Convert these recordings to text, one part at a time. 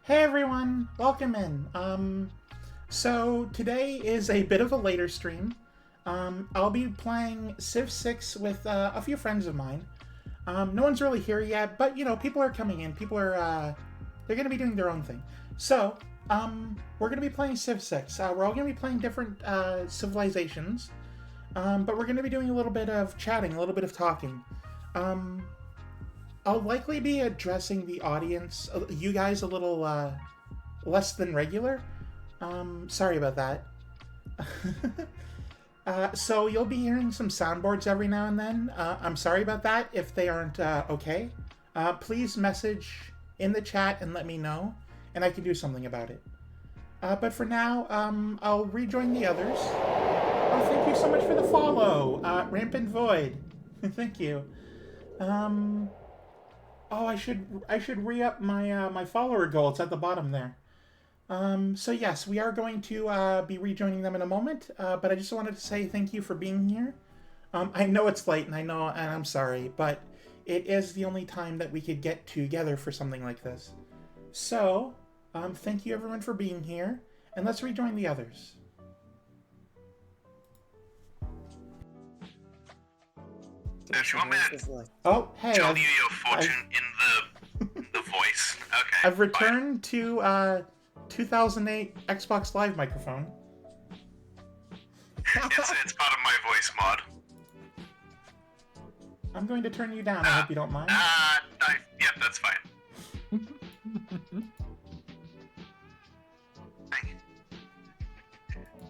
Hey everyone, welcome in. So today is a bit of a later stream. I'll be playing Civ 6 with a few friends of mine. No one's really here yet, but people are coming in. People are, they're gonna be doing their own thing. So, we're gonna be playing Civ 6. We're all gonna be playing different, civilizations. But we're gonna be doing a little bit of chatting, a little bit of talking. Um, I'll likely be addressing the audience, you guys, a little less than regular. Sorry about that. So you'll be hearing some soundboards every now and then. I'm sorry about that if they aren't okay. Please message in the chat and let me know, and I can do something about it. But for now, I'll rejoin the others. Oh, thank you so much for the follow, Rampant Void. Thank you. Oh, I should re-up my my follower goal. It's at the bottom there. So yes, we are going to be rejoining them in a moment. But I just wanted to say thank you for being here. I know it's late, and I'm sorry, but it is the only time that we could get together for something like this. So, thank you everyone for being here, and let's rejoin the others. Oh, hey! Tell you your fortune in the voice. Okay. I've returned to 2008 Xbox Live microphone. It's part of my voice mod. I'm going to turn you down. I hope you don't mind. Yeah, that's fine.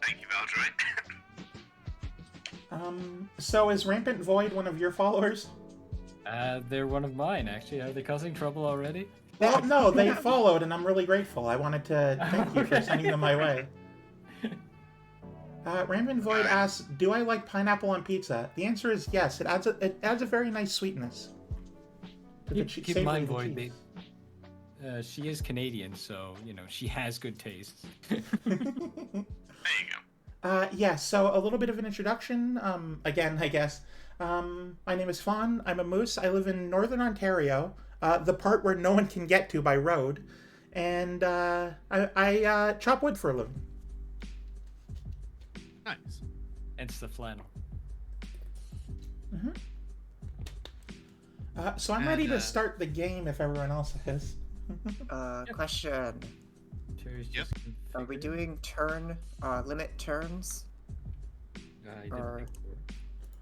Thank you, Valdroid. So is Rampant Void one of your followers? They're one of mine, actually. Are they causing trouble already? Well, no, they followed, and I'm really grateful. I wanted to thank you for sending them my way. Rampant Void asks, "Do I like pineapple on pizza?" The answer is yes. It adds a very nice sweetness. Keep in mind, Void, she is Canadian, so she has good taste. There you go. Yeah, so a little bit of an introduction. Again, I guess. My name is Fawn. I'm a moose. I live in northern Ontario, the part where no one can get to by road. And I chop wood for a living. Nice. Hence the flannel. Mm-hmm. So I'm ready to start the game if everyone else is. Question. Yep. Are we doing limit turns?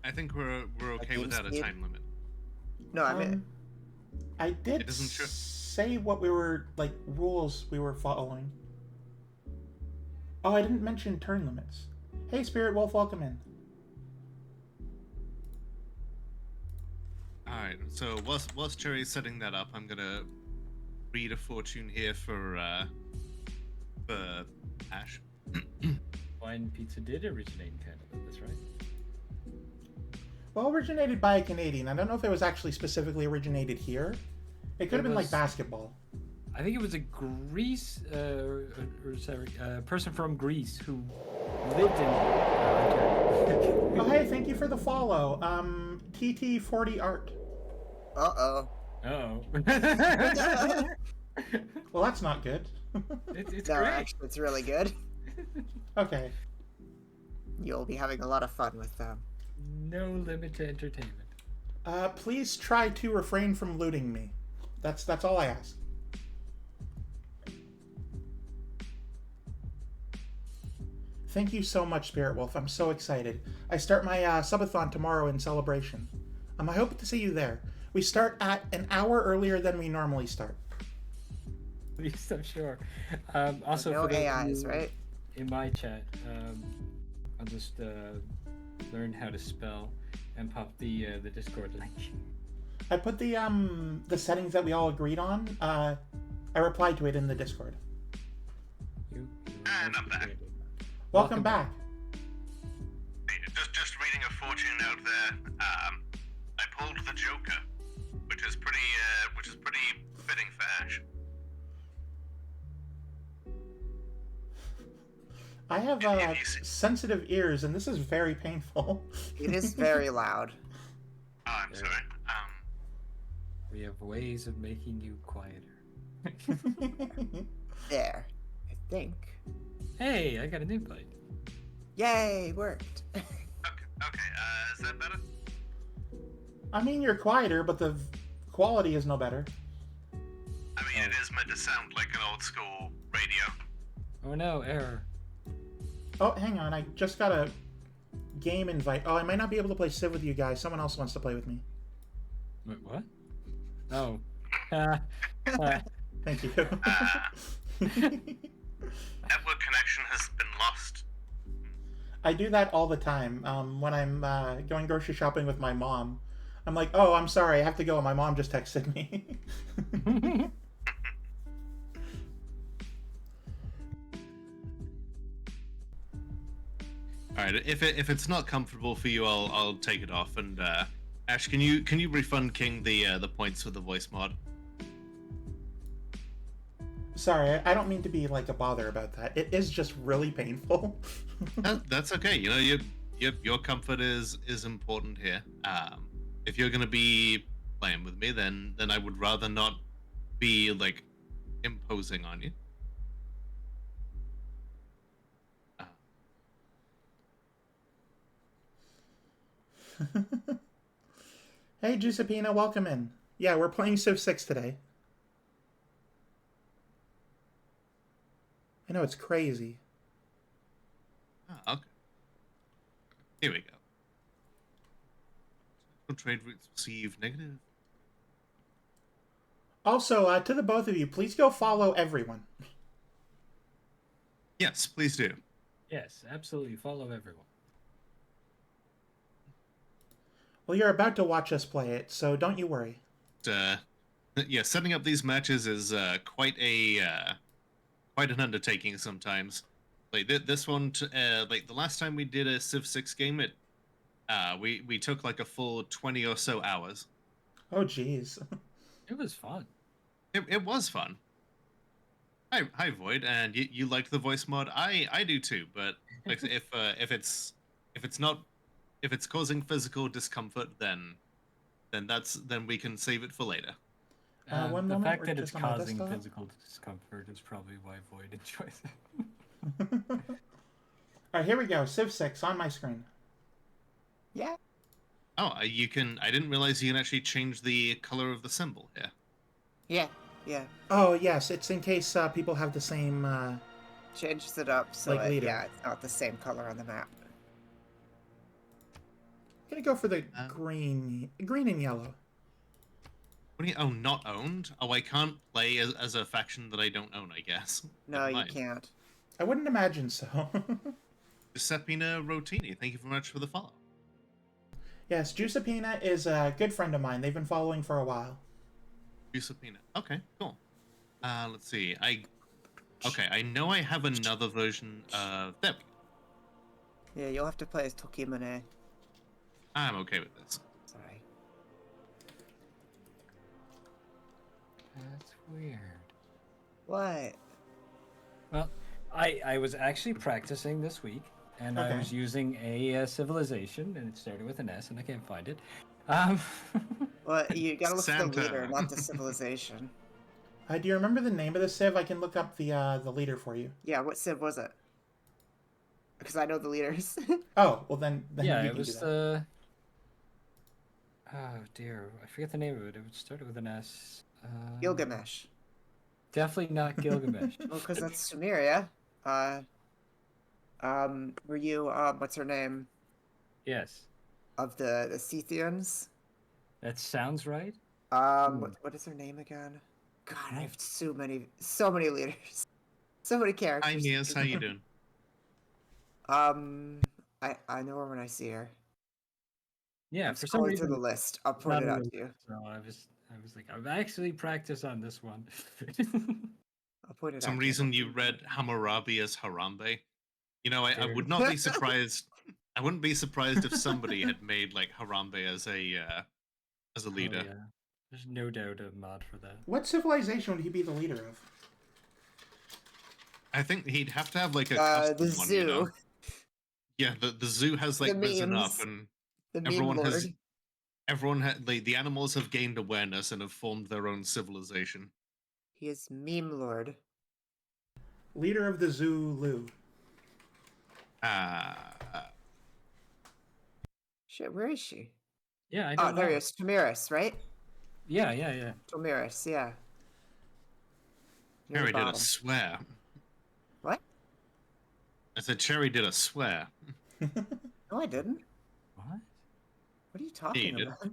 I think we're okay without a time limit. No, I mean... I did say what rules we were following. Oh, I didn't mention turn limits. Hey, Spirit Wolf, welcome in. Alright, so whilst Cherry's setting that up, I'm gonna read a fortune here for Ash. Wine pizza did originate in Canada, that's right. Well, originated by a Canadian. I don't know if it was actually specifically originated here. It could have been like basketball. I think it was a person from Greece who lived in Ontario. Oh, hey, thank you for the follow. TT40 Art. Uh-oh. Oh. Well, that's not good. It's No, great. actually, it's really good. Okay. You'll be having a lot of fun with them. No limit to entertainment. Please try to refrain from looting me. That's all I ask. Thank you so much, Spirit Wolf. I'm so excited. I start my subathon tomorrow in celebration. I hope to see you there. We start at an hour earlier than we normally start. At least I'm sure. Also, no for AIs, right? In my chat, I'll just learn how to spell and pop the Discord link. I put the settings that we all agreed on. I replied to it in the Discord. And I'm back. Welcome back. Just reading a fortune out there. I pulled the Joker, which is pretty fitting for Ash. I have sensitive ears, and this is very painful. It is very loud. Oh, I'm sorry. We have ways of making you quieter. There. I think. Hey, I got an invite. Yay, worked. Okay, is that better? I mean, you're quieter, but the quality is no better. I mean, it is meant to sound like an old school radio. Oh no, error. Oh, hang on. I just got a game invite. Oh, I might not be able to play Civ with you guys. Someone else wants to play with me. Wait, what? Oh. Thank you. Network connection has been lost. I do that all the time. When I'm going grocery shopping with my mom, I'm like, "Oh, I'm sorry, I have to go." My mom just texted me. All right. If it's not comfortable for you, I'll take it off. And Ash, can you refund King the points for the voice mod? Sorry, I don't mean to be like a bother about that. It is just really painful. That's okay. You know, your comfort is important here. If you're gonna be playing with me, then I would rather not be like imposing on you. Hey, Giuseppina, welcome in. Yeah, we're playing Civ 6 today. I know, it's crazy. Okay. Here we go. Trade routes receive negative. Also, to the both of you, please go follow everyone. Yes, please do. Yes, absolutely. Follow everyone. Well, you're about to watch us play it, so don't you worry. Yeah, setting up these matches is quite an undertaking sometimes. Like this one, like the last time we did a Civ 6 game, we took like a full 20 or so hours. Oh, jeez. It was fun. It was fun. Hi Void, and you liked the voice mod. I do too, but like if it's causing physical discomfort, then we can save it for later. One The moment, fact we're that it's just on my causing desktop. physical discomfort is probably why Void enjoys it. Alright, here we go. Civ 6 on my screen. Yeah. Oh, you can. I didn't realize you can actually change the color of the symbol here. Yeah. Yeah. Oh, yes, it's in case people have the same... Changes it up so Like leader. yeah, it's not the same color on the map. I'm gonna go for the green and yellow. What do you? Oh, not owned. Oh, I can't play as a faction that I don't own. I guess. No, Never you mind. can't. I wouldn't imagine so. Giuseppina Rotini, thank you very much for the follow. Yes, Giuseppina is a good friend of mine. They've been following for a while. Giuseppina. Okay, cool. Let's see. Okay, I know I have another version of... There we go. Yeah, you'll have to play as Tokimane. I'm okay with this. Sorry. That's weird. What? Well, I was actually practicing this week, and I Okay. was using a civilization, and it started with an S, and I can't find it. Well, you gotta look at the leader, Santa. not the civilization. Do you remember the name of the Civ? I can look up the leader for you. Yeah, what civ was it? Because I know the leaders. Oh, well then yeah, you it can was do that. the. Oh dear, I forget the name of it. It started with an S. Gilgamesh. Definitely not Gilgamesh. Well, because that's Sumeria. Were you, what's her name? Yes, Of the Scythians? that sounds right. What is her name again? God, I have so many leaders. So many characters. Hi, Mias. How you doing? I know her when I see her. Yeah, I'm for some scrolling reason through the list. I'll it's point not it in out the to you. list, so I was like, I've actually practiced on this one. I'll point it For out. some to reason, you read Hammurabi as Harambe. You know, I would not be surprised. I wouldn't be surprised if somebody had made like Harambe as a leader. Oh, yeah. There's no doubt a mod for that. What civilization would he be the leader of? I think he'd have to have like a The custom one, zoo. you know? Yeah, the zoo has like The risen up, memes. and The meme everyone lord. has the animals have gained awareness and have formed their own civilization. He is meme lord. Leader of the Zulu. Shit, where is she? Yeah, I Oh, don't there know. he is. Tamiris, right? Yeah. Tamiris, yeah. Near the Cherry did a bottom. swear. What? I said Cherry did a swear. No, I didn't. What? What are you talking did. about?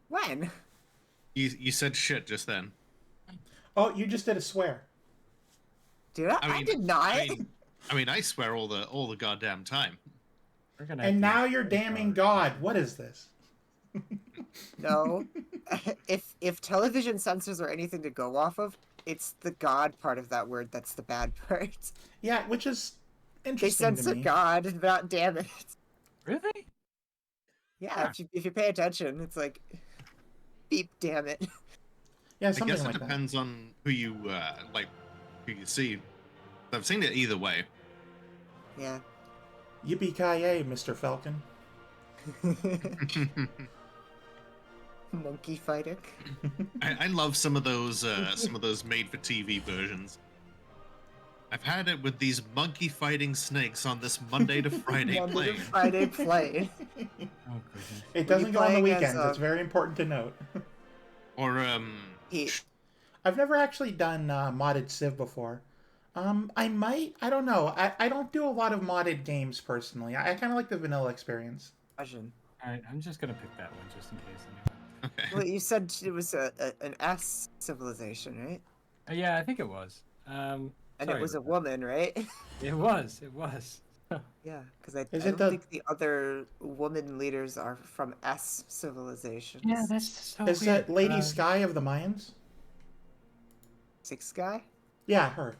When? You said shit just then. Oh, you just did a swear. Did I? I did not. I mean, I swear all the goddamn time. We're gonna have And to now use you're credit damning card. God. What is this? No. If television censors are anything to go off of, it's the God part of that word that's the bad part. Yeah, which is They interesting to censor me. God, not damn it. Really? Yeah, Huh. if you pay attention, it's like beep, damn it. Yeah, I something guess it like that. depends on who you who you see. I've seen it either way. Yeah. Yippee-ki-yay, Mr. Falcon. Monkey fighting. I love some of those made-for-TV versions. I've had it with these monkey fighting snakes on this Monday to Friday Monday plane. to Friday plane. Oh goodness. It Were you doesn't go on the playing as, weekends. It's very important to note. Or Pete. I've never actually done modded Civ before. I might. I don't know. I don't do a lot of modded games personally. I kind of like the vanilla experience. Question. Alright, I'm just gonna pick that one just in case. Anyway. Well, you said it was an S civilization, right? Yeah, I think it was. And Sorry it was a about that. woman, right? It was. Yeah, because I Is don't it the- think the other woman leaders are from S civilizations. Yeah, that's so Is weird. that Lady Sky of the Mayans? Six guy? Yeah, her.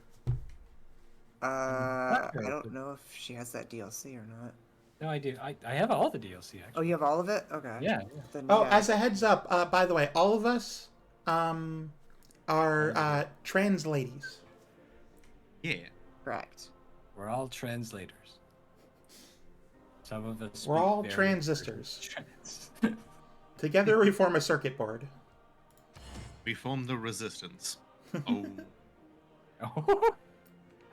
I her, don't but- know if she has that DLC or not. No, I do. I have all the DLC Oh, actually. you have all of it? Okay. Yeah. Then, Oh, yeah. as a heads up, by the way, all of us are trans ladies. yeah. Correct. We're all translators. Some of us. We're speak all very transistors. trans. Together we form a circuit board. We form the resistance. Oh. Oh.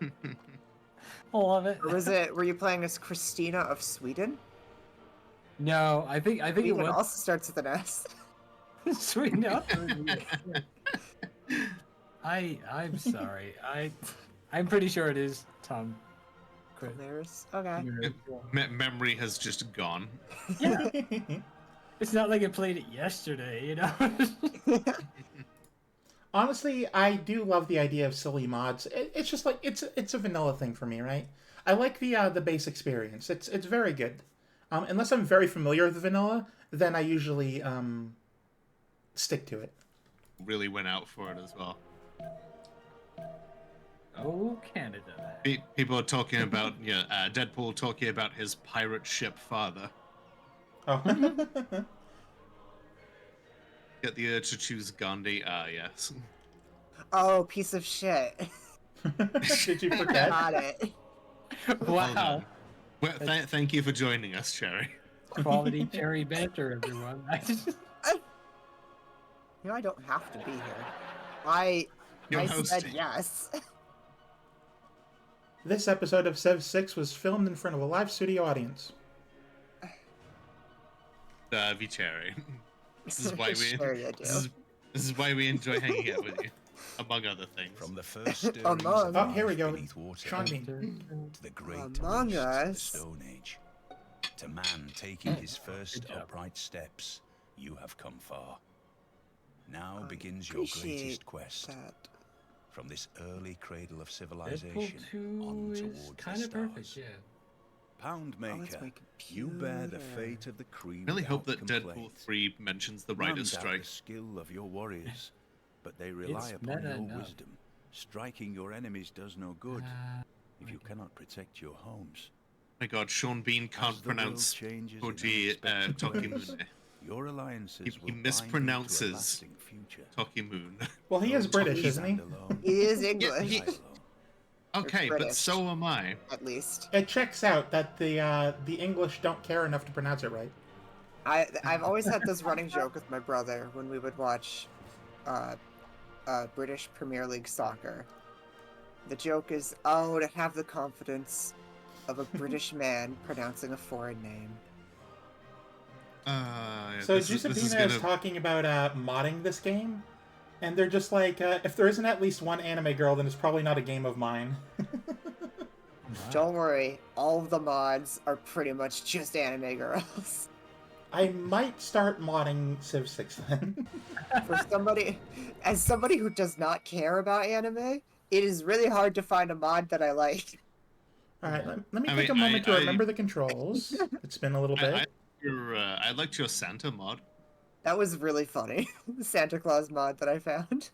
I love it. Or was it? Were you playing as Christina of Sweden? No, I think it Sweden was also starts with an S. sweet enough. I'm sorry. I'm pretty sure it is Tom. There's okay. Memory has just gone. Yeah. It's not like I played it yesterday, you know. Honestly, I do love the idea of silly mods. It's just like it's a vanilla thing for me, right? I like the base experience. It's very good. Unless I'm very familiar with vanilla, then I usually stick to it. Really went out for it as well. Oh, Canada. People are talking about Deadpool talking about his pirate ship father. Oh. Get the urge to choose Gandhi. Ah, yes. Oh, piece of shit. Did you forget? Got it. Well Wow. done. Well, thank you for joining us, Cherry. Quality cherry banter, everyone. You know, I don't have to be here. I You're said hosting. yes. This episode of Civ 6 was filmed in front of a live studio audience. Cherry. This is why we. Sure you do. This is why we enjoy hanging out with you, among other things. From the first stirrings Among- of Oh, here we life go. beneath water Sean Bean. to the great Among waste of the Us. Stone Age, to man taking his first Good job. upright steps, you have come far. Now I begins your appreciate greatest quest. that. From this early cradle of Deadpool civilization 2 on is towards kind the of perfect, stars. yeah. Pound Oh, that's Maker, my you bear the computer. fate of the Cree. Really hope that without Deadpool complaint. 3 mentions the None writer's doubt strike. the skill of your warriors, but they rely It's upon meta your enough. wisdom. Striking your enemies does no good if you okay. cannot protect your homes. My God, Sean Bean As can't the world pronounce changes in Koji unexpected ways, Tokimune. Your alliances He will bind you to a mispronounces lasting future. Tokimoon. Well, he is Those British, who isn't he? stand alone He is Yeah, English, he- die alone. Okay, but British. so am I. at least. It checks out that the English don't care enough to pronounce it right. I've always had this running joke with my brother when we would watch British Premier League soccer, The joke is, oh, to have the confidence of a British man pronouncing a foreign name. Yeah, So this is Giuseppina is talking about modding this game, and they're just like, if there isn't at least one anime girl, then it's probably not a game of mine. Wow. Don't worry, all of the mods are pretty much just anime girls. I might start modding Civ 6 then. For somebody, as somebody who does not care about anime, it is really hard to find a mod that I like. Alright, let me I take a mean, moment to I- remember the controls. It's been a little bit. I liked your Santa mod. That was really funny. The Santa Claus mod that I found.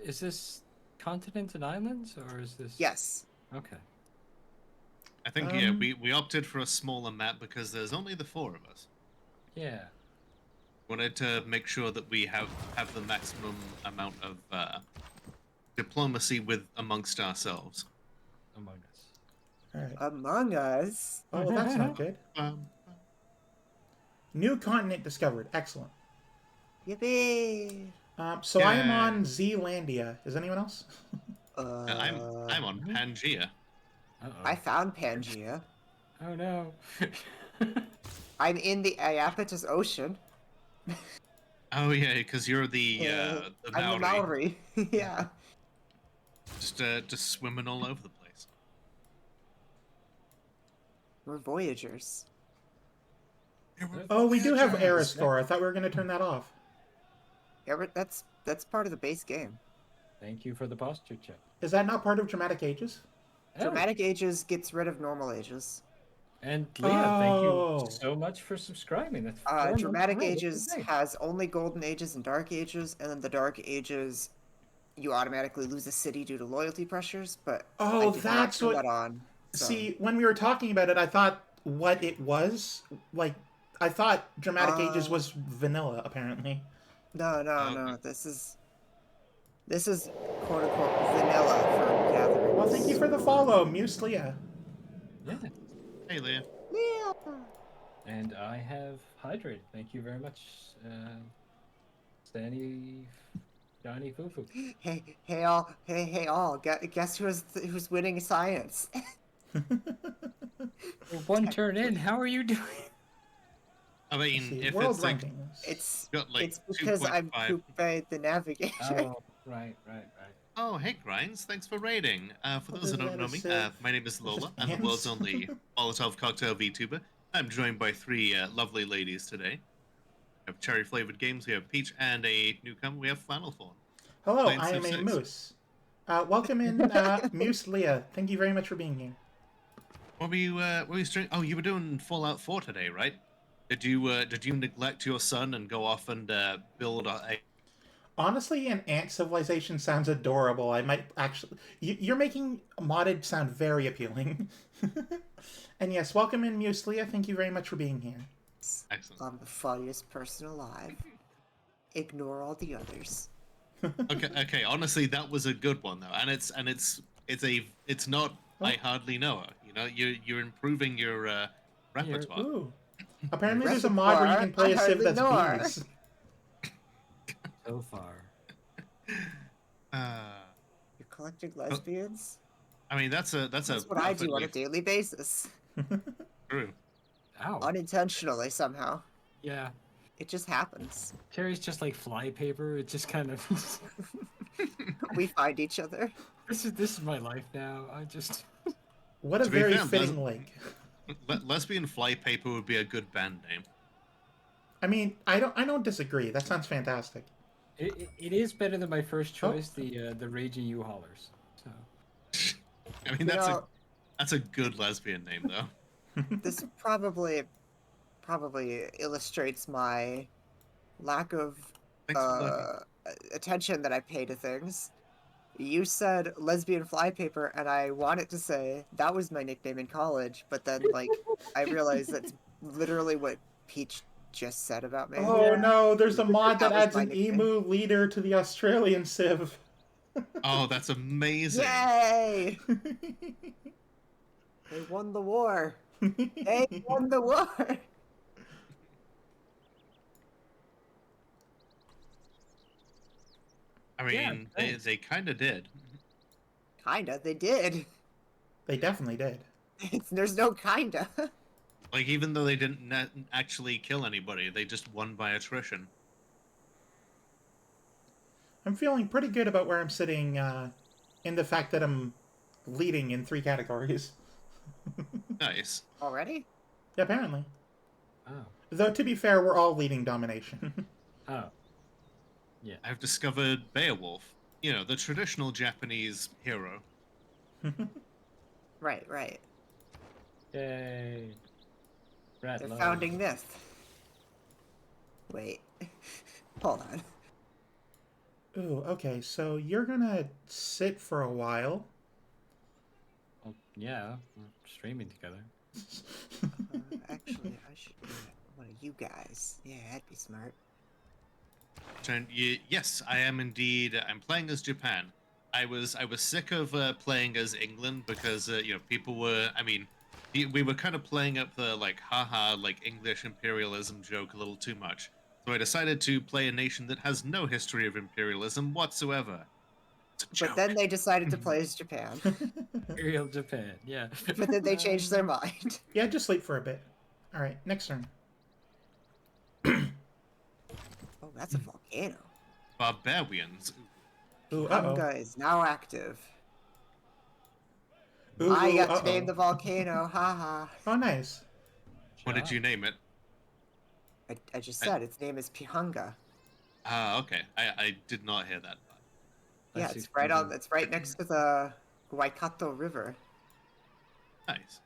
Is this continents and islands, or is this? Yes. Okay. I think we opted for a smaller map because there's only the 4 of us. Yeah. Wanted to make sure that we have the maximum amount of diplomacy amongst ourselves. Among Us. Alright. Among Us. Oh, well, that's not good. Um, New continent discovered. Excellent. Yippee! So I am Yay. on Zealandia. Is anyone else? I'm on Pangea. Uh-oh. I found Pangea. Oh no. I'm in the Iapetus Ocean. Oh yeah, because you're the I'm the Maori, Maori. Yeah. just swimming all over the place. We're Voyagers. Oh, we do have Aeroscore. I thought we were going to turn that off. Yeah, but that's part of the base game. Thank you for the posture check. Is that not part of Dramatic Ages? Oh, Dramatic Ages gets rid of normal ages. And Leah, thank Oh. you so much for subscribing. That's 4 months Dramatic in a row. That's Ages great. has only Golden Ages and Dark Ages, and then the Dark Ages, you automatically lose a city due to loyalty pressures. But Oh, I did that's not turn what- that on. So. See, when we were talking about it, I thought what it was, like, I thought Dramatic Ages was vanilla, apparently. No. Okay. This is quote unquote vanilla for gatherings. Well, thank you for the follow, Muse Leah. Yeah. Hey Leah. Yeah. And I have hydrated. Thank you very much, Stanny, Johnny Fufu. Hey all. Guess who's winning science? We're 1 turn in. How are you doing? I Let's mean, see, if world it's like rankings. It's got like it's because I'm 2.5. Coupe the Navigator. Oh, right. Oh, hey Grinds, thanks for raiding. For What those who is don't that, know a me, Civ? my name is It's Lola. just I'm the ants. world's only Lolotovcocktail VTuber. I'm joined by 3 lovely ladies today. We have cherry flavored games. We have Peach and a newcomer. We have Flannel Fawn. Hello, Playing I am Civ a 6. moose. Welcome in, Muse Leah. Thank you very much for being here. What were you streaming? Oh, you were doing Fallout 4 today, right? Did you neglect your son and go off and build a? Honestly, an ant civilization sounds adorable. I might actually... You're making modded sound very appealing. And yes, welcome in, Muse Leah. Thank you very much for being here. Excellent. I'm the funniest person alive. Ignore all the others. Okay. Honestly, that was a good one though, and it's not. Oh. I hardly know her. You know, you're improving your repertoire. Ooh. Apparently there's a mod where you can play a Civ that's Repertoire. bees. So far. You're collecting lesbians? I mean, that's That's what I do on a perfectly daily basis. true. Ow. Unintentionally, somehow. Yeah. It just happens. Terry's just like flypaper. It just kind of. We find each other. This is my life now. I just. What a To be very fair, fitting link. Lesbian Flypaper would be a good band name. I mean, I don't disagree. That sounds fantastic. It is better than my first choice, the Raging U-Haulers. So. I mean, You that's know- a at's a good lesbian name though. This probably illustrates my lack of Thanks for looking. attention that I pay to things. You said lesbian flypaper, and I wanted to say that was my nickname in college, but then like I realized that's literally what Peach just said about me. Oh no, there's a mod that That was adds my an nickname. emu leader to the Australian Civ. Oh, that's amazing. Yay! They won the war. They won the war. I Yeah, mean, thanks. they kind of did. Kinda, they did. They definitely did. There's no kinda. Like, even though they didn't actually kill anybody, they just won by attrition. I'm feeling pretty good about where I'm sitting in the fact that I'm leading in 3 categories. Nice. Already? Apparently. Oh. Though, to be fair, we're all leading domination. Oh. Yeah. I've discovered Beowulf. You know, the traditional Japanese hero. Right, right. Yay. Rat The love. founding myth. Wait. Hold on. Ooh, okay, so you're gonna sit for a while. Well, yeah, we're streaming together. Actually, I should do it. One of you guys. Yeah, that'd be smart. Yes, I am indeed. I'm playing as Japan. I was sick of playing as England because people were. I mean, we were kind of playing up the like haha like English imperialism joke a little too much. So I decided to play a nation that has no history of imperialism whatsoever. It's a joke. But then they decided to play as Japan. Imperial Japan, yeah. But then they changed their mind. Yeah, just sleep for a bit. Alright, next turn. Oh, that's a volcano. Barbarians. Ooh, uh-oh. Hunga is now active. Ooh, I ooh, got uh-oh. to name the volcano. Haha. Oh, nice. What did you name it? I just said its name is Pihunga. Ah, okay. I did not hear that. Yeah, it's right on. It's right next to the Waikato River. Nice.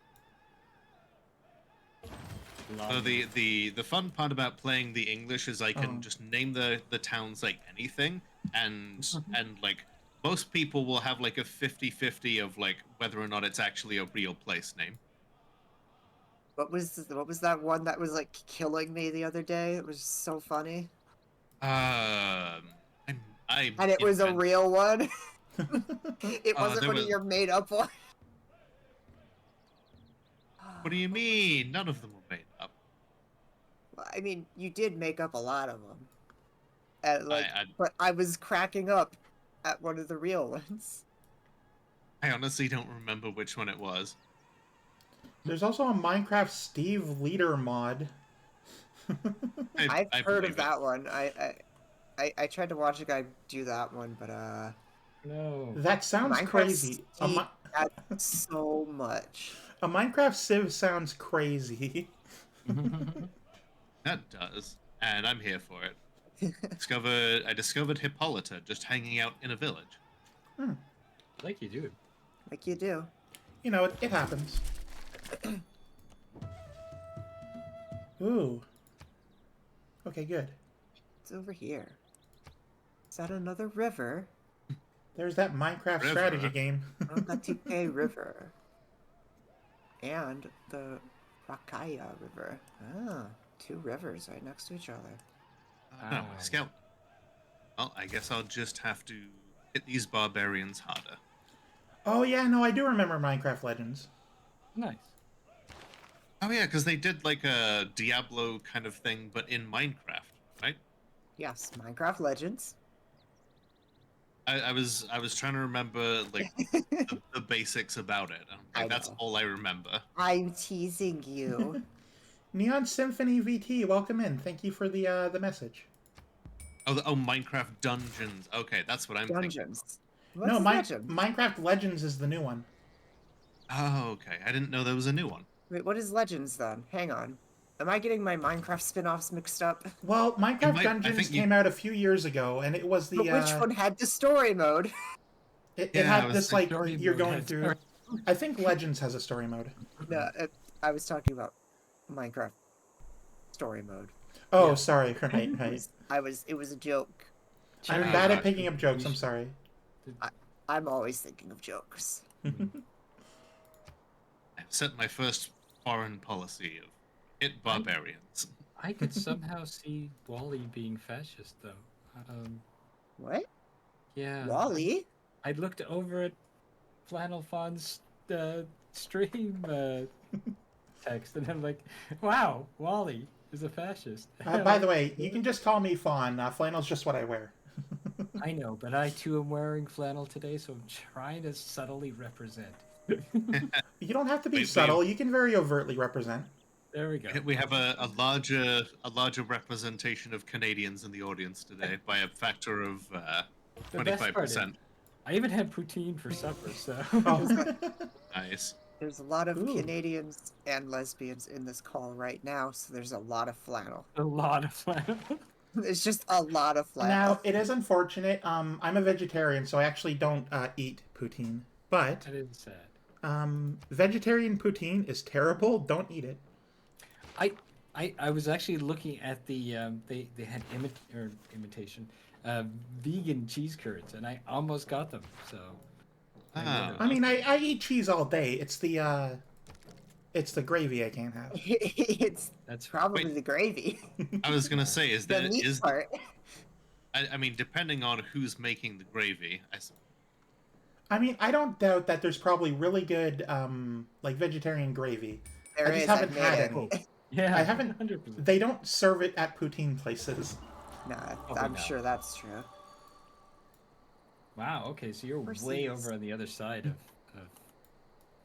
So the fun part about playing the English is I can just name the towns like anything, and like most people will have like a 50-50 of like whether or not it's actually a real place name. What was that one that was like killing me the other day? It was so funny. I And it was a real one. It wasn't there one of your made up ones. What do you mean? None of them were made up. Well, I mean, you did make up a lot of them. And, like, I- but I was cracking up at one of the real ones. I honestly don't remember which one it was. There's also a Minecraft Steve Leader mod. I've heard of believe it. that one. I tried to watch a guy do that one, but No. That sounds Minecraft crazy. Steve got so much. A Minecraft Civ sounds crazy. That does, and I'm here for it. I discovered Hippolyta just hanging out in a village. Like you do. Like you do. You know, it happens. Ooh. Okay, good. It's over here. Is that another river? There's that Minecraft River. strategy game. Lolotovcocktail River. And the Rakaya River. Ah, 2 rivers right next to each other. No, Wow. Scout. Well, I guess I'll just have to hit these barbarians harder. Oh yeah, no, I do remember Minecraft Legends. Nice. Oh yeah, because they did like a Diablo kind of thing, but in Minecraft, right? Yes, Minecraft Legends. I was trying to remember like the basics about it. I That's know. all I remember. I'm teasing you. Neon Symphony VT, welcome in. Thank you for the message. Oh, Minecraft Dungeons. Okay, that's what I'm thinking. Dungeons. What's No, Legends? Minecraft Legends is the new one. Oh, okay. I didn't know there was a new one. Wait, what is Legends then? Hang on. Am I getting my Minecraft spin-offs mixed up? Well, Minecraft I Dungeons think you- came out a few years ago, and it was the But which one had the story mode? it Yeah, I had was this like, like story you're mode going had through. story. I think Legends has a story mode. No, I was talking about Minecraft story mode. Oh, Yeah. sorry. Right, right. It was a joke. I'm Ah, bad at gotcha. picking up jokes. I'm sorry. I'm always thinking of jokes. I've set my first foreign policy of hit barbarians. I could somehow see Wally being fascist, though. What? Yeah. Wally? I looked over at Flannel Fawn's stream text, and I'm like, wow, Wally is a fascist. By the way, you can just call me Fawn. Flannel's just what I wear. I know, but I too am wearing flannel today, so I'm trying to subtly represent. You don't have to be We- subtle. You can very overtly represent. There we go. We have a larger representation of Canadians in the audience today by a factor of The best part is, 25%. I even had poutine for supper, so. Oh. Nice. There's a lot of Ooh. Canadians and lesbians in this call right now, so there's a lot of flannel. A lot of flannel. There's just a lot of flannel. Now, it is unfortunate. I'm a vegetarian, so I actually don't eat poutine. But That is sad. vegetarian poutine is terrible. Don't eat it. I was actually looking at the they had imitation vegan cheese curds, and I almost got them. So Ah. I mean, I eat cheese all day. It's the gravy I can't have. It's that's probably Wait. the gravy. I was gonna say, is The that meat is part. I mean, depending on who's making the gravy, I mean, I don't doubt that there's probably really good like vegetarian gravy. There I just is, haven't I've made had it. any. yeah. I haven't- 100%. They don't serve it at poutine places. Nah, Oh, I'm no. sure that's true. Wow. Okay, so you're way Overseas. over on the other side of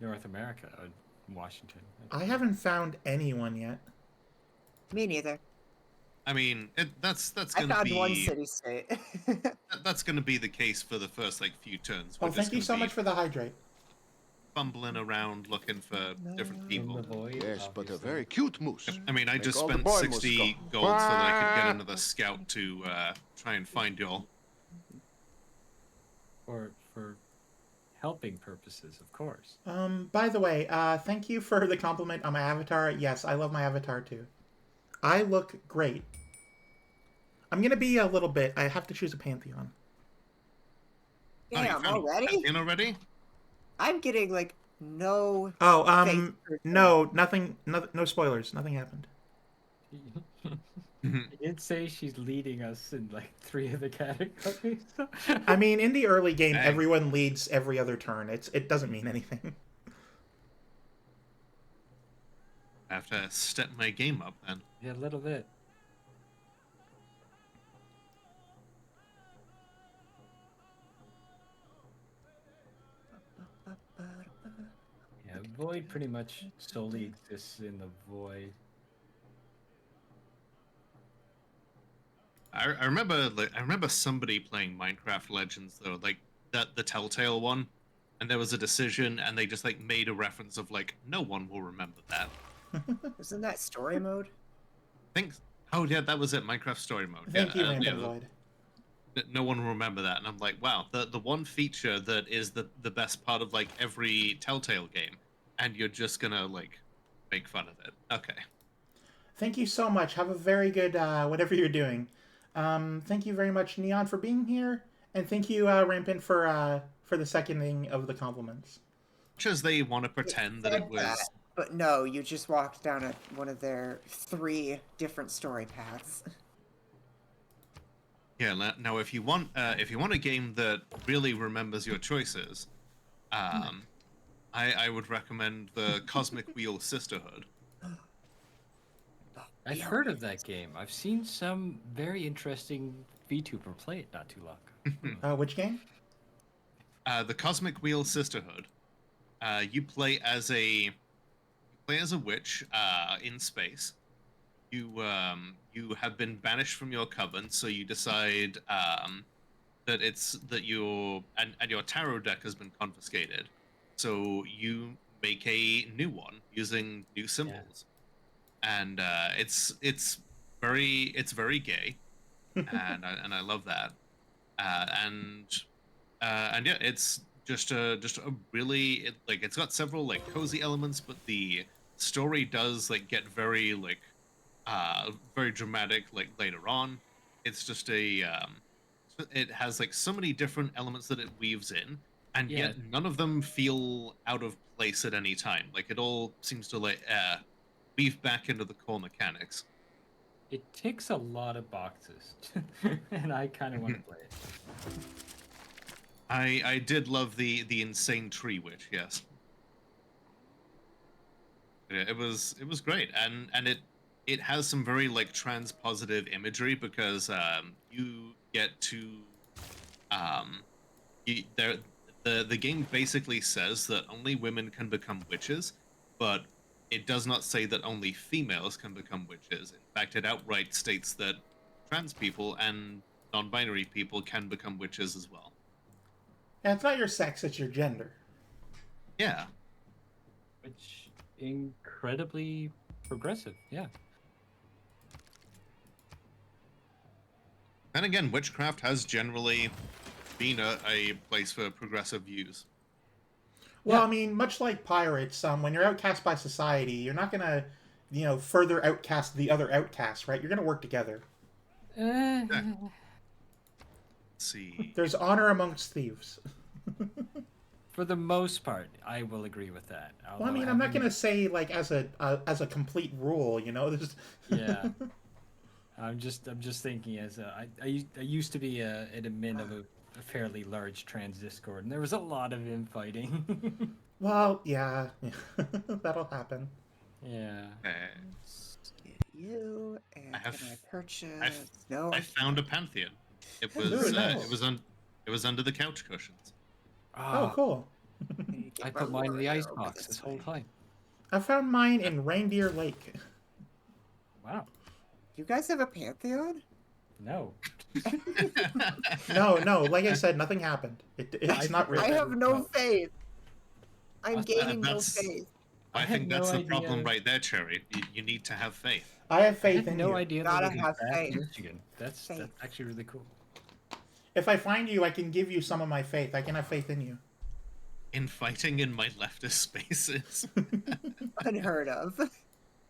North America, Washington. I haven't found anyone yet. Me neither. I mean, that's I gonna found be one city-state. that's gonna be the case for the first like few turns. Oh, We're just thank you gonna so be much for the hydrate. fumbling around looking for different In people. the void, Yes, but a obviously. very cute moose. I mean, I Make just all the spent boy 60 moose go. gold so that I could get another scout to try and find y'all. for helping purposes, of course. By the way, thank you for the compliment on my avatar. Yes, I love my avatar too. I look great. I'm gonna be a little bit. I have to choose a pantheon. Oh, you Damn, found already? in already? I'm getting like no. Oh, Face per se. no, nothing. No spoilers. Nothing happened. Mhm. I did say she's leading us in like 3 of the categories. I mean, in the early game, Dang. everyone leads every other turn. It doesn't mean anything. I have to step my game up then. yeah, a little bit. Yeah, void pretty much solely exists in the void. I remember somebody playing Minecraft Legends though, like the Telltale one, and there was a decision, and they just like made a reference of like no one will remember that. Isn't that story mode? Think. Oh yeah, that was it. Minecraft Story Mode. Thank you, yeah, Random Void. no one will remember that, and I'm like, wow, the one feature that is the best part of like every Telltale game, and you're just gonna like make fun of it. Okay. Thank you so much. Have a very good whatever you're doing. Thank you very much, Neon, for being here, and thank you, Rampant, for the seconding of the compliments. Much as they want to pretend that it said was. that. But no, you just walked down one of their 3 different story paths. Yeah. Now, if you want a game that really remembers your choices, I would recommend the Cosmic Wheel Sisterhood. I've heard of that game. I've seen some very interesting VTuber play it not too long. Which game? The Cosmic Wheel Sisterhood. You play as a witch in space. You have been banished from your coven, so you decide that your tarot deck has been confiscated. So you make a new one using new symbols, and it's very gay, and I love that, and yeah, it's just a really it's got several like cozy elements, but the story does like get very like very dramatic like later on. It's just it has like so many different elements that it weaves in, and Yeah. yet none of them feel out of place at any time. Like it all seems to like weave back into the core mechanics. It ticks a lot of boxes, and I kind of want to play it. I did love the insane tree witch, yes. Yeah, it was great, and it has some very like trans positive imagery because you get to The game basically says that only women can become witches, but it does not say that only females can become witches. In fact, it outright states that trans people and non-binary people can become witches as well. Yeah, it's not your sex, it's your gender. Yeah. Which incredibly progressive. Yeah. Then again, witchcraft has generally been a place for progressive views. Well, Yeah. I mean, much like pirates, when you're outcast by society, you're not gonna, further outcast the other outcasts, right? You're gonna work together. Let's see. There's honor amongst thieves. For the most part, I will agree with that. Well, I Although mean, I'm not having- gonna say like as a complete rule, There's... Yeah. I'm just thinking I used to be an admin of a fairly large trans Discord, and there was a lot of infighting. Well, yeah, that'll happen. Yeah. Get you and I have- can I purchase? No, I found a pantheon. It was Ooh, nice. it was under the couch cushions. Oh, cool. I put mine in the ice box this whole time. I found mine in Reindeer Lake. Wow. You guys have a pantheon? No. No, like I said, nothing happened. It's not real. I have no No. faith. I'm gaining no that's- faith. I I think had no that's the idea- problem right there, Cherry. You need to have faith. I have I faith had in no you. idea Gotta that was have back in faith. Michigan. That's Faith. actually really cool. If I find you, I can give you some of my faith. I can have faith in you. In fighting in my leftist spaces. Unheard of.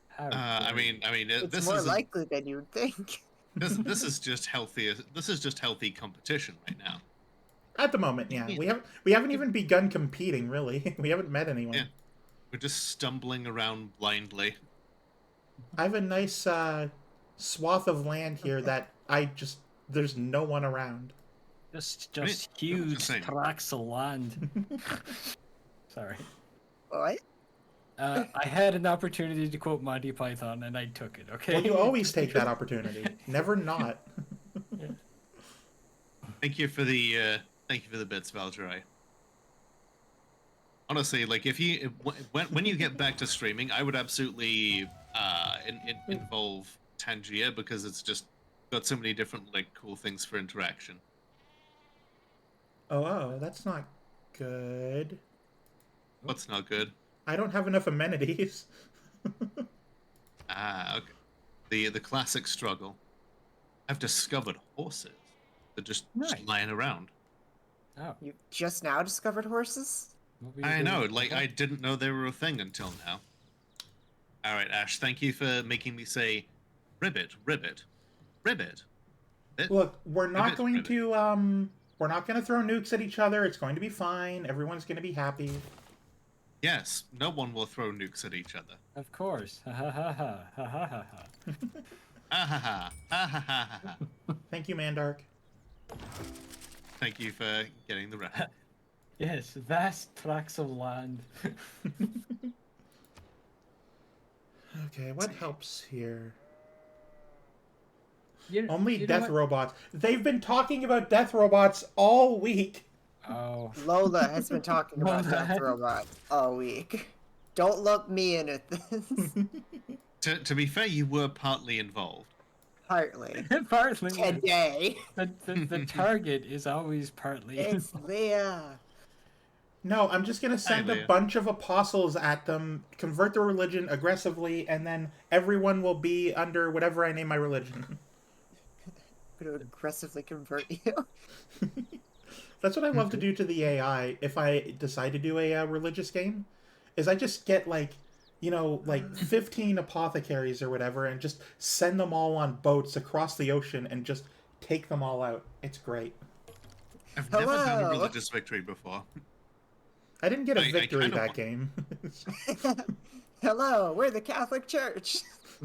How I dare mean, It's this more is likely than you'd think. this is just healthy. This is just healthy competition right now. At the moment, yeah. We haven't even begun competing, really. We haven't met anyone. Yeah. We're just stumbling around blindly. I have a nice swath of land here that there's no one around. Just I'm huge just saying. tracts of land. Sorry. What? I had an opportunity to quote Monty Python, and I took it. Okay. Well, you always take that opportunity. Never not. Thank you for the bits, Valjerai. Honestly, like when you get back to streaming, I would absolutely involve Tangia because it's just got so many different like cool things for interaction. Oh, that's not good. What's not good? I don't have enough amenities. Okay. The classic struggle. I've discovered horses. They're just Nice. lying around. Oh, You just now discovered horses? what were you I doing know, with like that? I didn't know they were a thing until now. All right, Ash, thank you for making me say ribbit, ribbit, ribbit. Look, we're not Ribbit, going ribbit. to we're not going to throw nukes at each other. It's going to be fine. Everyone's going to be happy. Yes, no one will throw nukes at each other. Of course. Ha ha ha ha ha ha ha ha. Ah ha ha, ah ha ha ha ha. Thank you, Mandark. Thank you for getting the reference. Yes, vast tracts of land. Okay, what helps here? You Only know death what? robots. They've been talking about death robots all week. Oh, Lola has been talking about Lola. death robots all week. Don't look me in at this. To be fair, you were partly involved. Partly. partly. Today. The target is always partly. It's Leah. No, I'm just gonna send a Leah. bunch of apostles at them, convert their religion aggressively, and then everyone will be under whatever I name my religion. I'm gonna aggressively convert you. That's what I love to do to the AI if I decide to do a religious game, is I just get like 15 apothecaries or whatever and just send them all on boats across the ocean and just take them all out. It's great. I've never done a Hello. religious victory before. I didn't get a I victory kinda that want- game. Hello, we're the Catholic Church.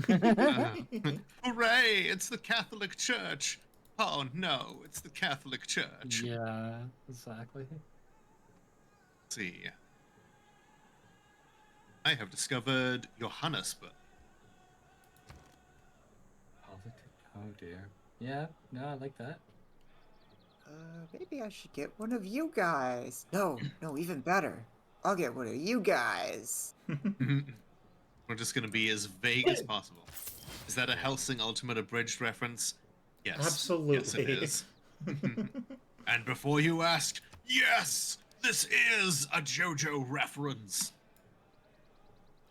Hooray! It's the Catholic Church. Oh no, it's the Catholic Church. Yeah, exactly. Let's see. I have discovered Johannesburg. Oh dear. Yeah, no, I like that. Maybe I should get one of you guys. No, even better. I'll get one of you guys. We're just gonna be as vague as possible. Is that a Helsing Ultimate Abridged reference? Yes. Absolutely. Yes, it is. And before you ask, yes, this is a JoJo reference.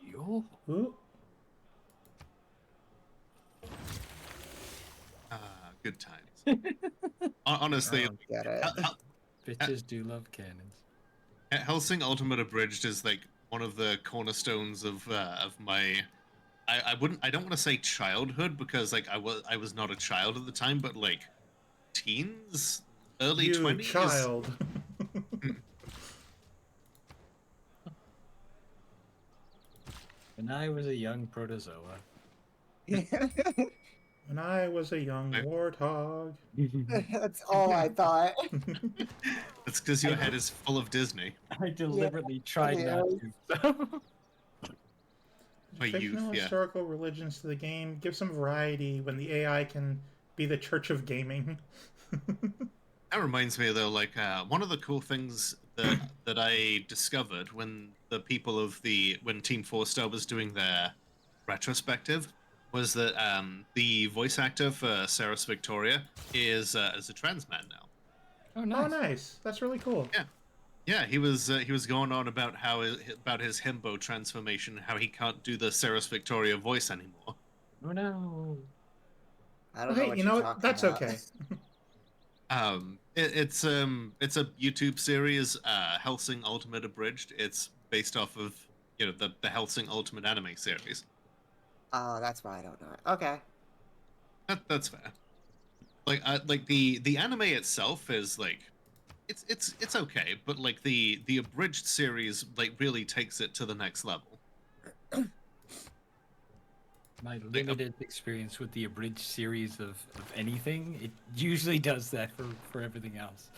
Yo. Ooh. Good times. Honestly, I don't get it. Bitches do love cannons. Helsing Ultimate Abridged is like one of the cornerstones of my. I don't want to say childhood because like I was not a child at the time, but like teens, early You 20s. child. When I was a young protozoa. When I was a young warthog. That's all I thought. That's because your head is full of Disney. I deliberately tried not to. My youth, Fictional yeah. historical religions to the game. Give some variety when the AI can be the church of gaming. That reminds me though, like one of the cool things that I discovered when the people of when Team 4-Star was doing their retrospective was that the voice actor for Sarah's Victoria is a trans man now. Oh, nice. Oh, nice. That's really cool. Yeah, he was going on about about his himbo transformation, how he can't do the Sarah's Victoria voice anymore. Oh no. I don't Hey, know what you you're know talking that's about. okay. It's a YouTube series, Helsing Ultimate Abridged. It's based off of the Helsing Ultimate anime series. Oh, that's why I don't know it. Okay. That's fair. Like the anime itself is like it's okay, but like the abridged series like really takes it to the next level. My limited experience with the abridged series of anything, it usually does that for everything else.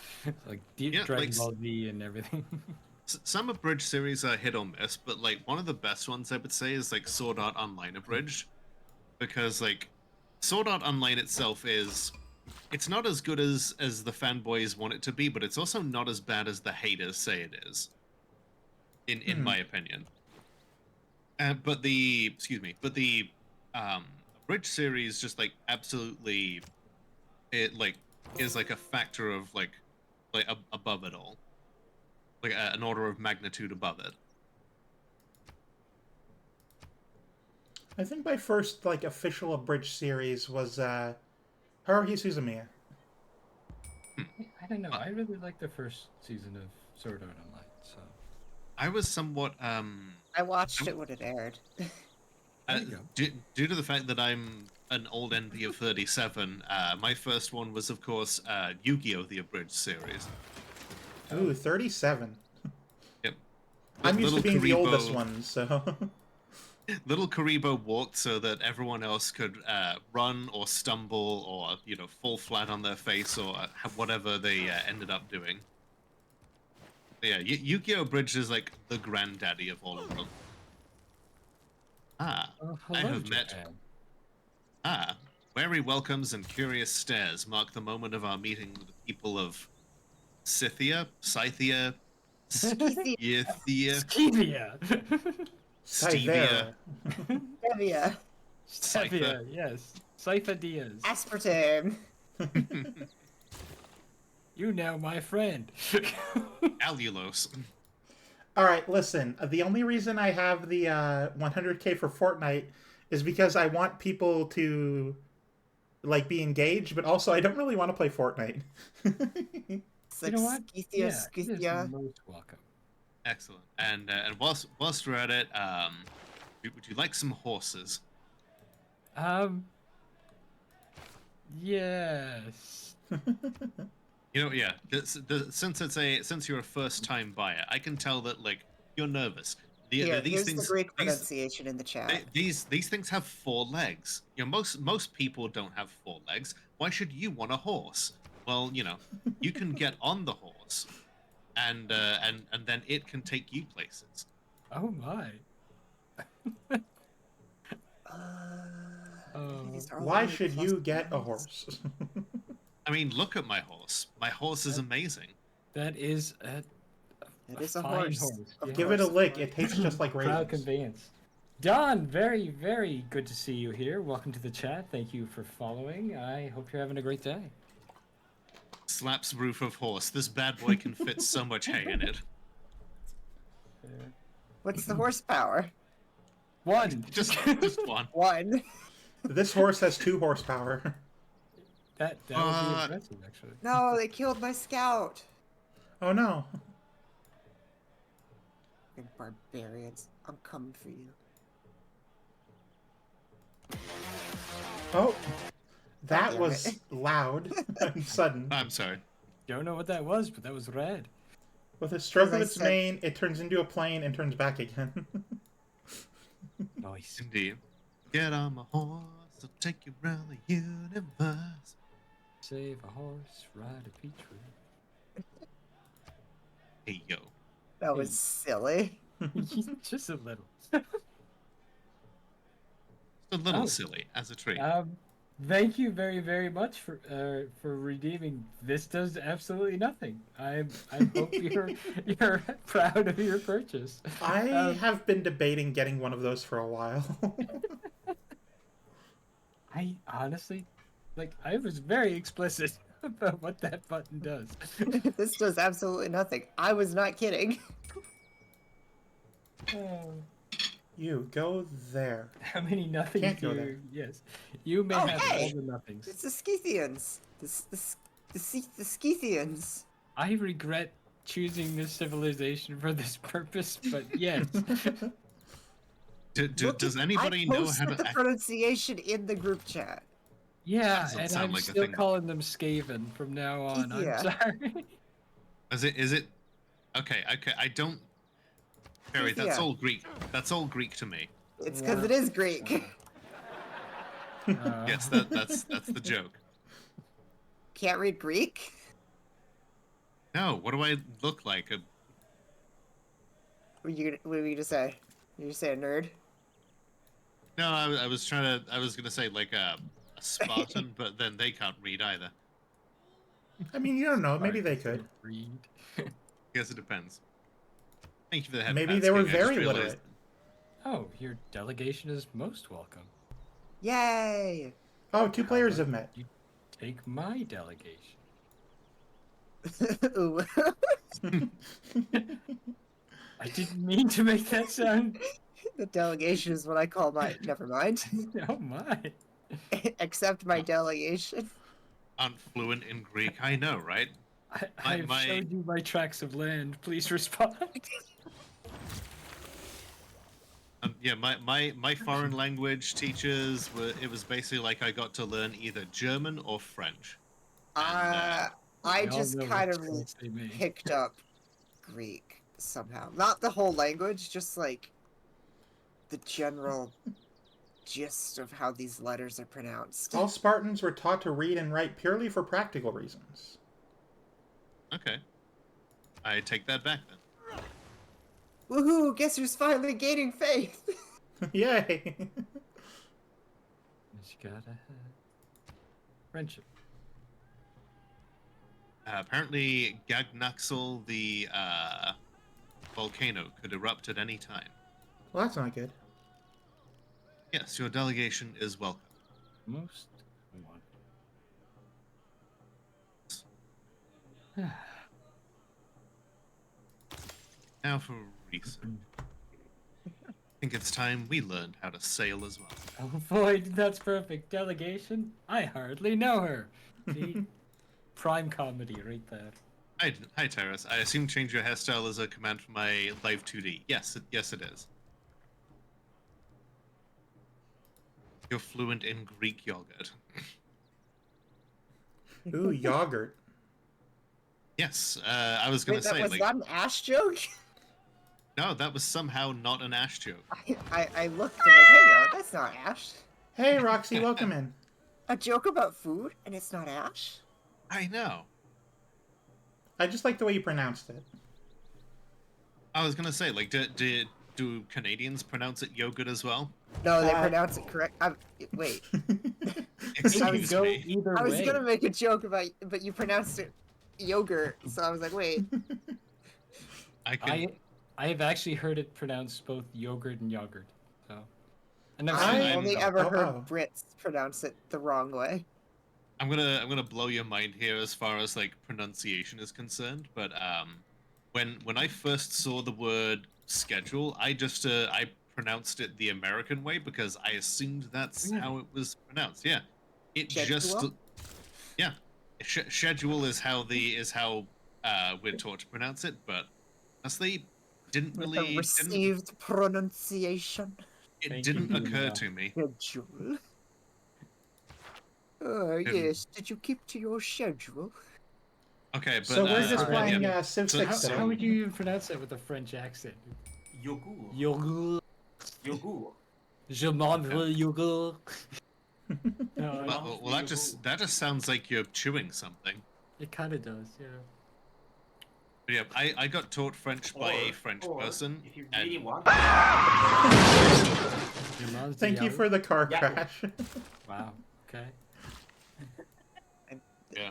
Like Dragon Ball Z and everything. Some abridged series are hit or miss, but like one of the best ones I would say is like Sword Art Online abridged, because like Sword Art Online itself it's not as good as the fanboys want it to be, but it's also not as bad as the haters say it is. In my opinion. But the abridged series just like absolutely it like is like a factor of like above it all, like an order of magnitude above it. I think my first like official abridged series was Haruhi Suzumiya. I don't know. I really like the first season of Sword Art Online. So I was somewhat I watched it when it aired. due to the fact that I'm an old envy of 37, my first one was of course Yu-Gi-Oh! The abridged series. Ooh, 37. Yep. I'm used to being the Karibo- oldest one, so. Little Karibo walked so that everyone else could run or stumble or fall flat on their face or whatever they ended up doing. But yeah, Yu-Gi-Oh! Bridge is like the granddaddy of all of them. I have met. Wary welcomes and curious stares mark the moment of our meeting with the people of Scythia, Scythia, Scythia, Stevia. Stevia. Stevia. Stevia, yes. Cypher Diaz. Aspartame. You now my friend. Allulose. All right, listen. The only reason I have the 100K for Fortnite is because I want people to like be engaged, but also I don't really want to play Fortnite. It's like You know what? Scythia, he is Scythia. most welcome. Excellent. And whilst we're at it, would you like some horses? Yes. Yeah. Since you're a first-time buyer, I can tell that like you're nervous. Here, These here's things, the great pronunciation in the chat. these things have 4 legs. Most people don't have 4 legs. Why should you want a horse? Well, you can get on the horse, and then it can take you places. Oh my. These are all Why only should plus you get a ones. horse? I mean, look at my horse. My horse is amazing. That is It is a fine horse. Of Give it a course, lick. of It course. tastes just like proud raisins. conveyance. Don, very, very good to see you here. Welcome to the chat. Thank you for following. I hope you're having a great day. Slaps roof of horse. This bad boy can fit so much hay in it. What's the horsepower? One. Just one. 1. This horse has 2 horsepower. That would be impressive, actually. No, they killed my scout. Oh no. You barbarians, I'm coming for you. Oh, that damn was it. loud and sudden. I'm sorry. Don't know what that was, but that was red. With a stroke of As I its said- mane, it turns into a plane and turns back again. Nice. Indeed. Get on my horse, I'll take you around the universe. Save a horse, ride a Peachroof. Hey, yo. That was silly. Just a little. It's a little Oh. silly, as a treat. Thank you very, very much for redeeming. This does absolutely nothing. I hope you're proud of your purchase. I have been debating getting one of those for a while. I honestly, I was very explicit about what that button does. This does absolutely nothing. I was not kidding. You go there. How many nothings Can't do go you? there. Yes, you may Oh, have hey! all the nothings. It's the Scythians. The Scythians. I regret choosing this civilization for this purpose, but yes. Does anybody know how posted the to... pronunciation in the group chat. Yeah, Doesn't and sound I'm like a still thing. calling them Skaven from now on. I'm Yeah. sorry. Is it... Okay, I don't... Perry, that's Yeah. all Greek. That's all Greek to me. It's because it is Greek. Yes, that's the joke. Can't read Greek? No, what do I look like? What were you gonna say? You say a nerd? No, I was gonna say like a Spartan, but then they can't read either. I mean, you don't know. Maybe they could. Read. Guess it depends. Thank you for the head Maybe pats, they were King. I just very realized- literate. Oh, your delegation is most welcome. Yay! Oh, 2 players have met. You take my delegation. Ooh. I didn't mean to make that sound. The delegation is what I call my. Never mind. Oh my. Accept my delegation. Aren't fluent in Greek. I know, right? I've my- showed you my tracts of land. Please respond. Yeah, my foreign language teachers were. It was basically like I got to learn either German or French. I We all just know kind which of choice they made. picked up Greek somehow. Not the whole language, just like the general gist of how these letters are pronounced. All Spartans were taught to read and write purely for practical reasons. Okay, I take that back then. Woohoo! Guess who's finally gaining faith? Yay! Just gotta have friendship. Apparently, Gagnaxel, the volcano, could erupt at any time. Well, that's not good. Yes, your delegation is welcome. Most one. Now for research. I think it's time we learned how to sail as well. Oh boy, that's perfect. Delegation? I hardly know her. See? Prime comedy right there. Hi, Terrace. I assume change your hairstyle is a command for my live 2D. Yes, yes it is. You're fluent in Greek yogurt. Ooh, yogurt. Yes, I was gonna Wait, that say was like not an Ash joke? no, that was somehow not an Ash joke. I looked and like, hang on, that's not Ash. Hey, Roxy, welcome in. A joke about food and it's not Ash? I know. I just like the way you pronounced it. I was gonna say like do Canadians pronounce it yogurt as well? No, they Uh, pronounce it correct. Wait, It Excuse could go me. either I was way. gonna make a joke about, but you pronounced it yogurt, so I was like, wait. I can. I have actually heard it pronounced both yogurt and yogurt. So I never I've seen I'm- only it. ever heard Oh. Brits pronounce it the wrong way. I'm gonna blow your mind here as far as like pronunciation is concerned, but when I first saw the word schedule, I pronounced it the American way because I assumed that's Yeah. how it was pronounced. Yeah, it just Schedule? yeah, schedule is how we're taught to pronounce it, but honestly, didn't With really a received pronunciation. it Thank didn't you, occur Luna. to me. Schedule. Yes. Did you keep to your schedule? Okay, but So we're just alright, playing yeah. Civ So 6 how- today. How would you even pronounce that with a French accent? Yogur. Yogurt. Yogur. Je mange yogurt. No, Well, that just sounds like you're chewing something. it kind of does, yeah. But yeah, I got taught French by a French or person, if you and really want. Je mange Thank you yogurt. for the car Yeah. crash. Wow. Okay. yeah,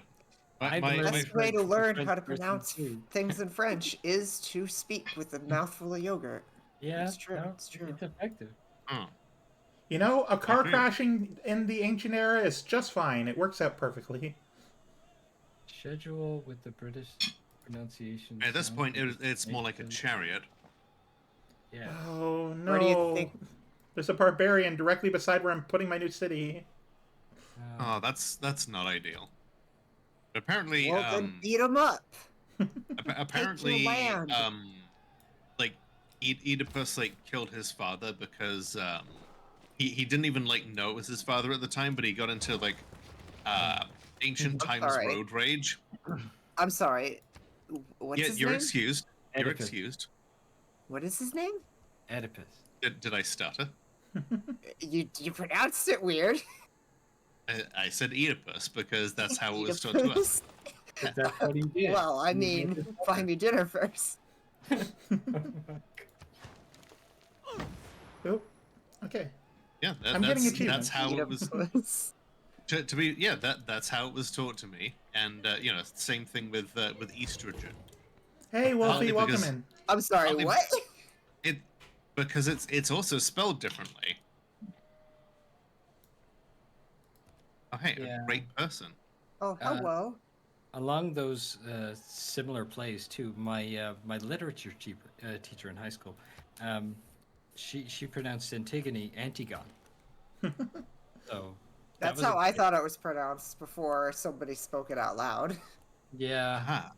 I've my, learned- my, Best way to French- learn French how to person pronounce too. things in French is to speak with a mouthful of yogurt. Yeah, It's true, no, it's true. It's effective. oh, You know, a car agree. crashing in the ancient era is just fine. It works out perfectly. Schedule with the British pronunciation. at this sounds point, like it's more like a makes sense. chariot. Yeah. Oh no! Where do you think- There's a barbarian directly beside where I'm putting my new city. Oh, that's not ideal. Apparently, Well, then beat 'em up. apparently, land. like Oedipus like killed his father because he didn't even like know it was his father at the time, but he got into like ancient I'm times sorry. road rage. I'm sorry. What's Yeah, his you're name? excused. You're Oedipus. excused. What is his name? Oedipus. Did I stutter? You pronounced it weird. I said Oedipus because that's how it was taught to us. But that's what he did. Well, I He made mean, his find me dinner first. Oh, okay. Yeah, I'm getting that's achievements. how it was. Oedipus. To be that's how it was taught to me, and you know, same thing with estrogen. Hey, Wolfie, Partly welcome because- in. I'm sorry, Partly what? It because it's also spelled differently. Oh hey, Yeah. a great person. Oh, hello. Along those similar plays too, my my literature teacher in high school, she pronounced Antigone Antigone. So that That's was how a- I thought it was pronounced before somebody spoke it out loud. Yeah. Aha!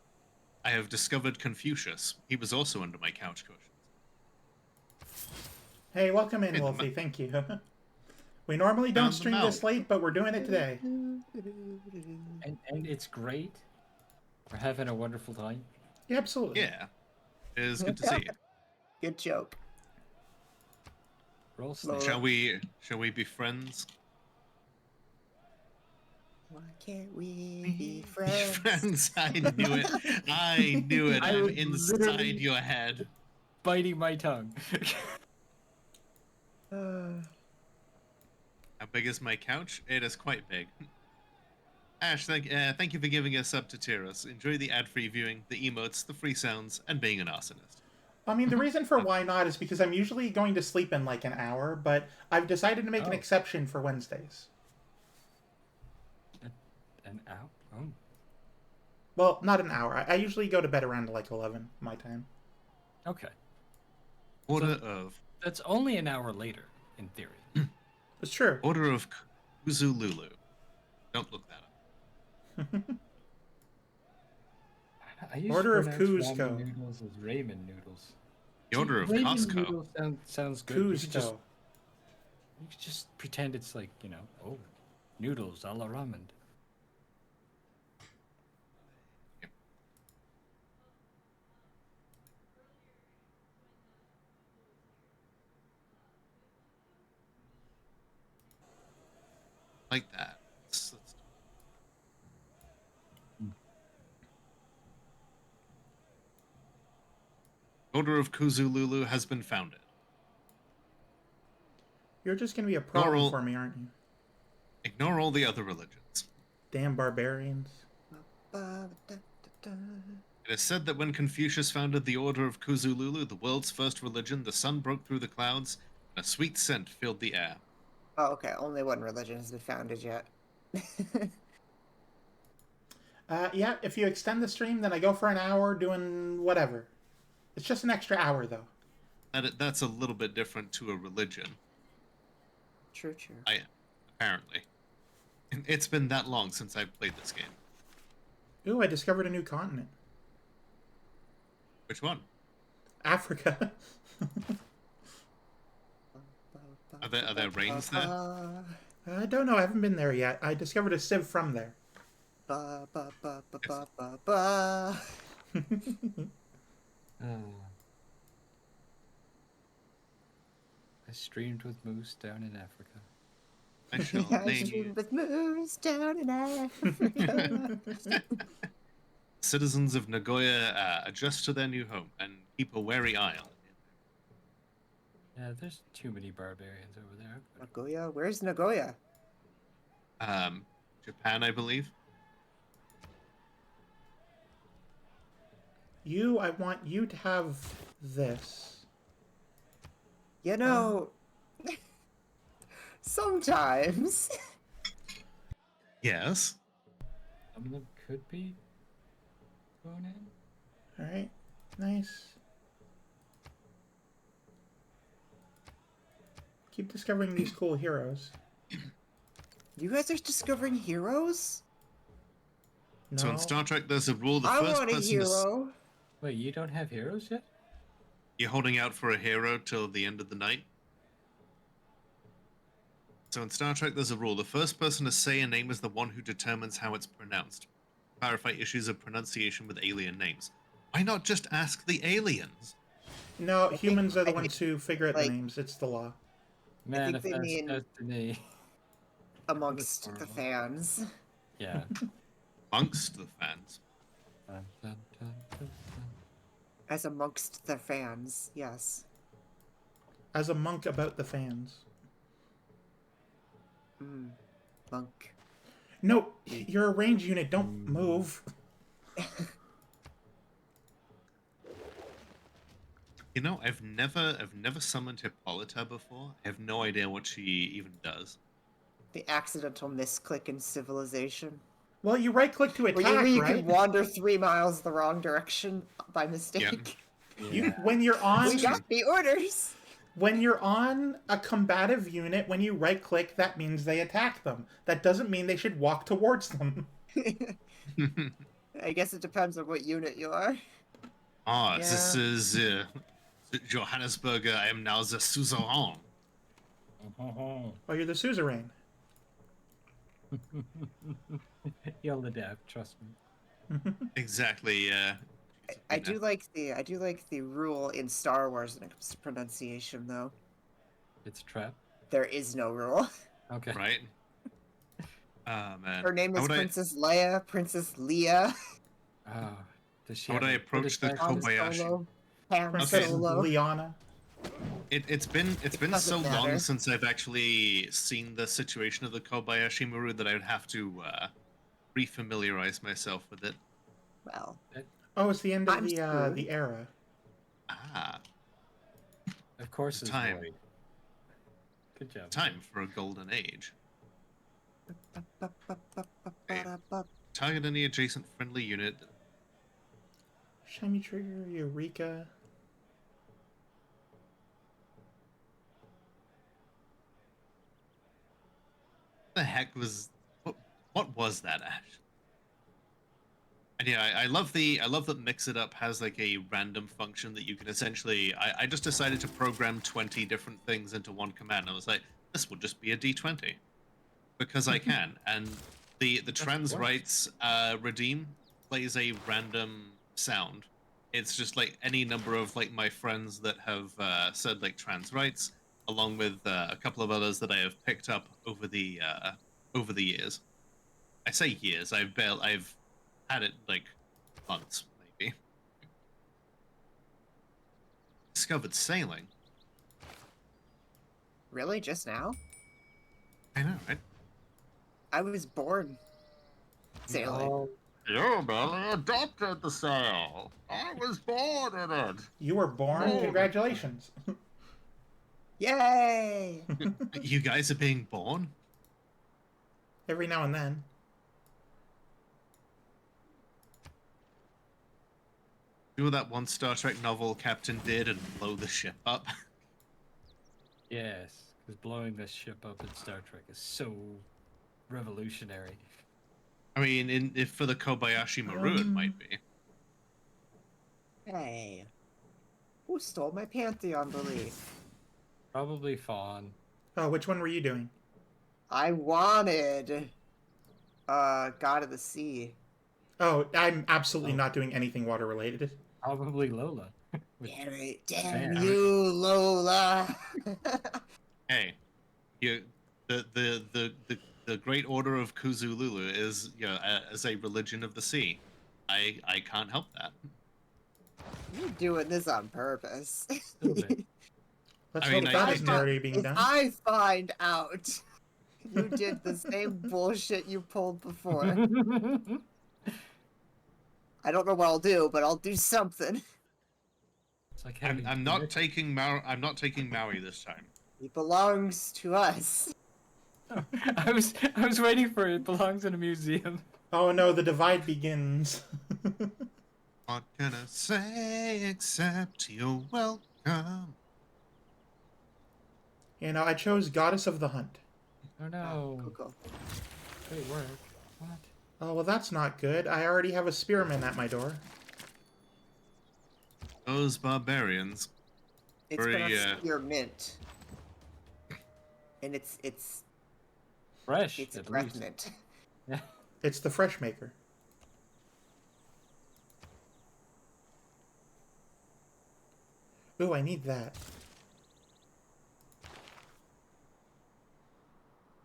I have discovered Confucius. He was also under my couch cushions. Hey, welcome in, Hey, Wolfie. Thank you. We normally don't Found them stream this out. late, but we're doing it today. And it's great. We're having a wonderful time. Yeah, absolutely. Yeah, it is good to see you. Good joke. Roll Lol. snake. Shall we be friends? Why can't we be friends? Friends, I knew it. I knew it. I I'm was inside literally- your head. Biting my tongue. How big is my couch? It is quite big. Ash, thank you for giving us up to Tyrus. Enjoy the ad-free viewing, the emotes, the free sounds, and being an arsonist. I mean, the reason for why not is because I'm usually going to sleep in like an hour, but I've decided to make an Oh. exception for Wednesdays. An ow. Oh. Well, not an hour. I usually go to bed around like 11 my time. Okay. Order of That's only an hour later, in theory. It's true. Order of Kuzululu. Don't look that up. I used Order of to pronounce Cusco. ramen noodles as ramen noodles. The Order of Ramen Costco. noodles sounds good. Cusco. You could just pretend it's like, oh, noodles a la ramen. Like that. Let's- Order of Kuzululu has been founded. You're just gonna be a problem all- for me, aren't you? Ignore all the other religions. Damn barbarians. It is said that when Confucius founded the Order of Kuzululu, the world's first religion, the sun broke through the clouds, and a sweet scent filled the air. Oh, okay. Only one religion has been founded yet. Yeah, if you extend the stream, then I go for an hour doing whatever. It's just an extra hour, though. That's a little bit different to a religion. True, true. Apparently. It's been that long since I've played this game. Ooh, I discovered a new continent. Which one? Africa. Are there rains there? I don't know. I haven't been there yet. I discovered a civ from there. Ba, ba, ba, ba, ba, ba, ba. I streamed with Moose down in Africa. I shall I name stream you with moose down in Africa. citizens of Nagoya adjust to their new home and keep a wary eye on it. Yeah, there's too many barbarians over there. Nagoya? Where's Nagoya? Japan, I believe. I want you to have this. You know, sometimes. Yes. Some of them could be going in. Alright. Nice. Keep discovering these cool heroes. You guys are discovering heroes? No. So in Star Trek, there's a rule: the I first want a person hero. Wait, you don't have heroes yet? you're holding out for a hero till the end of the night. So in Star Trek, there's a rule: the first person to say a name is the one who determines how it's pronounced. Clarify issues of pronunciation with alien names. Why not just ask the aliens? No, humans are the I ones who figure out like- the names. It's the law. Manifest they mean- destiny. Amongst the horrible. fans. Yeah. Amongst the fans. Dun, dun, dun, dun, dun. As amongst the fans, yes. As a monk about the fans. Monk. No, you're a range unit. Don't move. You know, I've never summoned Hippolyta before. I have no idea what she even does. The accidental misclick in Civilization. Well, you right-click to Where attack, you right? can wander 3 miles the wrong direction by mistake. You, Yeah. when you're on, We got the orders! when you're on a combative unit, when you right-click, that means they attack them. That doesn't mean they should walk towards them. I guess it depends on what unit you are. Ah, this Yeah. is Johannesburg. I am now the suzerain. Oh, you're the suzerain. You'll adapt, trust me. Exactly. I do like the rule in Star Wars when it comes to pronunciation though. It's a trap. There is no rule. Okay. Right. Ah man. Her name How is would Princess Leia, Princess Leia, Oh, does she How would have I a approach the British Han accent? Kobayashi? Solo, Han Princess Solo. Liana. It's been doesn't so matter. long since I've actually seen the situation of the Kobayashi Maru that I would have to refamiliarize myself with it. Well, Oh, it's the end of I'm the screwed. era. Ah, Of course, it's Time. Lloyd. Good job. time for a golden age. Target any adjacent friendly unit. Shiny Trigger, Eureka. The heck was what was that, Ash? And yeah, I love that Mix It Up has like a random function that you can essentially. I just decided to program 20 different things into one command. I was like, this will just be a D20 because I can. And the trans rights redeem plays a random sound. It's just like any number of like my friends that have said like trans rights, along with a couple of others that I have picked up over the years. I say years. I've had it like months, maybe. Discovered sailing. Really? Just now? I know, right? I was born sailing. Oh, You barely adopted the sail. I was born in it. You were born? Oh. Congratulations. Yay! You guys are being born? Every now and then. Do what that one Star Trek novel captain did and blow the ship up. yes. Because blowing this ship up in Star Trek is so revolutionary. I mean, if for the Kobayashi Maru, it might be. Hey. Who stole my Pantheon belief? Probably Fawn. Oh, which one were you doing? I wanted... God of the Sea. Oh, I'm absolutely Oh. not doing anything water related. Probably Lola. With- Damn it. Damn Man. you, Lola! Hey, you, the Great Order of Kuzululu is, you know, as a religion of the sea. I can't help that. You're doing this on purpose. Little bit. Let's I hope mean, that I isn't did- already being If done. I find out you did the same bullshit you pulled before, I don't know what I'll do, but I'll do something. It's like I'm, having I'm not taking I'm not taking Maui this time. He belongs to us. I was waiting for it. It belongs in a museum. Oh no, the divide begins. What can I say except you're welcome? You know, I chose Goddess of the Hunt. Oh no. Cool. Great work. What? Oh, well, that's not good. I already have a spearman at my door. Those barbarians. It's Very, pronounced spearmint. And it's Fresh, at breath least. mint. Yeah. It's the fresh maker. Ooh, I need that.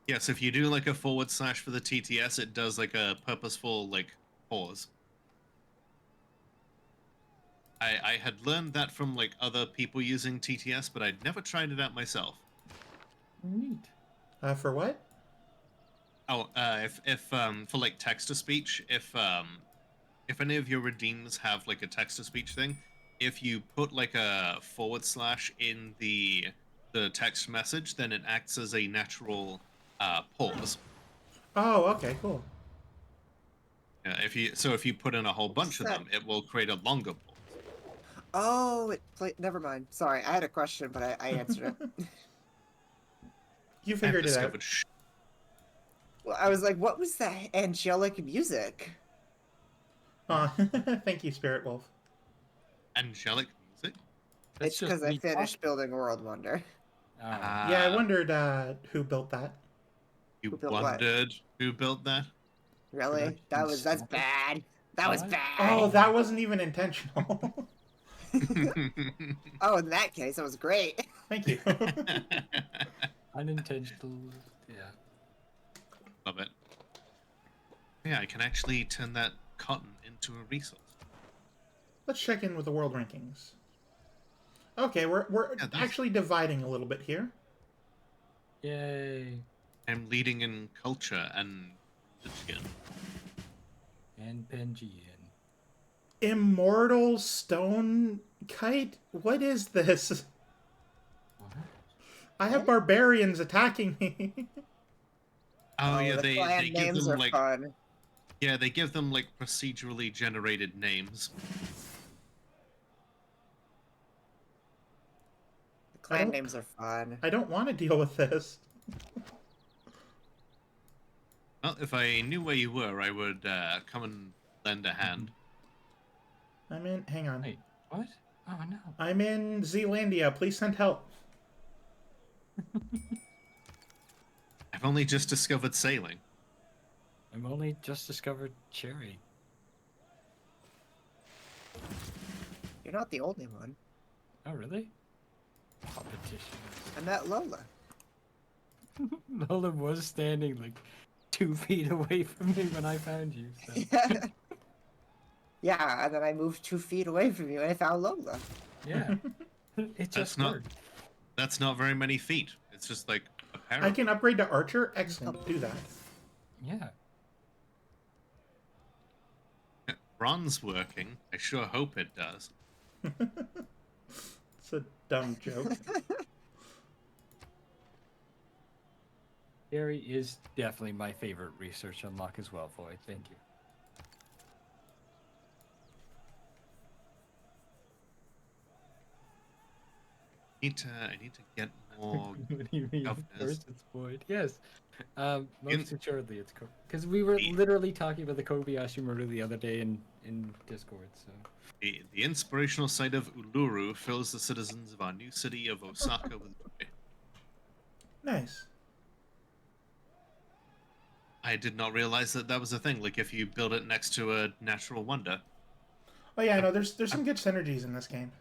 Yes, if you do like a / for the TTS, it does like a purposeful like pause. I had learned that from like other people using TTS, but I'd never tried it out myself. Neat. For what? Oh, if for like text to speech, if any of your redeems have like a text to speech thing, if you put like a / in the text message, then it acts as a natural pause. Oh, okay, cool. If you put in a whole bunch of that? them, it will create a longer pause. Oh, never mind. Sorry, I had a question, but I answered it. You I've figured it out. discovered Well, I was like, what was that angelic music? Thank you, Spirit Wolf. angelic music. That's It's just because I me finished building World Wonder. talking. Yeah, I wondered who built that. You Who built what? wondered who built that? Really? Production That's style. bad. That was What? bad. Oh, that wasn't even intentional. Oh, in that case, that was great. Thank you. Unintentional. Yeah. Love it. Yeah, I can actually turn that cotton into a resource. Let's check in with the world rankings. Okay, we're Yeah, these- actually dividing a little bit here. Yay. I'm leading in culture and religion. And Pangean. Immortal stone kite? What is this? What? I have barbarians attacking me. Oh, yeah, the they clan give names them are like fun. yeah, they give them like procedurally generated names. The clan don't- names are fun. I don't want to deal with this. Well, if I knew where you were, I would come and lend a hand. I'm in. Hang on. Wait, what? Oh no. I'm in Zealandia. Please send help. I've only just discovered sailing. I've only just discovered Cherry. You're not the only one. Oh really? Competition. I met Lola. Lola was standing like 2 feet away from me when I found you. So. Yeah, and then I moved 2 feet away from you and I found Lola. Yeah. It just not- worked. That's not very many feet. It's just like I apparent. can upgrade to archer. Excellent. Do that. Yeah. Bronze working. I sure hope it does. It's a dumb joke. Gary is definitely my favorite research unlock as well, Void. Thank you. I need to get more. What do you mean? Of governors. course it's Void. Yes. Most In- assuredly it's because we were The- literally talking about the Kobayashi murder the other day in Discord. So The inspirational site of Uluru fills the citizens of our new city of Osaka with joy. Nice. I did not realize that that was a thing. Like if you build it next to a natural wonder. Oh yeah, I know. There's some good synergies in this game.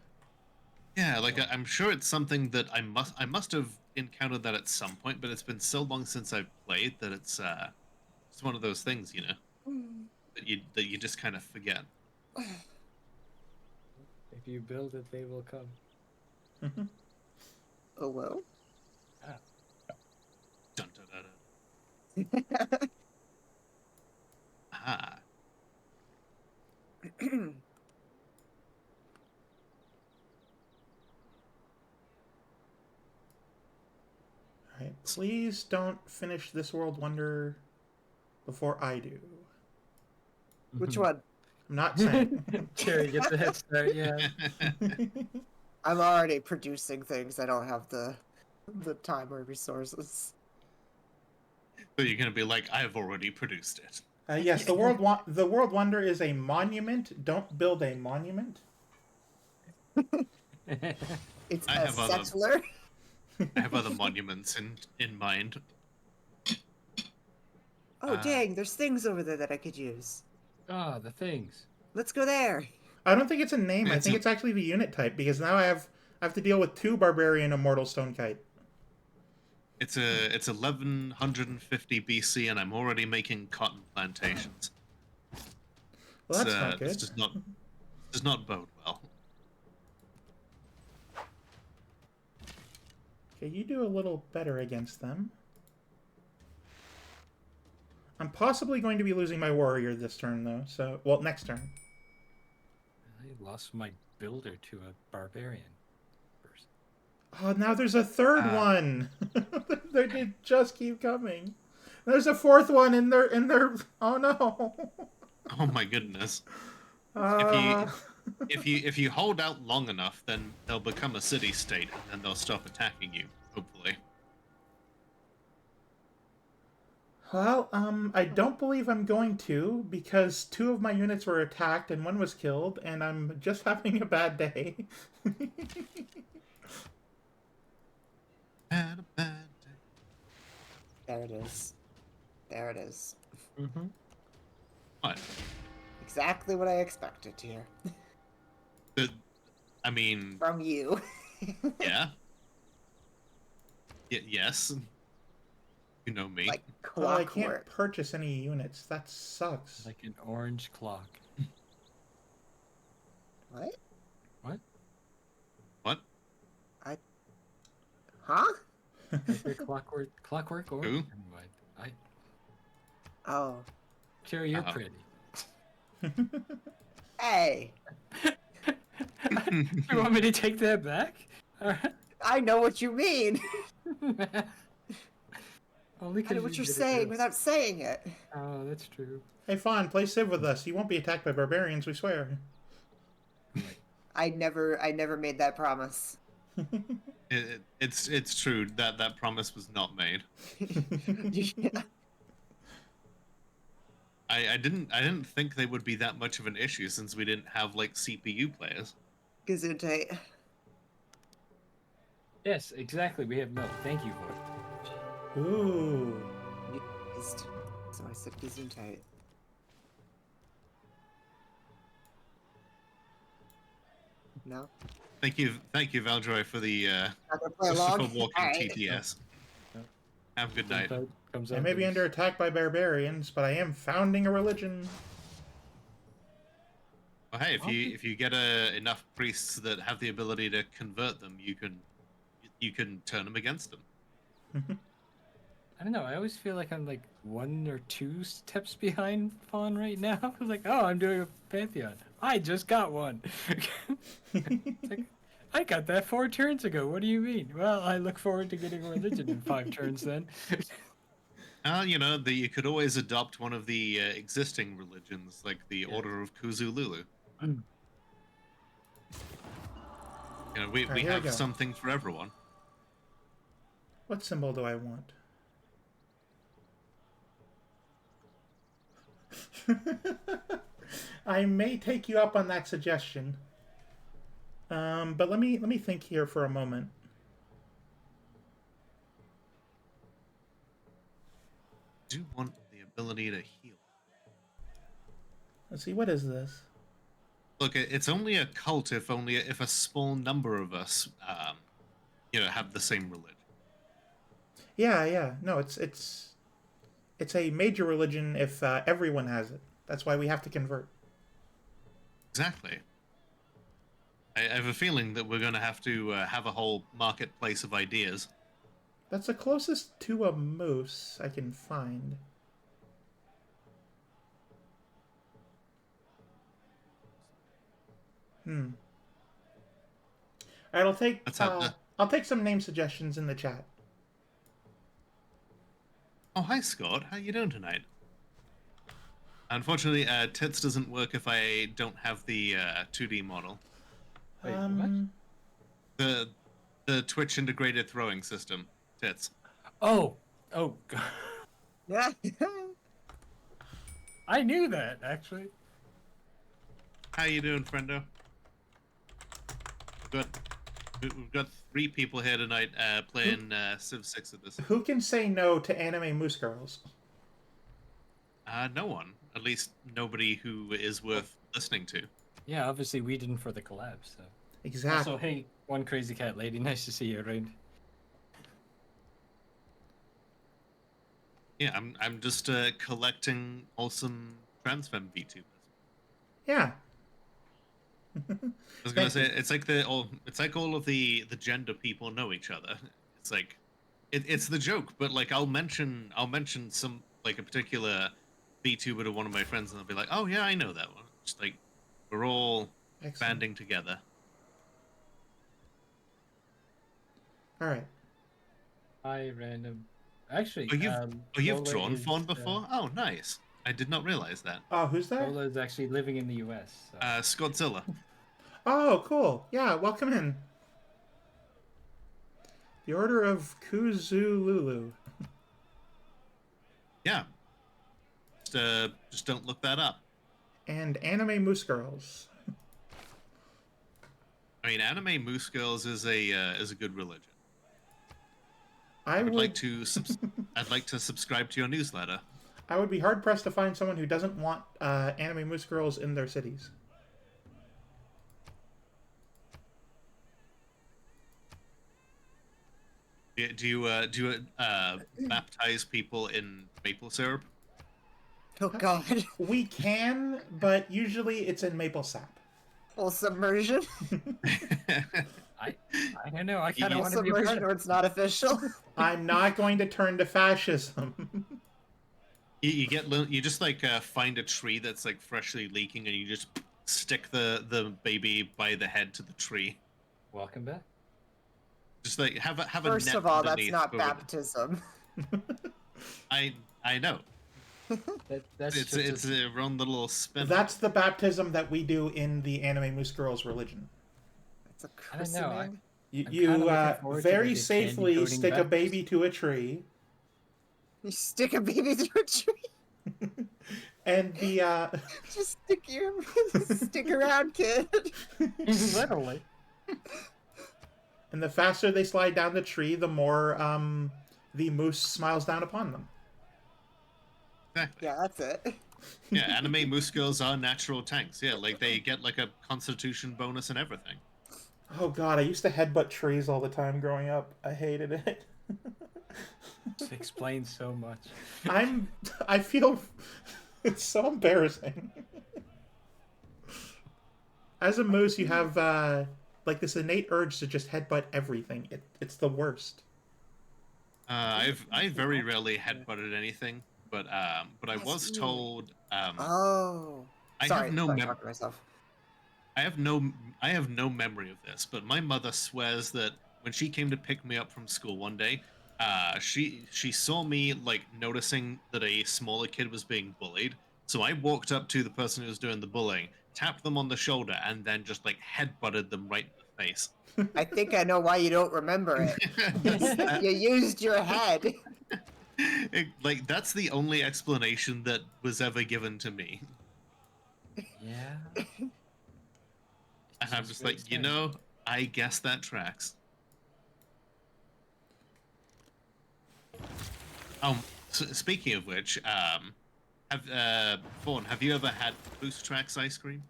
Yeah, like I'm sure it's something that I must have encountered that at some point, but it's been so long since I've played that it's one of those things, you know, that you just kind of forget. if you build it, they will come. Oh well. Dun, dun, dun, dun. Ah, All right. Please don't finish this world wonder before I do. Which one? I'm not saying. Gary gets a head start. Yeah. I'm already producing things. I don't have the time or resources. so you're gonna be like, I've already produced it. Yes, the world wonder is a monument. Don't build a monument. It's I a have other- settler. I have other monuments in mind. Oh dang! There's things over there that I could use. Ah, the things. Let's go there. I don't think it's a name. I It's think a- it's actually the unit type because now I have to deal with 2 barbarian immortal stonekite. It's 1150 BC, and I'm already making cotton plantations. Well, that's It's, not good. This does not bode well. Okay, you do a little better against them. I'm possibly going to be losing my warrior this turn, though. So, well, next turn. I lost my builder to a barbarian person. Oh, now there's a third one. They just keep coming. There's a fourth one in their. Oh no. Oh my goodness! Uh, If you hold out long enough, then they'll become a city-state, and then they'll stop attacking you. Hopefully. well, I don't believe I'm going to because 2 of my units were attacked and 1 was killed, and I'm just having a bad day. Had a bad day. There it is. There it is. Mm-hmm. What? Exactly what I expected here I mean, from you. yeah. Yes. You know me. Like Oh, I can't clockwork. purchase any units. That sucks. Like an orange clock. What? What? What? Huh? Is there clockwork orange? Who? Never mind. Oh. Cherry, you're Uh-oh. pretty. Hey. You want me to take that back? Alright. I know what you mean. Only I 'cause know what you you're did it saying first. without saying it. Oh, that's true. Hey, Fawn, play Civ with us. You won't be attacked by barbarians, we swear. I never made that promise. It's true that promise was not made. I didn't think they would be that much of an issue since we didn't have like CPU players. Gesundheit. Yes, exactly. We have milk. Thank you for it. Ooh. So I said Gesundheit. No? Thank you, Valdroy, for the Not gonna play Christopher along? Walken Alright. TTS. Have a good night. Comes I out may be as- under attack by barbarians, but I am founding a religion. Well, hey, if you get enough priests that have the ability to convert them, you can turn them against them. I don't know. I always feel like I'm like 1 or 2 steps behind Fawn right now. Like, oh, I'm doing a pantheon. I just got one. It's like, I got that 4 turns ago. What do you mean? Well, I look forward to getting a religion in 5 turns then. You know, you could always adopt one of the existing religions, like the Order of Kuzululu. Mm. You know, we Alright, here we have go. something for everyone. What symbol do I want? I may take you up on that suggestion. But let me think here for a moment. I do want the ability to heal. Let's see, what is this? Look, it's only a cult if a small number of us, you know, have the same religion. Yeah. No, it's a major religion if everyone has it. That's why we have to convert. Exactly. I have a feeling that we're going to have have a whole marketplace of ideas. That's the closest to a moose I can find. Alright, I'll take some name suggestions in the chat. Oh, hi, Scott. How you doing tonight? Unfortunately, Tits doesn't work if I don't have the 2D model. Wait, what? The Twitch integrated throwing system. Tits. Oh, God. Yeah. I knew that actually. How you doing, friendo? We've got 3 people here tonight playing Civ 6 of this. Who can say no to anime moose girls? No one. At least nobody who is worth listening to. Yeah, obviously we didn't for the collab. So. Exactly. Also, hey, one crazy cat lady. Nice to see you around. Yeah, I'm just collecting awesome trans femme VTubers. Yeah. I was gonna say it's like all of the gender people know each other. It's like it's the joke, but like I'll mention some like a particular VTuber to one of my friends, and they'll be like, "Oh yeah, I know that one." Just like we're all Excellent. banding together. All right. Hi, random. Actually, You've Lola drawn is, Fawn before? Oh, nice. I did not realize that. Oh, who's that? Lola is actually living in the U.S. So. Scottzilla. Oh, cool. Yeah, welcome in. The Order of Kuzululu. Yeah. Just don't look that up. And anime moose girls. I mean, anime moose girls is a good religion. I would I'd like to subscribe to your newsletter. I would be hard pressed to find someone who doesn't want anime moose girls in their cities. Do you baptize people in maple syrup? Oh God. We can, but usually it's in maple sap. Full submersion. I don't know. I kind of Full want to be a part submersion, of or it's not official. I'm not going to turn to fascism. you just like find a tree that's like freshly leaking, and you just stick the baby by the head to the tree. Welcome back. Just like have a First net of all, that's underneath not over the- baptism. I know. That's It's a own little spin. That's the baptism that we do in the anime moose girls religion. It's a I don't know. christening. You, I'm you kinda looking forward to, very like, a safely candy coating stick a baby baptism. to a tree, You stick a baby through a tree. and the Just stick around, kid. Literally. and the faster they slide down the tree, the more the moose smiles down upon them. Exactly. Yeah, that's it. Yeah, anime moose girls are natural tanks. Yeah, like they get like a constitution bonus and everything. Oh God, I used to headbutt trees all the time growing up. I hated it. This explains so much. I feel it's so embarrassing. As a moose, you have like this innate urge to just headbutt everything. It's the worst. I very rarely headbutted anything, but I was told Oh. I Sorry, have no sorry, talking to myself. I have no I have no memory of this, but my mother swears that when she came to pick me up from school one day, she saw me like noticing that a smaller kid was being bullied. So I walked up to the person who was doing the bullying, tapped them on the shoulder, and then just like headbutted them right in the face. I think I know why you don't remember it. You used your head. Like that's the only explanation that was ever given to me. Yeah. And I'm just like, you know, I guess that tracks. Speaking of which, Fawn, have you ever had Boost Tracks ice cream?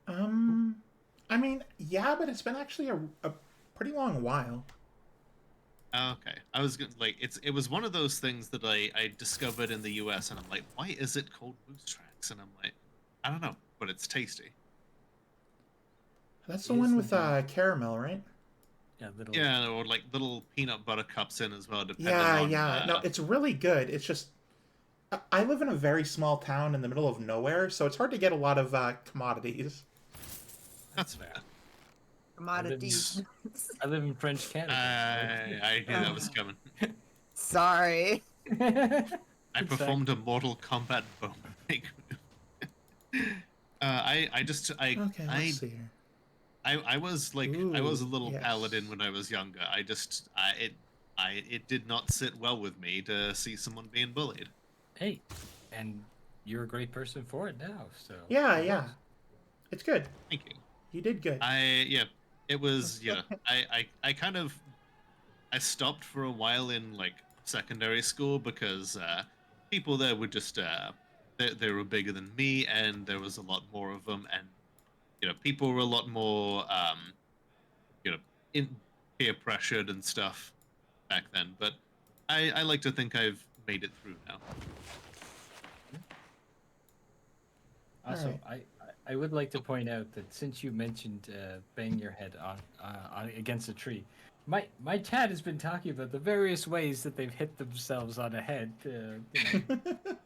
I mean, yeah, but it's been actually a pretty long while. Okay, I was like, it was one of those things that I discovered in the US, and I'm like, why is it called Boost Tracks? And I'm like, I don't know, but it's tasty. That's the one with caramel, right? Yeah, little. Yeah, or like little peanut butter cups in as well, depending Yeah, on. yeah. No, it's really good. It's just I live in a very small town in the middle of nowhere, so it's hard to get a lot of commodities. That's fair. Commodities. I live in French Canada. I knew that was coming. Sorry. I performed a Mortal Kombat bone break. Okay, let's see here. I was like I was a little yes. paladin when I was younger. It did not sit well with me to see someone being bullied. Hey, and you're a great person for it now. So Yeah, yeah. It's good. Thank you. You did good. It was I kind of I stopped for a while in like secondary school because people there were just they were bigger than me, and there was a lot more of them, and people were a lot more in peer pressured and stuff back then. But I like to think I've made it through now. Also, Alright. I would like to point out that since you mentioned banging your head on against a tree, my chat has been talking about the various ways that they've hit themselves on a head.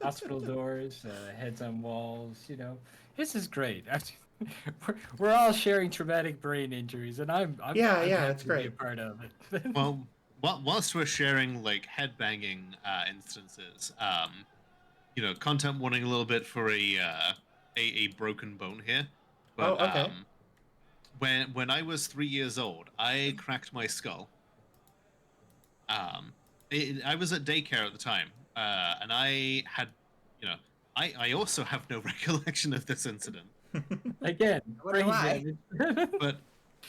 Hospital doors, heads on walls. This is great. We're all sharing traumatic brain injuries, and I'm Yeah, I'm yeah, happy it's to be a great. part of it. Well, whilst we're sharing like headbanging instances, content warning a little bit for a broken bone here. But Oh, okay. when I was 3 years old, I cracked my skull. I was at daycare at the time, and I had, I also have no recollection of this incident. Again, Wonder brain why. damage.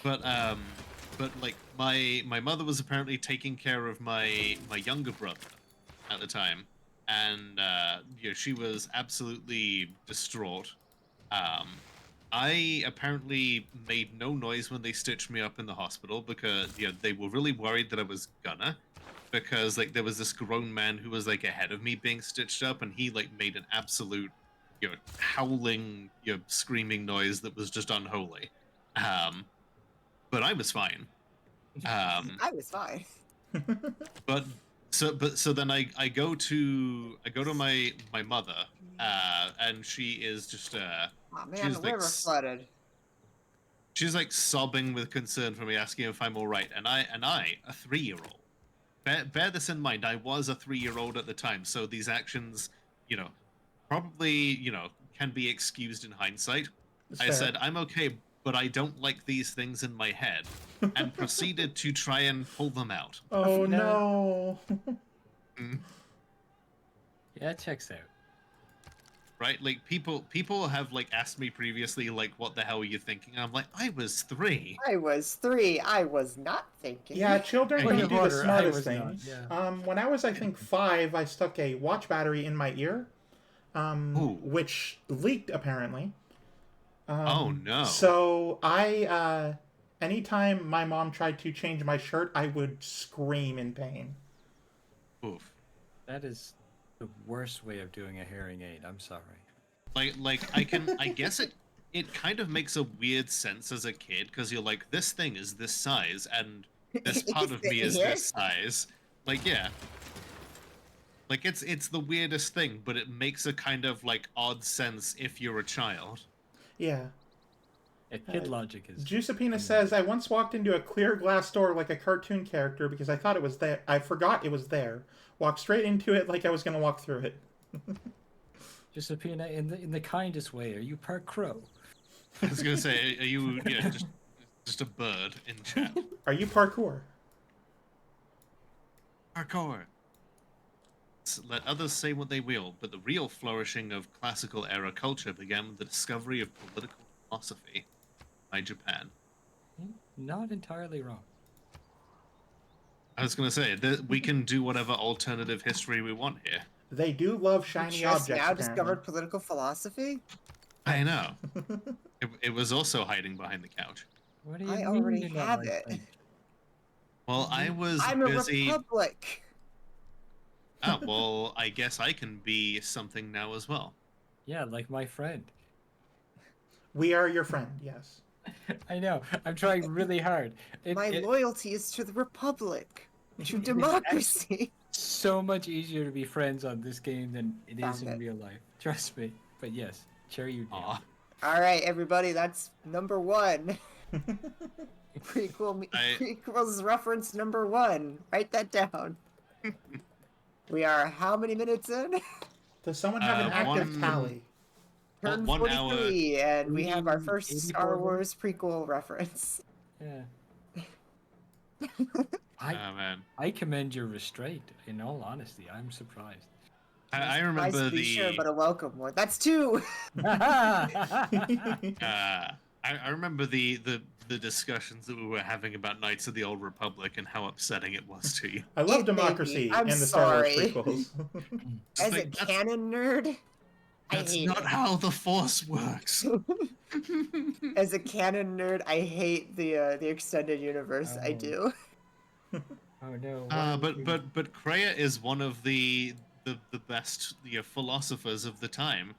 But like my mother was apparently taking care of my younger brother at the time, and she was absolutely distraught. I apparently made no noise when they stitched me up in the hospital because they were really worried that I was gonna, because like there was this grown man who was like ahead of me being stitched up, and he like made an absolute howling screaming noise that was just unholy. But I was fine. I was fine. So then I go to my mother, and she is just Oh man, she's the like river flooded. she's like sobbing with concern for me, asking if I'm all right, and I a 3-year-old, bear this in mind, I was a 3-year-old at the time, so these actions probably can be excused in hindsight. It's I fair. said I'm okay, but I don't like these things in my head, and proceeded to try and pull them out. Oh No. no. Yeah, it checks out. Right, like people have like asked me previously, like, what the hell are you thinking? And I'm like, I was 3. I was 3. I was not thinking. Yeah, children Point can of do the order, I smartest was not, things. yeah. When I was, I think, 5, I stuck a watch battery in my ear, Ooh. which leaked apparently. Oh no. So anytime my mom tried to change my shirt, I would scream in pain. Oof. That is the worst way of doing a hearing aid. I'm sorry. Like I guess it kind of makes a weird sense as a kid, because you're like, this thing is this size and this part of me is this size. Like, yeah. Like, it's the weirdest thing, but it makes a kind of, like, odd sense if you're a child. Yeah. Kid logic is. Giuseppina says, I once walked into a clear glass door like a cartoon character because I thought it was there. I forgot it was there. Walked straight into it like I was going to walk through it. Giuseppina, in the kindest way, are you part crow? I was gonna say, are you just a bird in chat? Are you parkour? Parkour. Let others say what they will, but the real flourishing of classical era culture began with the discovery of political philosophy by Japan. Not entirely wrong. I was gonna say that we can do whatever alternative history we want here. They do love shiny Just objects. now apparently. discovered political philosophy? I know. It was also hiding behind the couch. What do you I mean already you're not have my it. friend? Well, I was I'm a busy. republic. Oh, well, I guess I can be something now as well. Yeah, like my friend. We are your friend, yes. I know. I'm trying really hard. My loyalty is to the republic, to democracy. So much easier to be friends on this game than it is Found in it. real life. Trust me. But yes, share you do. Aw. All right, everybody, that's number one. Prequels reference number one. Write that down. We are how many minutes in? Does someone have an active one- tally? Turn 1 hour. 43, and we have our first 84 Star Wars prequel reference. Yeah. Oh, I man. I commend your restraint. In all honesty, I'm surprised. I Nice remember to be the. sure, but a welcome one. That's two. I remember the discussions that we were having about Knights of the Old Republic and how upsetting it was to you. I love It made me- democracy I'm in the Star Wars sorry. prequels. As a Like, that's- canon nerd, I That's hate not it. how the Force works. As a canon nerd, I hate the extended universe. I Oh. do. Oh no. what But Kreia is one of the best philosophers of the time.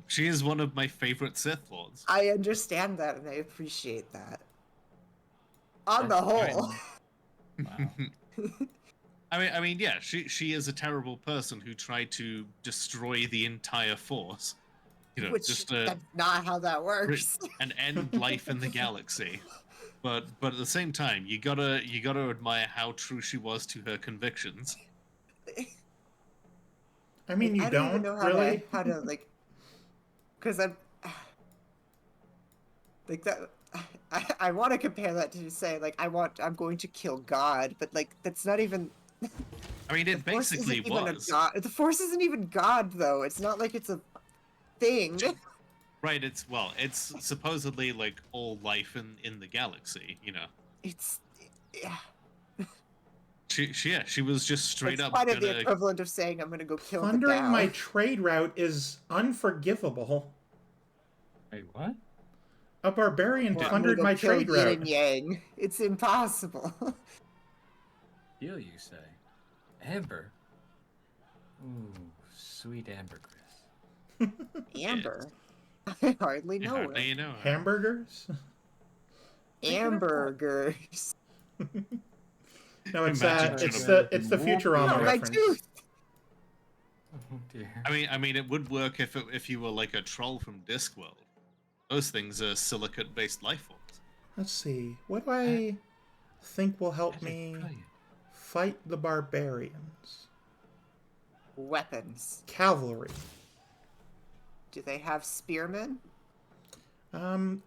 She is one of my favorite Sith Lords. I understand that, and I appreciate that. On the That's whole, Wow. I mean, yeah, she is a terrible person who tried to destroy the entire Force. You know, which just that's not how that works. and end life in the galaxy. But at the same time, you gotta admire how true she was to her convictions. I mean, you I don't even don't know really. how to like, because I'm like that. I want to compare that to say like I'm going to kill God, but like that's not even. I mean, it The Force basically isn't even a was. god. The Force isn't even God, though. It's not like it's a thing. Right, it's supposedly like all life in the galaxy, you know. It's yeah. She was just straight It's up kind of the gonna. equivalent of saying I'm going to go kill the Plundering Tao. my trade route is unforgivable. Wait, what? A barbarian Or I'm gonna plundered go my kill trade Yin route. and Yang. It's impossible. Deal, you say? Amber. Ooh, sweet ambergris. Amber. I hardly know Yeah, her. now you know. Hamburgers? Hamburgers. No, it's Imagine it's Jennifer. the Futurama Oh, my reference. tooth. Oh dear. I mean, it would work if you were like a troll from Discworld. Those things are silicate-based life forms. Let's see. What do I think will help That is me brilliant. fight the barbarians? Weapons. Cavalry. Do they have spearmen?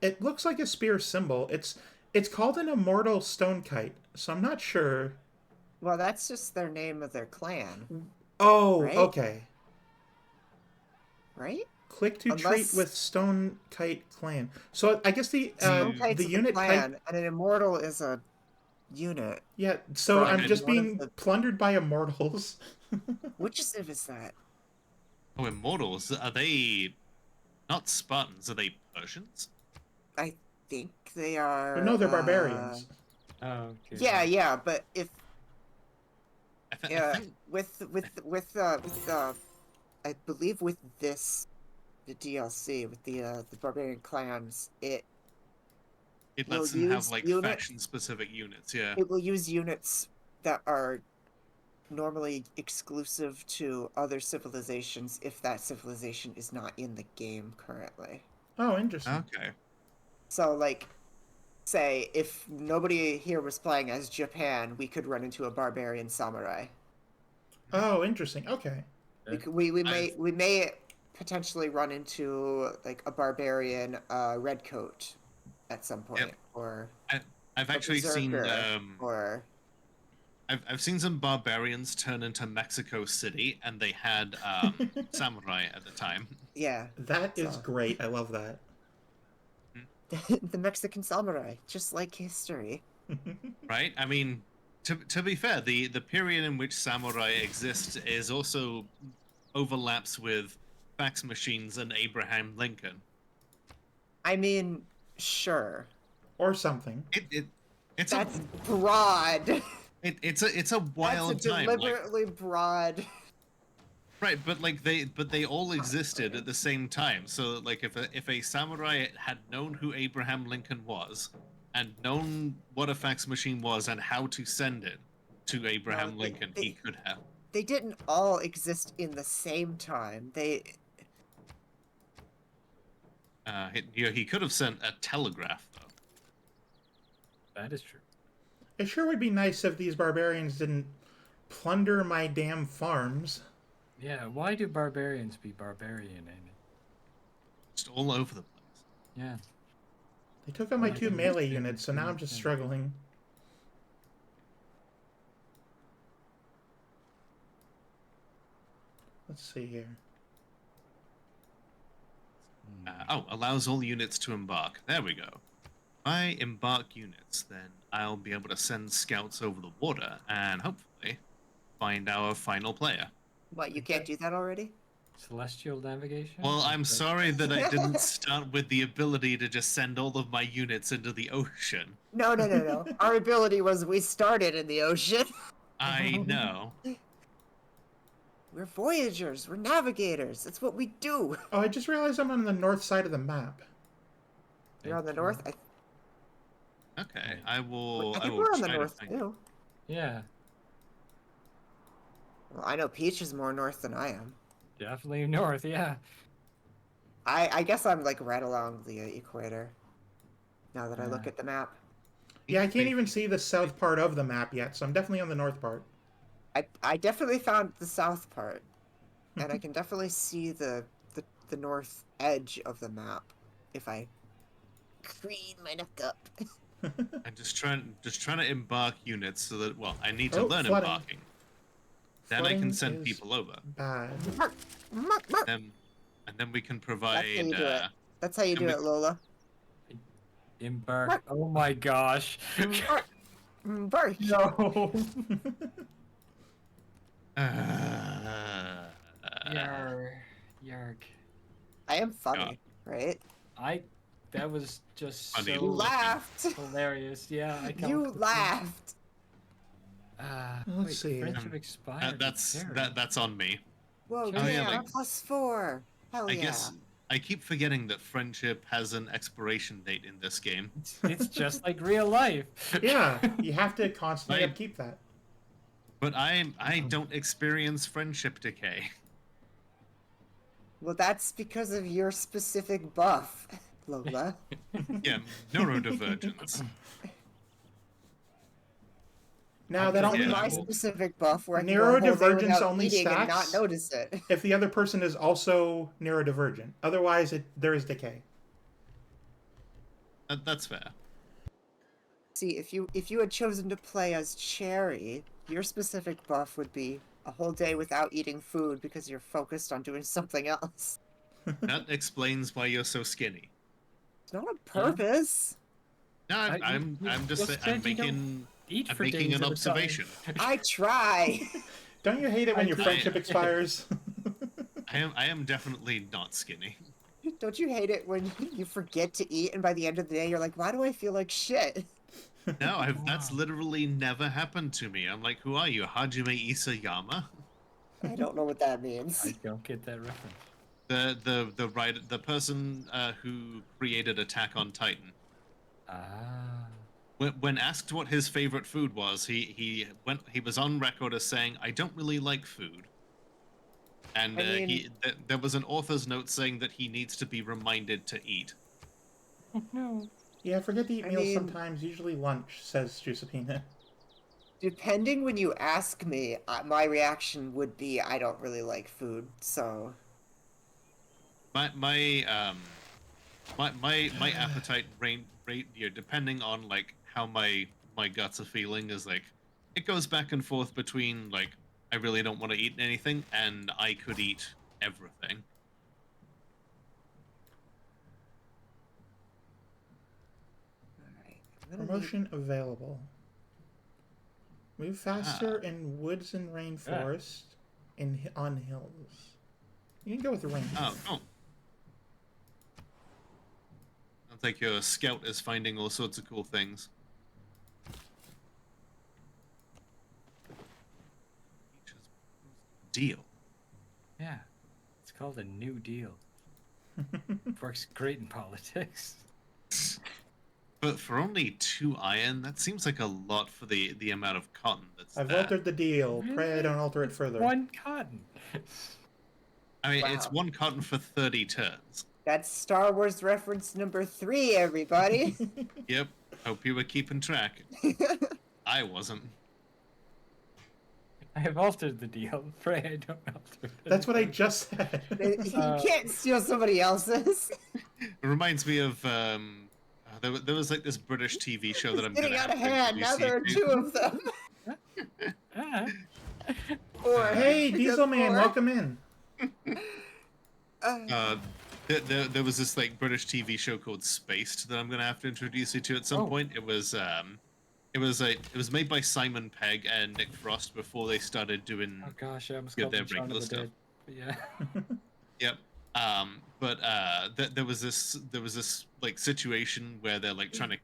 It looks like a spear symbol. It's called an immortal stone kite, so I'm not sure. Well, that's just their name of their clan, Oh, Right? okay. right? Click to treat Unless- with stone kite clan. So I guess the Stone Kite's the a unit clan, type. and an immortal is a unit. Yeah. So Right, I'm and just one of being the- plundered by immortals. Which civ is that? Oh, immortals, are they not Spartans? Are they Persians? I think they are. But no, they're barbarians. Oh, okay. Yeah, but if I yeah, think I believe with this, the DLC with the barbarian clans, it it will lets them have use like units- faction-specific units. Yeah. will use units that are normally exclusive to other civilizations if that civilization is not in the game currently. Oh, interesting. Okay. So, like, say, if nobody here was playing as Japan, we could run into a barbarian samurai. Oh, interesting. Okay. We may potentially run into like a barbarian redcoat at some point, Yep. or I've a actually seen berserker, or I've seen some barbarians turn into Mexico City, and they had samurai at the time. yeah, That is So- great. I love that. the Mexican samurai, just like history. Right? I mean, to be fair, the period in which samurai exist is also overlaps with fax machines and Abraham Lincoln. I mean, sure, Or something. It's that's broad. it's a wild That's a time. Like, deliberately broad. right, but like they all existed at the same time. So like if a samurai had known who Abraham Lincoln was and known what a fax machine was and how to send it to Abraham they- Lincoln, he could have. They didn't all exist in the same time. He could have sent a telegraph though. That is true. It sure would be nice if these barbarians didn't plunder my damn farms. Yeah, why do barbarians be barbarian, Amy? Just all over the place. Yeah. They took out my Well, I 2 can melee understand units, so now I'm just yeah. struggling. Let's see here. Allows all units to embark. There we go. If I embark units, then I'll be able to send scouts over the water and hopefully find our final player. What, you can't do that already? Celestial navigation? Well, I'm That's- sorry that I didn't start with the ability to just send all of my units into the ocean. No. Our ability was we started in the ocean. I know. We're voyagers. We're navigators. That's what we do. Oh, I just realized I'm on the north side of the map. You're on the north. Okay, I will. I I think will we're on the try to north think. too. Yeah, Well, I know Peach is more north than I am. definitely north, yeah. I guess I'm like right along the equator. Now that I look Yeah. at the map, Yeah, I can't even see the south part of the map yet, so I'm definitely on the north part. I definitely found the south part, and I can definitely see the north edge of the map if I clean my neck up. I'm just trying to embark units so that I need to Oh, learn flooding. embarking. Then I Flooding can send is people over. Bad. And then we can That's provide. how you do it. That's how you do we- it, Lola. Embark. Oh my gosh. Bark. No. Yarg. I am funny, right? That was just Funny. You so laughed. hilarious. Yeah, I can't. You laughed. Let's Wait, see. friendship expired. That's on me. Whoa, Oh, yeah, yeah, like- +4. Hell I yeah. guess I keep forgetting that friendship has an expiration date in this game. It's just like real life. Yeah, you have to constantly Right. upkeep that. But I don't experience friendship decay. Well, that's because of your specific buff, Lola. Yeah, neurodivergence. Now that Because only of my specific buff where I can go a whole day Neurodivergence without only eating and not stacks? notice it. if the other person is also neurodivergent. Otherwise, there is decay. That's fair. See, if you had chosen to play as Cherry, your specific buff would be a whole day without eating food because you're focused on doing something else. That explains why you're so skinny. It's not on purpose. No, I- I'm just well, I'm said you don't making Eat I'm for making days an at a observation. I try. Don't you hate it when I your try. friendship expires? I am definitely not skinny. Don't you hate it when you forget to eat and by the end of the day you're like, why do I feel like shit? No, that's literally never happened to me. I'm like, who are you, Hajime Isayama? I don't know what that means. I don't get that reference. The person who created Attack on Titan. Ah. when asked what his favorite food was, he was on record as saying, "I don't really like food." And I mean- there was an author's note saying that he needs to be reminded to eat. No. Yeah, I forget to eat I meals mean- sometimes, usually lunch, says Giuseppina. Depending when you ask me, my reaction would be I don't really like food, so My appetite rate, depending on like how my guts are feeling, is like it goes back and forth between like I really don't want to eat anything and I could eat everything. alright. I'm gonna Promotion available. Move faster in woods and rainforest on hills. You can go with the rain. Oh. Sounds like your scout is finding all sorts of cool things. Deal. Yeah. It's called a New Deal. Works great in politics. But for only 2 iron, that seems like a lot for the amount of cotton that's I've there. altered the deal. Pray I don't alter it further. One cotton. I mean, it's Wow. 1 cotton for 30 turns. That's Star Wars reference number 3, everybody. Yep. Hope you were keeping track. I wasn't. I have altered the deal. Pray I don't alter it. That's what I just said. You can't steal somebody else's. It reminds me of there was like this British TV show that I'm Getting gonna out have of to hand. Now there are introduce 2 you to. of them. Ah. Or Hey, Diesel Man, or- welcome in. There was this like British TV show called Spaced that I'm gonna have to introduce you to at some Oh. point. It was made by Simon Pegg and Nick Frost before they started doing. Oh gosh, I almost Yeah, called they're them Shaun of regular the stuff. Dead. But yeah. Yep. There was this like situation where they're like trying to.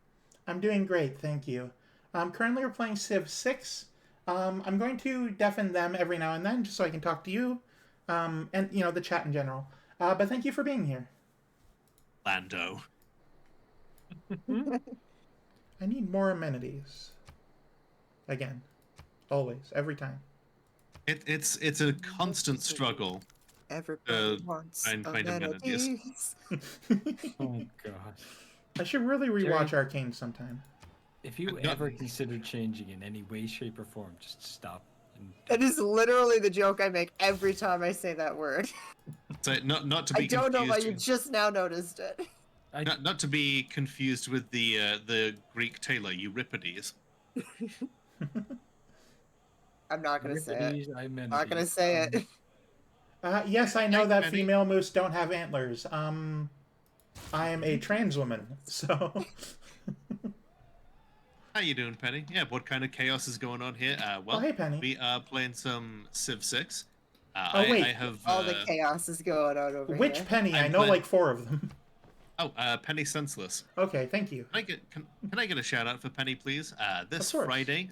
I'm doing great, thank you. Currently we're playing Civ 6. I'm going to deafen them every now and then just so I can talk to you, and the chat in general. But thank you for being here. Lando. I need more amenities. Again. Always. Every time. It's a constant struggle. Everybody wants try and find amenities. amenities. Oh gosh. I should really rewatch Arcane sometime. If you No. ever consider changing in any way, shape, or form, just stop. And That is literally the joke I make every time I say that word. So not to be I don't know why you confused. just now noticed it. Not to be confused with the Greek tailor Euripides. I'm not gonna say it. Euripides, I'm not gonna say it. Yes, I know that Penny. female moose don't have antlers. I am a trans woman, so... How you doing, Penny? Yeah, what kind of chaos is going on here? Well, Oh, hey, Penny. we are playing some Civ 6. Oh, wait. I have All the chaos is going on over Which here. Penny? I I'm know glad- like 4 of them. Penny Senseless. Okay, thank you. Can I get a shout out for Penny, please? This Of course. Friday,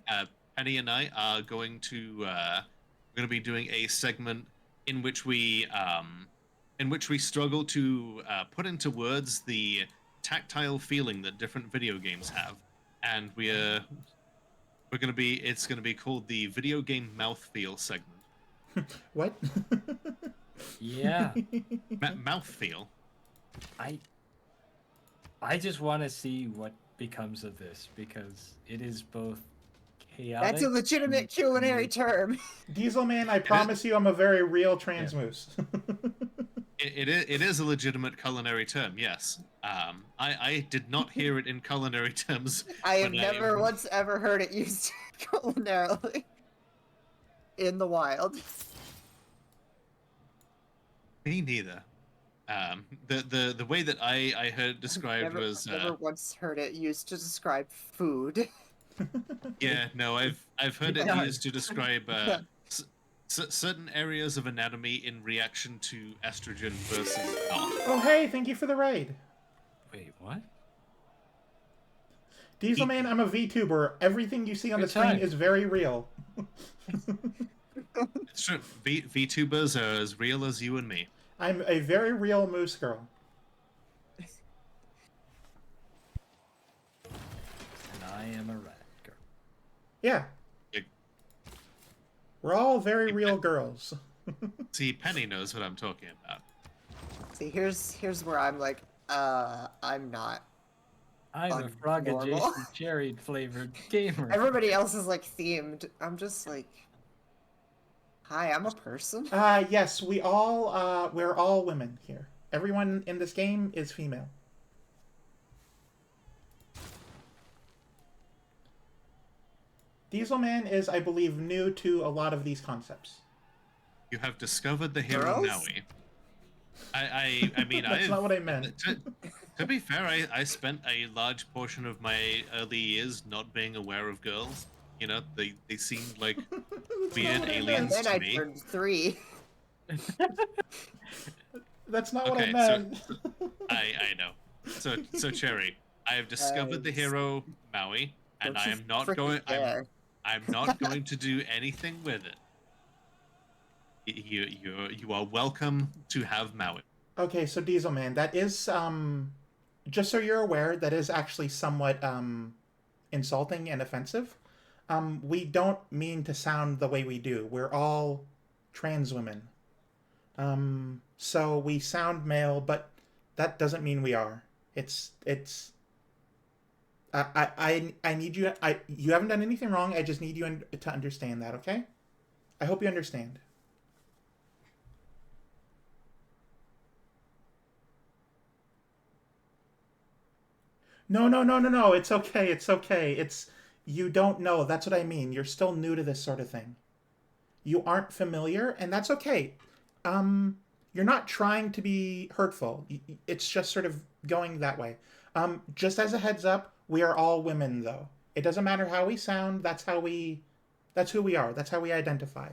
Penny and I are going to be doing a segment in which we struggle to put into words the tactile feeling that different video games have, and it's going to be called the video game mouthfeel segment. What? Yeah. Mouthfeel. I just want to see what becomes of this because it is both chaotic. That's a legitimate culinary term. Diesel Man, I promise you I'm a very real trans moose. It is a legitimate culinary term, yes. I did not hear it in culinary terms. I have when never once ever heard it used culinarily in the wild. Me neither. The way that I heard it described Never, was never once heard it used to describe food. yeah, no, I've heard it Yeah. used to describe certain areas of anatomy in reaction to estrogen versus not. Oh, hey, thank you for the raid. Wait, what? Diesel Man, I'm a VTuber. Everything you see on the Good screen time. is very real. It's true. VTubers are as real as you and me. I'm a very real moose girl. And I am a rat girl. Yeah. Yeah. We're all very real girls. See, Penny knows what I'm talking about. See, here's where I'm like, I'm not. I'm a frog Normal. adjacent cherry flavored gamer. Everybody else is like themed. I'm just like, hi, I'm a person. Yes, we're all women here. Everyone in this game is female. Dieselman is, I believe, new to a lot of these concepts. You have discovered the hero Girls? Maui. I mean, That's not what I meant. To be fair, I spent a large portion of my early years not being aware of girls. You know, they seemed like weird what I aliens meant. Then I to me. turned 3. That's not what I Okay, meant. I know. So Cherry, I have discovered the hero Maui, and Don't I you am not frickin' going. dare. I'm not going to do anything with it. You are welcome to have Maui. Okay, so Dieselman, that is just so you're aware, that is actually somewhat insulting and offensive. We don't mean to sound the way we do. We're all trans women. So we sound male, but that doesn't mean we are. It's I need you. You haven't done anything wrong. I just need you to understand that. Okay? I hope you understand. No. It's okay. It's okay. You don't know. That's what I mean. You're still new to this sort of thing. You aren't familiar, and that's okay. You're not trying to be hurtful. It's just sort of going that way. Just as a heads up, we are all women, though. It doesn't matter how we sound. That's who we are. That's how we identify.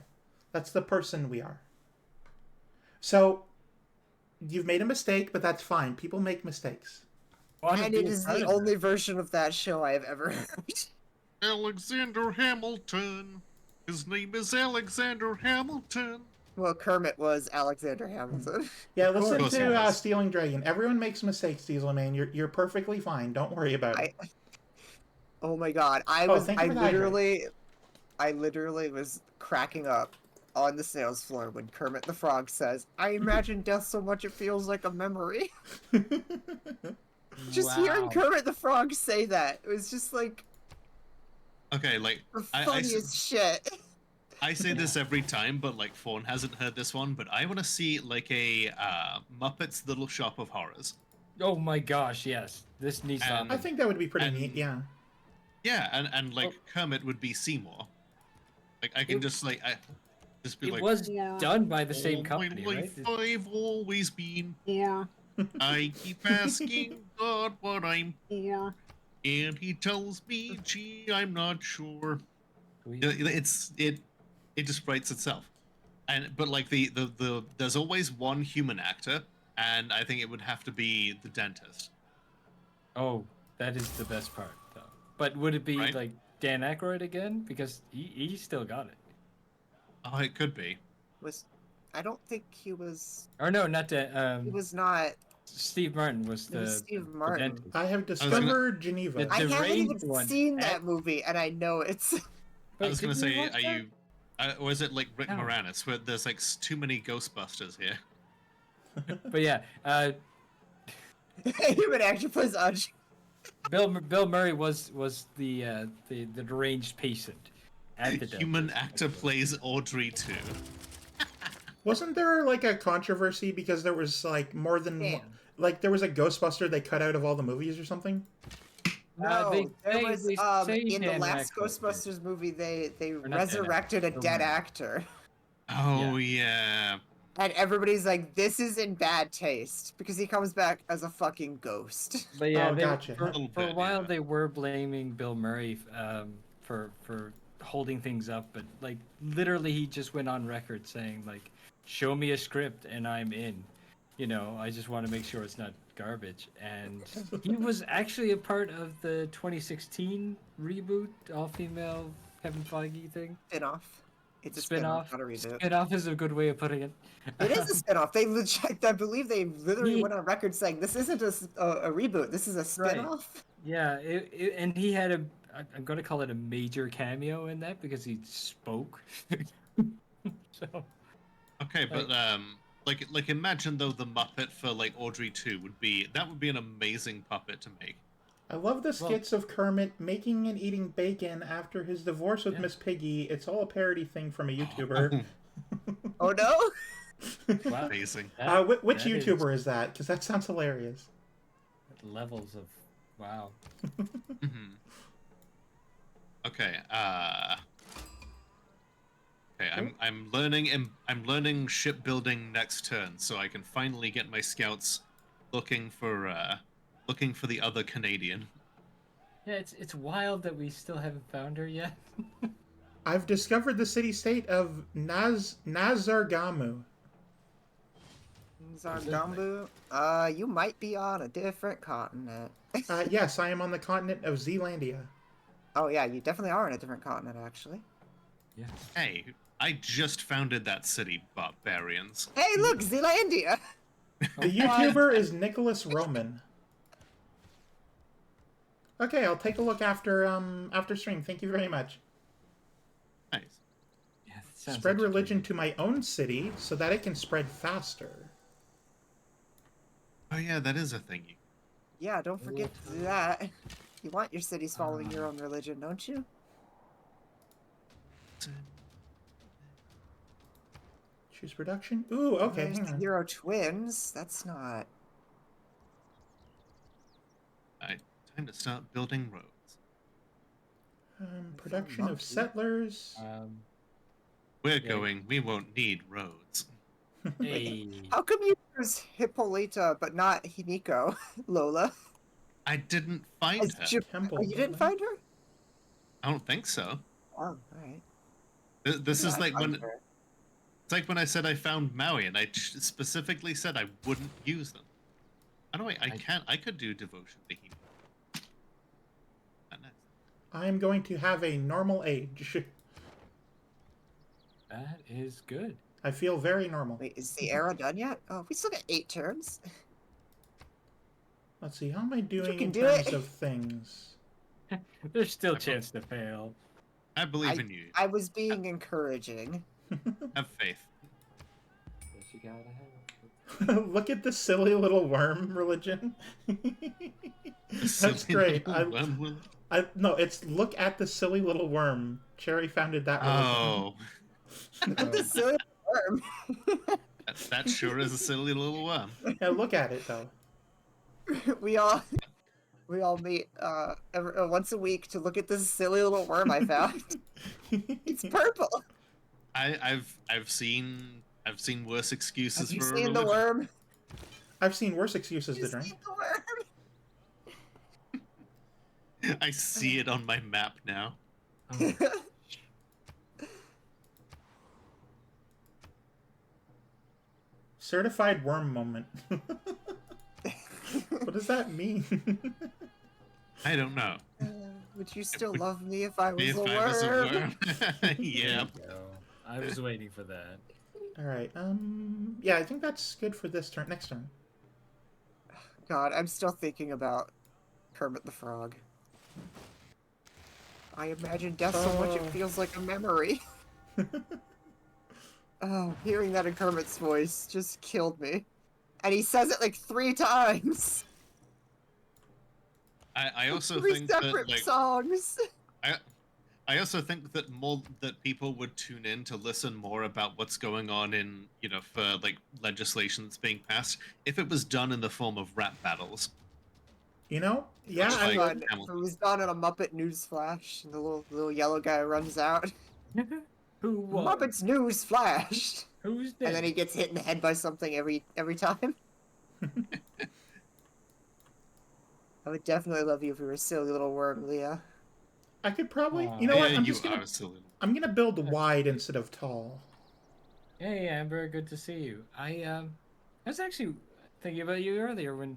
That's the person we are. So, you've made a mistake, but that's fine. People make mistakes. And it is the only version of that show I have ever heard. Alexander Hamilton. His name is Alexander Hamilton. Well, Kermit was Alexander Hamilton. Yeah, listen course he to was. Stealing Dragon. Everyone makes mistakes, Dieselman. You're perfectly fine. Don't worry about it. Oh my god, I thank you for the literally was cracking up on the sales floor when Kermit the Frog says, "I imagine death so much it feels like a memory." Just hearing Kermit the Frog say that, it was just like Okay, like the I funniest shit. I say this every time, but like Fawn hasn't heard this one. But I want to see like a Muppets Little Shop of Horrors. Oh my gosh, yes. This needs to And- happen. I think that would be pretty And- neat. Yeah. Yeah, and like Kermit would be Seymour. Like I can It- just like just be It like. was Yeah. done by the same "All company, my right? life I've always been. Yeah. I keep asking God what I'm, Yeah. and He tells me, gee, I'm not sure. We- It just writes itself. But like the there's always one human actor, and I think it would have to be the dentist. Oh, that is the best part, though. But would it be Right? like Dan Aykroyd again? Because he still got it. Oh, it could be. I don't think he was. Or no, not Dan. He was not. Steve Martin was It the, was Steve the Martin. dentist. I have discovered Geneva. The- I haven't even deranged one. seen that movie, and I know it's. I was Wait, gonna didn't say, watch are that? you, or is it like Rick No. Moranis, where there's like too many Ghostbusters here? But yeah, Human actor plays Udge. Bill Murray was the deranged patient at the Human dentist. actor plays Audrey too. Wasn't there like a controversy because there was like more than Damn. one, like there was a Ghostbuster they cut out of all the movies or something? No, they there was say in the Dan last Aykroyd did. Ghostbusters movie they not Dan resurrected a Aykroyd, dead Bill Murray. actor, Oh yeah. and everybody's like, "This is in bad taste" because he comes back as a fucking ghost. But yeah, Oh, they, gotcha. for, A little for a bit, while yeah. they were blaming Bill Murray for holding things up, but like literally he just went on record saying like, "Show me a script and I'm in." You know, I just want to make sure it's not garbage. And he was actually a part of the 2016 reboot, all-female Kevin Feige thing. Spin-off. It's a Spin-off. spin-off, not a reboot. Spin-off is a good way of putting it. It is a spin-off. They legit, I believe they literally He- went on record saying this isn't a reboot. This is a Right. spin-off. Yeah, and he had I'm going to call it a major cameo in that because he spoke. So Okay, but like imagine though the Muppet for like Audrey 2 would be an amazing puppet to make. I love the skits of Kermit making and eating bacon after his divorce with Yeah. Miss Piggy. It's all a parody thing from a YouTuber. Oh no! wow, Amazing. Which that YouTuber is that? Because that sounds hilarious. levels of wow. Mhm. Okay. Okay. I'm learning shipbuilding next turn, so I can finally get my scouts looking for the other Canadian. Yeah, it's wild that we still haven't found her yet. I've discovered the city-state of Nazargamu. Zargambu, you might be on a different continent. Yes, I am on the continent of Zealandia. Oh yeah, you definitely are on a different continent, actually. Yeah. Hey, I just founded that city, barbarians. Hey, look, Zealandia! The YouTuber is Nicholas Roman. Okay, I'll take a look after stream. Thank you very much. Nice. Yeah, that sounds Spread educated. religion to my own city so that it can spread faster. Oh yeah, that is a thing. Yeah, don't forget to do that. You want your cities following your own religion, don't you? Choose production. Ooh, okay, There's hang the on. Euro Twins. That's not... Alright, time to start building roads. Production of monkey. settlers. We're Yeah. going. We won't need roads. Hey, How come you use Hippolyta but not Himiko, Lola? I didn't find As her. Temple Oh, you didn't building. find her? I don't think so. Oh, alright. This is Yeah, I like found when her. it's like when I said I found Maui, and I specifically said I wouldn't use them. How do I can't. I could do devotion to him. I am going to have a normal age. that is good. I feel very normal. Wait, is the era done yet? Oh, we still got 8 turns. Let's see, how am I doing can in do terms it. of things? There's still a chance to fail. I believe in you. I was being encouraging. Have faith. Yes, you gotta have it. Look at the silly little worm religion. That's Silly great. little worm will- No, it's look at the silly little worm. Cherry founded that religion. Oh, The silly worm. that sure is a silly little worm. Yeah, look at it though. we all meet once a week to look at this silly little worm I found. It's purple. I've seen worse excuses Have you for a seen the religion. worm? I've seen worse excuses to You drink. seen the worm? I see it on my map now. Certified worm moment. What does that mean? I don't know. Would you still love me if I was If a I was a worm? worm. Yeah. I was waiting for that. All right. Yeah, I think that's good for this turn. Next turn. God, I'm still thinking about Kermit the Frog. I imagine death so much it feels like a memory. Oh, hearing that in Kermit's voice just killed me. And he says it like 3 times. I also 3 think that separate like songs. I also think that people would tune in to listen more about what's going on in, for like legislation that's being passed if it was done in the form of rap battles. Yeah, Much I like- would. If it was done in a Muppet news flash, and the little yellow guy runs out. Who won? Muppets news flash, Who's dead? and then he gets hit in the head by something every time. I would definitely love you if you were a silly little worm, Leah. I could probably. Aw. You know what? Yeah, I'm you just are gonna. silly. I'm gonna build wide instead of tall. Hey Amber, good to see you. I was actually thinking about you earlier when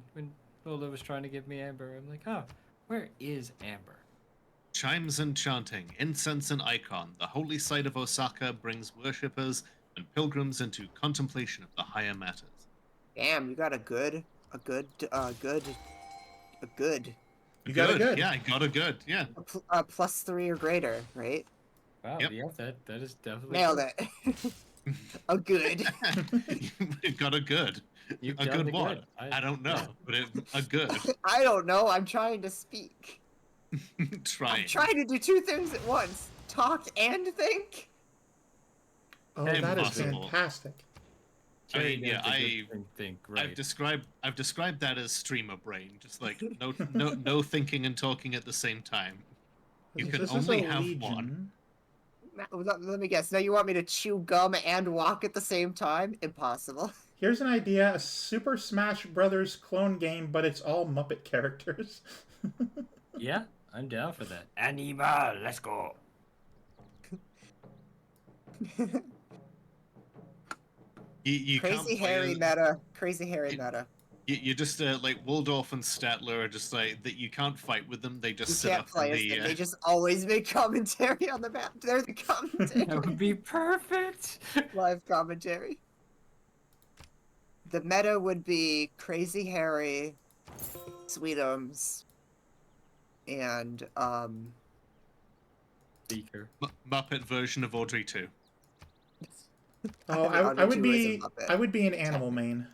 Lola was trying to give me Amber. I'm like, oh, where is Amber? Chimes and chanting, incense and icon, the holy site of Osaka brings worshippers and pilgrims into contemplation of the higher matters. Damn, you got a good. You got a good. Yeah, I got a good. Yeah. A +3 or greater, right? Wow, Yep. yeah, that is definitely Nailed good. it. A good. You got a good. You've A done good the what? good. I don't know, yeah. but a good. I don't know. I'm trying to speak. Trying. I'm trying to do two things at once. Talk and think. Oh, that is Impossible. fantastic. Jerry mean, yeah, knows the good thing, right? I've described that as streamer brain, just like no thinking and talking at the same time. You can This only is a have legion. one. Let me guess. Now you want me to chew gum and walk at the same time? Impossible. Here's an idea: a Super Smash Brothers clone game, but it's all Muppet characters. Yeah, I'm down for that. Animal, let's go. You can't Crazy play Harry as- meta. Crazy Harry meta. You just like Waldorf and Statler are just like that. You can't fight with them. They just You sit can't up play on as the. them. They just always make commentary on the map. They're the commentary. That would be perfect. Live commentary. The meta would be Crazy Harry, Sweetums, and Beaker. Muppet version of Audrey 2. Oh, Audrey I would 2 is a be Muppet. I would be an animal main.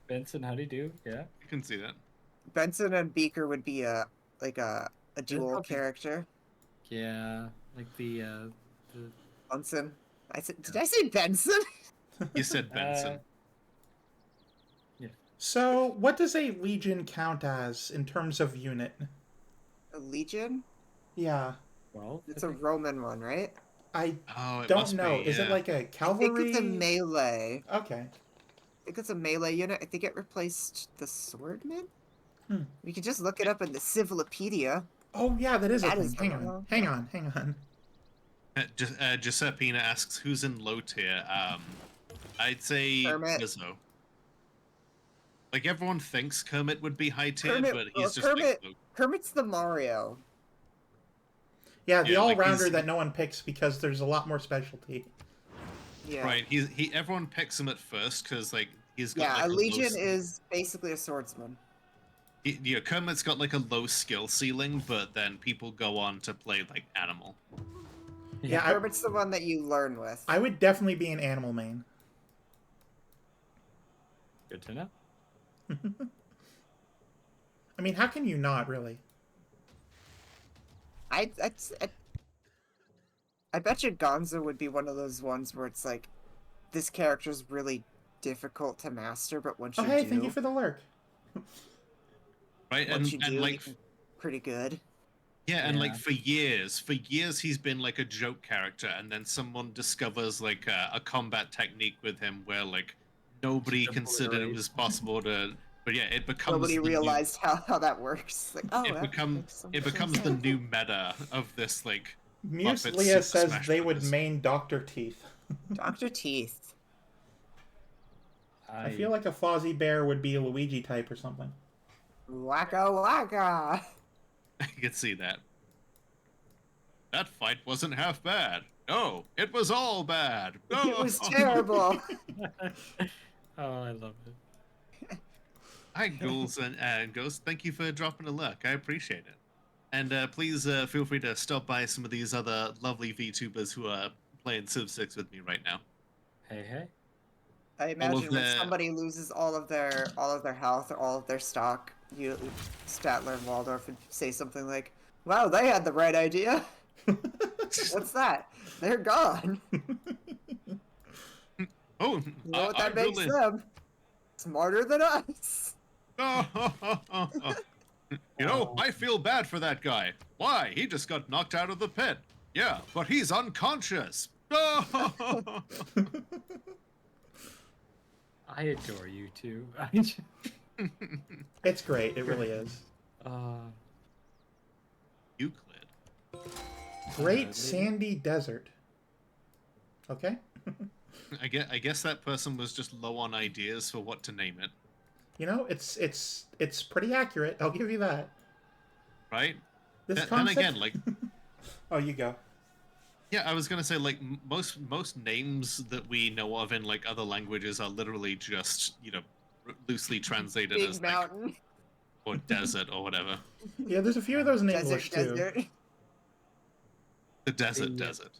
Benson, how do you do? Yeah. You can see that. Benson and Beaker would be a dual probably- character. Yeah, like the Benson. Did I say Benson? You said Benson. So, what does a legion count as in terms of unit? A legion? Yeah, well, It's a Roman one, right? I Oh, it don't must know. be, Is it yeah. like a I think cavalry? it's a melee. Okay. I think it's a melee unit. I think it replaced the swordman. Hmm. We can just look it up in the Civilopedia. Oh yeah, that is a That thing. is Hang the- on, hang on, hang on. Giuseppina asks, "Who's in low tier?" I'd say Kermit. Lizzo. Like everyone thinks Kermit would be high tier, Kermit- but well, he's just Kermit- like low. Kermit's the Mario. Yeah, the Yeah, like all-rounder he's- that no one picks because there's a lot more specialty. Yeah. Right. He. Everyone picks him at first because like he's got Yeah, like a low legion s- is basically a swordsman. Yeah, Kermit's got like a low skill ceiling, but then people go on to play like animal. Yeah, I, Kermit's the one that you learn with. I would definitely be an animal main. good to know. I mean, how can you not really? I bet you Gonzo would be one of those ones where it's like, this character's really difficult to master, but once Oh, you hey, do, thank you for the lurk. Right. once you do, and like you're pretty good. yeah, and like Yeah. for years he's been like a joke character, and then someone discovers like a combat technique with him where like nobody Just considered it obliterate. was possible to. But yeah, it becomes Nobody the new- realized how that works. Like, oh, it that makes some becomes the sense. new meta of this like Muse Muppet Leah Super says Smash they would Brothers. main Dr. Teeth. Dr. Teeth. I feel like a Fozzie Bear would be a Luigi type or something. Waka waka. I can see that. That fight wasn't half bad. No, it was all bad. It was terrible. Oh, I love it. Hi, ghouls and ghosts. Thank you for dropping a lurk. I appreciate it. And please feel free to stop by some of these other lovely VTubers who are playing Civ 6 with me right now. Hey, hey. I imagine when the- somebody loses all of their health or all of their stock, Statler and Waldorf would say something like, "Wow, they had the right idea." What's that? They're gone. Oh, You know what that I makes really... them? Smarter than us. You know, I feel bad for that guy. Why? He just got knocked out of the pit. Yeah, but he's unconscious. I adore you too. It's great, it really is. Euclid. Great sandy desert. Okay? I guess that person was just low on ideas for what to name it, You know, it's pretty accurate. I'll give you that. right? This Then concept... again, like, Oh, you go. yeah, I was gonna say like most names that we know of in like other languages are literally just loosely translated Big as like, mountain. or desert or whatever. Yeah, there's a few of those in Desert, English too. desert, The desert, Yeah. desert.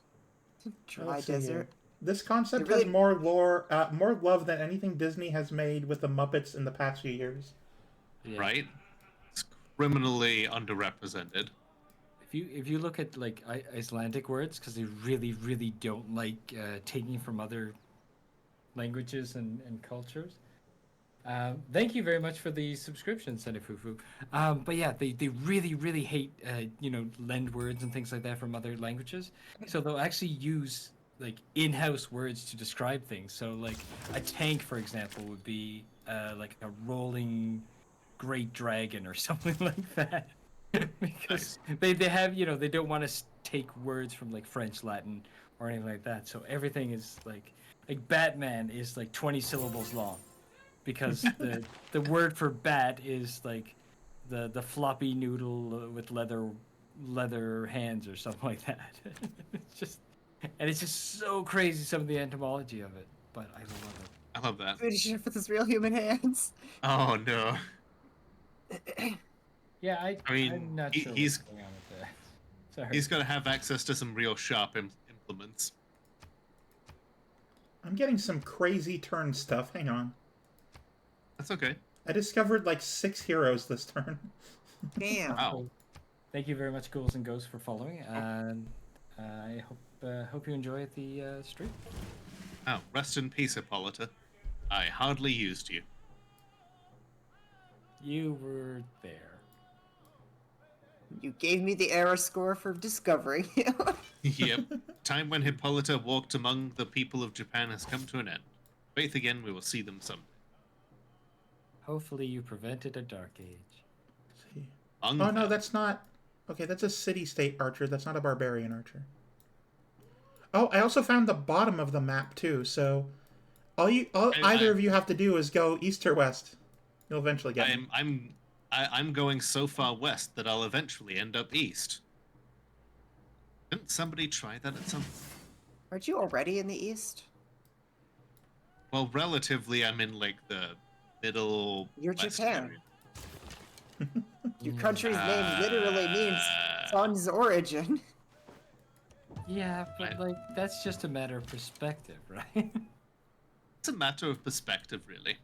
dry Let's see here. desert. This concept It really- has more lore, more love than anything Disney has made with the Muppets in the past few years. Yeah. Right? It's criminally underrepresented. If you look at like Icelandic words, because they really don't like taking from other languages and cultures. Thank you very much for the subscription, Senefufu. But yeah, they really hate lend words and things like that from other languages. So they'll actually use like in-house words to describe things. So like a tank, for example, would be like a rolling great dragon or something like that. Because they have they don't want to take words from like French, Latin, or anything like that. So everything is like Batman is like 20 syllables long, because the word for bat is like the floppy noodle with leather hands or something like that. It's just so crazy, some of the etymology of it, but I love it. I love that. Pretty sure with his real human hands. Oh no. Yeah, I mean, I'm not sure he's- what's going on with that. Sorry. He's got to have access to some real sharp implements. I'm getting some crazy turn stuff. Hang on. That's okay. I discovered like 6 heroes this turn. Damn. Wow. Thank you very much, Ghouls and Ghosts, for following, and I hope you enjoy the stream. Oh, rest in peace, Hippolyta. I hardly used you. You were there. You gave me the error score for discovering you. Yep. Time when Hippolyta walked among the people of Japan has come to an end. Faith again, we will see them someday. Hopefully, you prevented a dark age. See. Long Oh no, time. that's not. Okay, that's a city-state archer. That's not a barbarian archer. Oh, I also found the bottom of the map too. So, either of you have to do is go east or west. You'll eventually get. it. I'm going so far west that I'll eventually end up east. Didn't somebody try that at some? Aren't you already in the east? Well, relatively, I'm in like the middle. You're west Japan. area. Your country's name literally means sun's origin. Yeah, but like that's just a matter of perspective, right? It's a matter of perspective, really.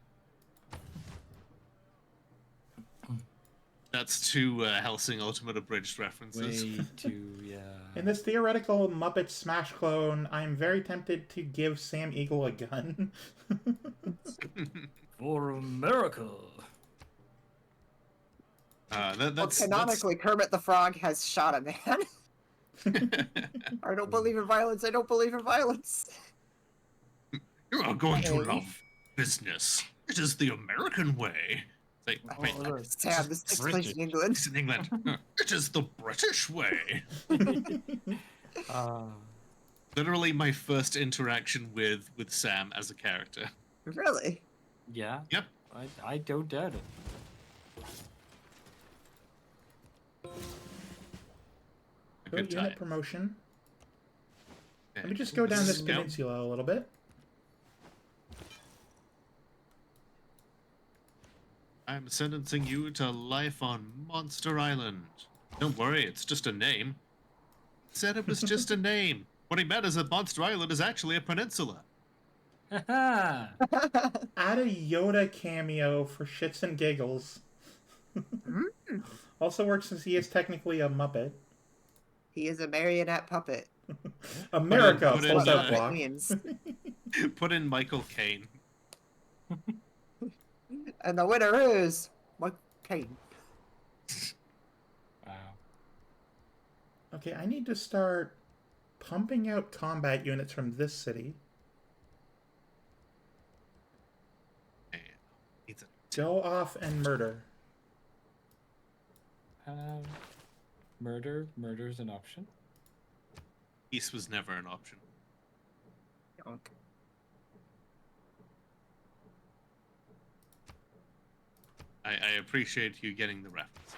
That's two Helsing Ultimate Abridged references. Way too, yeah. In this theoretical Muppet Smash clone, I'm very tempted to give Sam Eagle a gun. For America. That's Canonically, Kermit the Frog has shot a man. I don't believe in violence. I don't believe in violence. You are going to Hey. love business. It is the American way. It's like, wait, look. Sam, this takes place in England. it's in England. It is the British way. Literally my first interaction with Sam as a character. Really? Yeah. Yep. I don't doubt it. A Go good unit time. promotion. Okay. Let me just go down this Scout. peninsula a little bit. I'm sentencing you to life on Monster Island. Don't worry, it's just a name. Said it was just a name. What he meant is that Monster Island is actually a peninsula. Haha. Add a Yoda cameo for shits and giggles. Also works since he is technically a Muppet. He is a marionette puppet. America, put in, full That's out what block. it means. Put in Michael Caine. And the winner is Mike Caine. Wow. Okay, I need to start pumping out combat units from this city. Hey, needs a- Go off and murder. Murder's an option. Peace was never an option. Yonk. I appreciate you getting the reference.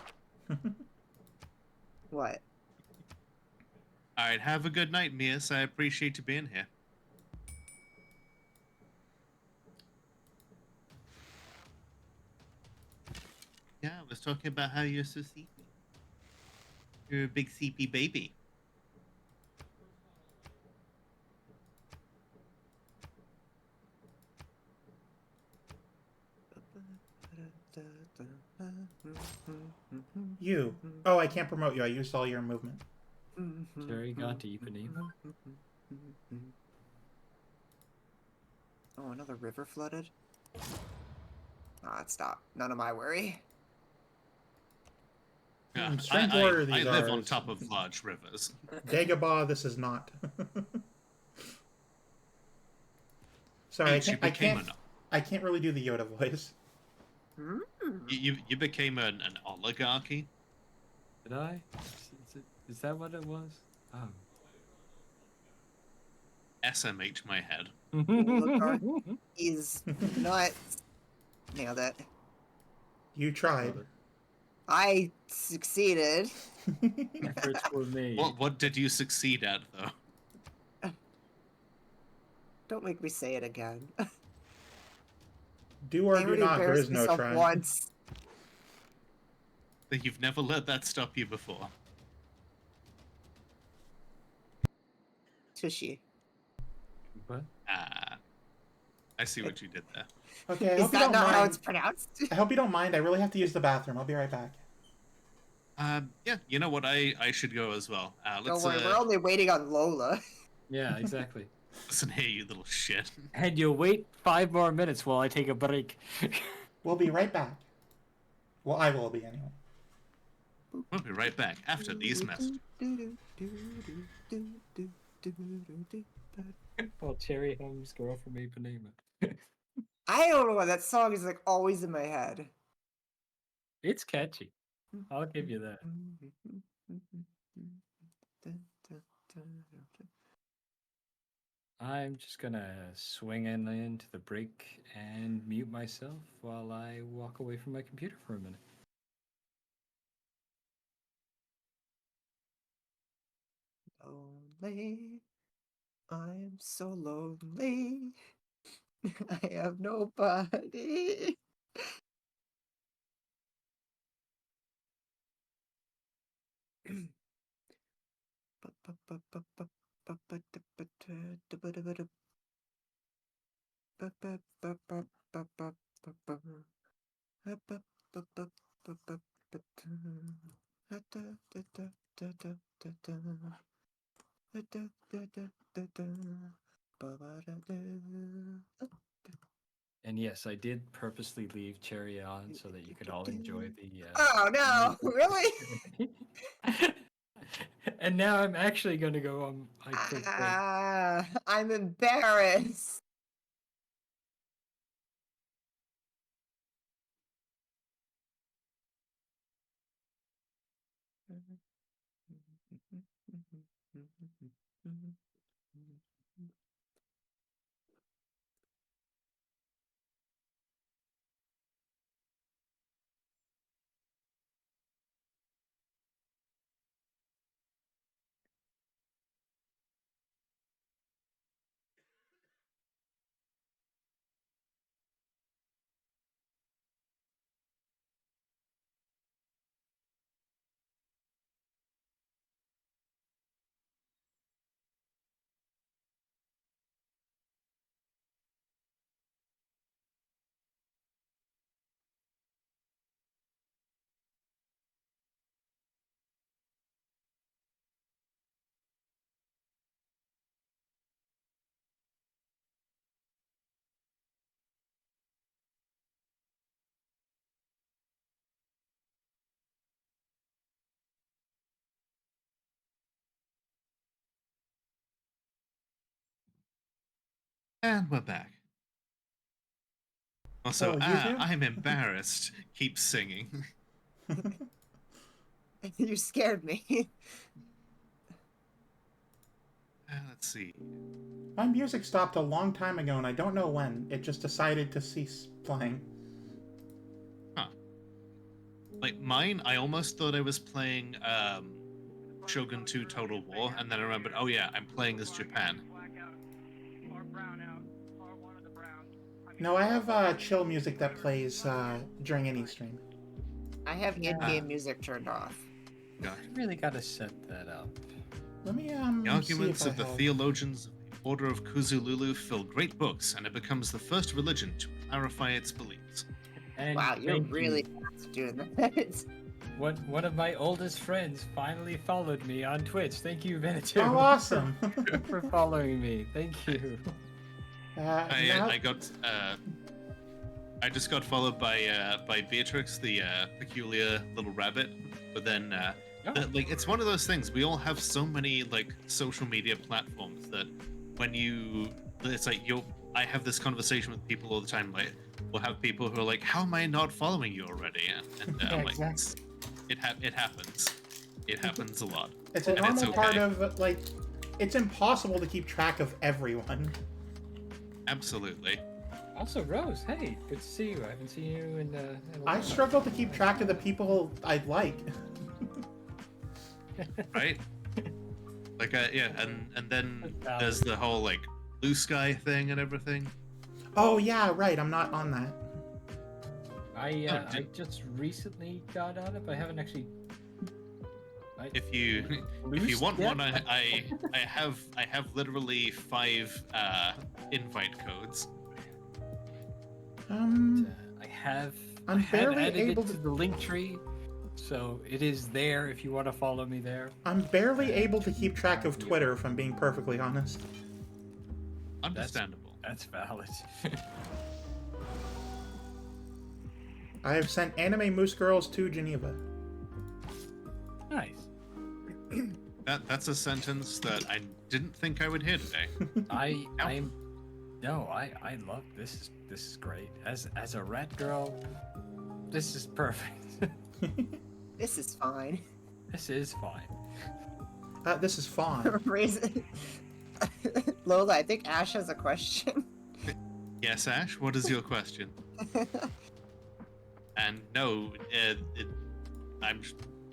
What? Alright, have a good night, Mias. I appreciate you being here. Yeah, I was talking about how you're so sleepy. You're a big sleepy baby. You. Oh, I can't promote you. I used all your movement. Terry got to Ipanema. Oh, another river flooded? Ah, it's not none of my worry. Yeah, Strange order I these live are. on top of large rivers. Dagobah, this is not. Sorry, Peach, you became I can't really do the Yoda voice. you became an oligarchy. Did I? Is that what it was? Oh. SMH my head. Oligarch is nuts. Nailed it. You tried. I succeeded. Efforts were made. What did you succeed at though? Don't make me say it again. Do or I do already not. There is embarrassed no myself try. once. You've never let that stop you before. Tushy. What? Ah, I see what you did there. Okay, I Is hope you that don't not mind. how it's pronounced? I hope you don't mind. I really have to use the bathroom. I'll be right back. Yeah, you know what? I should go as well. Let's Don't worry, we're only waiting on Lola. Yeah, exactly. listen here, you little shit. And you'll wait 5 more minutes while I take a break. We'll be right back. Well, I will be anyway. We'll be right back after these messages. Well, Cherry Home's Girl from Ipanema. I don't know why that song is like always in my head. It's catchy. I'll give you that. I'm just gonna swing into the break and mute myself while I walk away from my computer for a minute. Lonely. I am so lonely. I have nobody. And yes, I did purposely leave Cherry on so that you could all enjoy the. Oh no! Really? And now I'm actually gonna go on my quick break. I'm embarrassed. And we're back. Also, Oh, you too? I'm embarrassed. Keep singing. You scared me. Let's see. My music stopped a long time ago, and I don't know when. It just decided to cease playing. Huh. Like mine, I almost thought I was playing Shogun 2 Total War, and then I remembered, oh yeah, I'm playing as Japan. No, I have chill music that plays during any stream. I have in-game music turned off. I really gotta set that up. Let me The arguments see of if the I have... theologians of the Order of Kuzululu fill great books, and it becomes the first religion to clarify its beliefs. And Wow, you're thank really you. fast at doing that. One of my oldest friends finally followed me on Twitch. Thank you, Venetu. Oh, awesome. for following me. Thank you. now- I just got followed by Beatrix, the peculiar little rabbit. But then, like, it's one of those things. We all have so many like social media platforms that when it's like I have this conversation with people all the time. Like, we'll have people who are like, "How am I not following you already?" And Yeah, like, exactly. it happens. It happens a lot. It's a And it's normal part okay. of, like, it's impossible to keep track of everyone. Absolutely. Also, Rose, hey, good to see you. I haven't seen you in a I while. struggle to keep track of the people I like. Right? Like, yeah, and then Valid. there's the whole like blue sky thing and everything. Oh, yeah, right, I'm not on that. I just recently got on it, but I haven't actually. If you Loose want yet? one, I have literally 5 invite codes. I have. I'm I have barely added able it to- to the link tree, so it is there if you want to follow me there. I'm barely able to keep track of Twitter, if I'm being perfectly honest. Understandable. That's valid. I have sent anime moose girls to Geneva. Nice. That's a sentence that I didn't think I would hear today. I love this. This is great. As a rat girl, this is perfect. This is fine. This is fine. This is fun. Raisin. Lola, I think Ash has a question. Yes, Ash. What is your question? And no, I'm.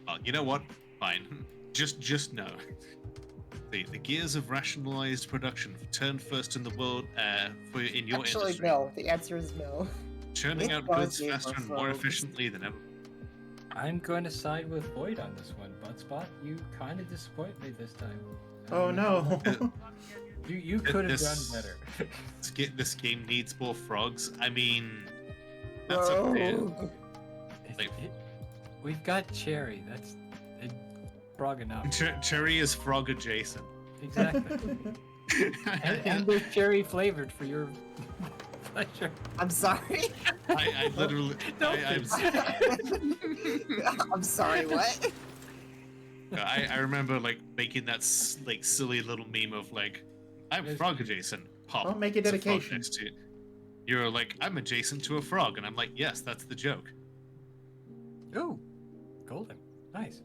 Well, you know what? Fine. Just no. The gears of rationalized production turn first in the world in your Actually, industry, no. The answer is no. churning It out does goods need faster and more frogs. efficiently than ever. I'm going to side with Void on this one, Budspot. You kind of disappoint me this time. Oh no. You could have done This- better. This game needs more frogs. I mean, that's up to you. Like- We've got Cherry. That's frog enough. Cherry is frog adjacent. Exactly. and they're cherry flavored for your pleasure. I'm sorry. I literally. I'm sorry, what? I remember like making that like silly little meme of like, I'm frog adjacent. Pop. Don't make a it's frog dedication. next to you. You're like, I'm adjacent to a frog, and I'm like, yes, that's the joke. Ooh, golden. Nice.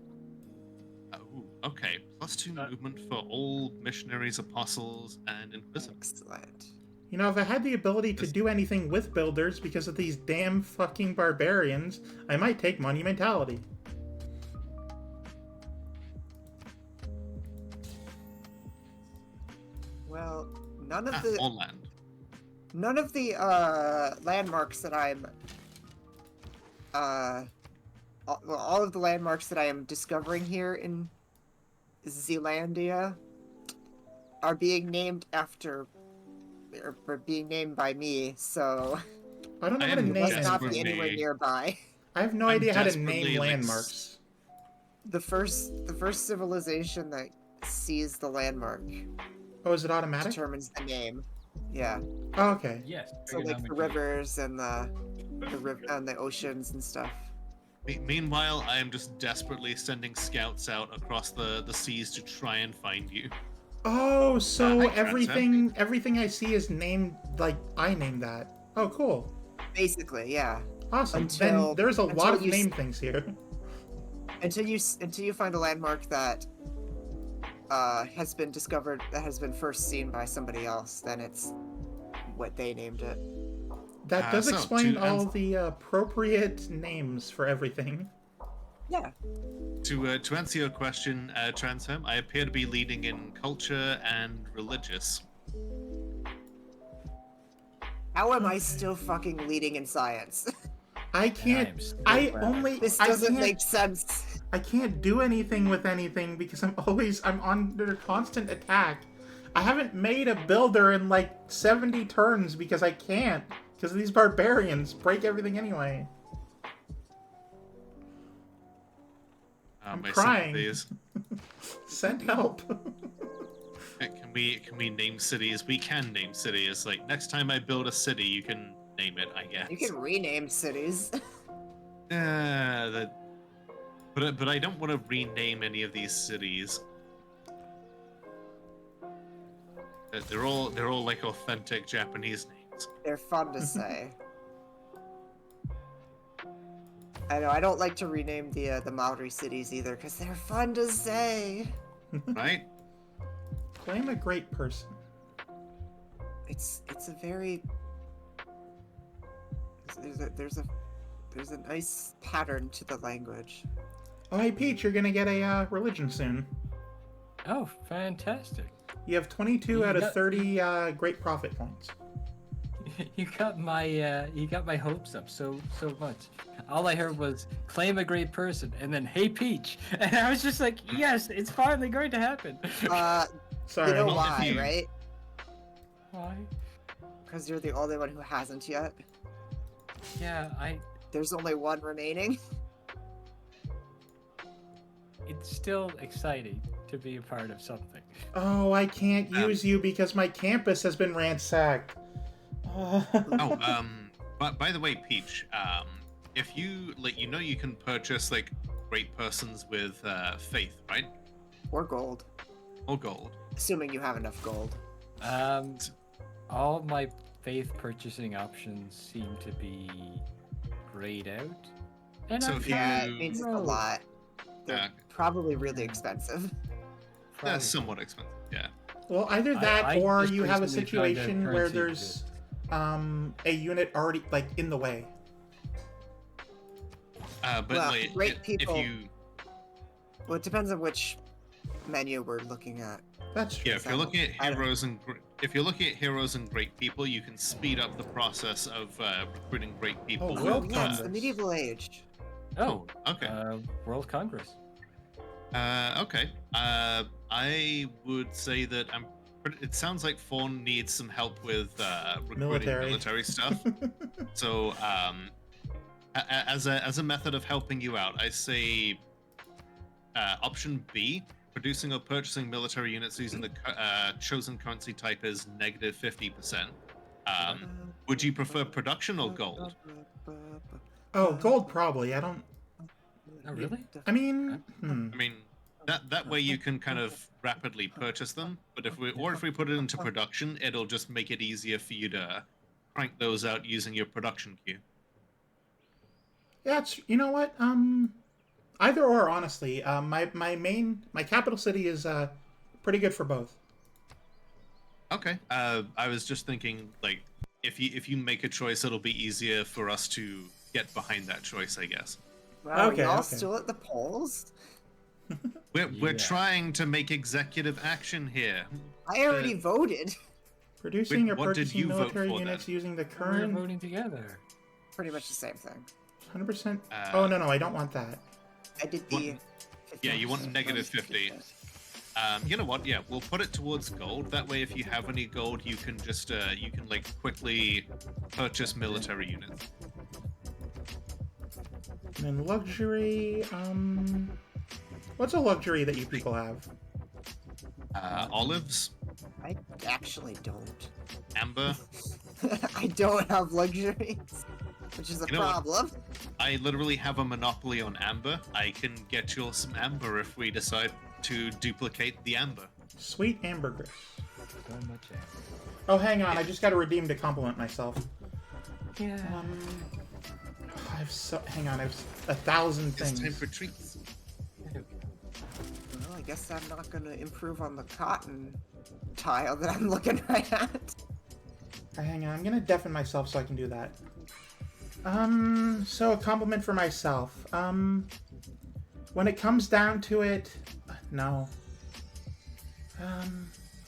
Oh, okay. +2 movement for all missionaries, apostles, and inquisitors. Excellent. You know, if I had the ability to do anything with builders because of these damn fucking barbarians, I might take monumentality. Well, none of the All land. landmarks that I'm all of the landmarks that I am discovering here in Zealandia are being named after or being named by me, so I don't know I how to am name must it. not be desperately- anywhere nearby. I have no I'm idea how to desperately, name like, landmarks. The first civilization that sees the landmark Oh, is it automatic? determines the name. Yeah. Oh, okay. Yes. So like the trigonometry. rivers and the oceans and stuff. Meanwhile, I am just desperately sending scouts out across the seas to try and find you. Oh, so Hi, everything I see is named like I named that. Oh, cool. Basically, yeah. Awesome. Until- Then there's a lot until of you name things here. Until you find a landmark that has been discovered, that has been first seen by somebody else, then it's what they named it. That does so, explain to all ans- the appropriate names for everything. Yeah. To answer your question, Transhem, I appear to be leading in culture and religious. How am I still fucking leading in science? I can't. am so I glad. only. This I doesn't can't, make sense. I can't do anything with anything because I'm under constant attack. I haven't made a builder in like 70 turns because I can't. Because these barbarians break everything anyway. I'm My crying. sympathies. Send help. Can we name cities? We can name cities. Like next time I build a city, you can name it. I guess. You can rename cities. But I don't want to rename any of these cities. They're all like authentic Japanese names. They're fun to say. I know, I don't like to rename the Maori cities either, because they're fun to say. Right? Claim a great person. It's a very... There's a nice pattern to the language. Oh, hey, Peach, you're gonna get a religion soon. Oh, fantastic. You have 22 You out of got- 30 great profit points. You got my hopes up so much. All I heard was claim a great person and then hey Peach. And I was just like, yes, it's finally going to happen. Sorry. You know Well, why, if you- right? Why? Because you're the only one who hasn't yet. Yeah, There's only one remaining. it's still exciting to be a part of something. Oh, I can't use you because my campus has been ransacked. But by the way, Peach, if you you can purchase like great persons with faith, right? Or gold. Or gold. Assuming you have enough gold. All my faith purchasing options seem to be grayed out. And So I'm if Yeah, you- it means it's a No. lot. They're probably really expensive. That's somewhat expensive, yeah. Well, either that I or just you have a recently found out situation where currency there's exists. a unit already like in the way. But Well, like, great if people- you Well, it depends on which menu we're looking at. That's true. Yeah, if you're looking at I don't- heroes and great people, you can speed up the process of recruiting great people. Oh, with, World Yes, Congress. the medieval age. Oh, okay. World Congress. Okay. I would say that it sounds like Fawn needs some help with recruiting military stuff. So, as a method of helping you out, I say option B: producing or purchasing military units using the chosen currency type is negative 50%. Would you prefer production or gold? Oh, gold probably. I don't. Oh, really? I mean, I mean, that way you can kind of rapidly purchase them. But if we put it into production, it'll just make it easier for you to crank those out using your production queue. yeah. It's, you know what? Either or, honestly. My capital city is pretty good for both. Okay. I was just thinking, like, if you make a choice, it'll be easier for us to get behind that choice, I guess. Wow, Okay, y'all okay. still at the polls? We're Yeah. trying to make executive action here. I already voted. Producing Wait, or what did purchasing you vote military for, units then? using the We're current voting together. Pretty much the same thing. 100%. Uh, Oh no, I don't want that. I did the... Yeah, you want 50%. negative 50. You know what? Yeah, we'll put it towards gold. That way, if you have any gold, you can just you can like quickly purchase military units. And then luxury. What's a luxury that you people have? Olives, I actually don't. amber. I don't have luxuries, which is a You know what? problem. I literally have a monopoly on amber. I can get you all some amber if we decide to duplicate the amber. Sweet ambergris. So much amber. Oh, hang on. I just got to redeem to compliment myself. Yeah. Hang on. I have 1,000 It's things. time for treats. Well, I guess I'm not gonna improve on the cotton tile that I'm looking right at. Hang on. I'm gonna deafen myself so I can do that. So a compliment for myself. When it comes down to it, no.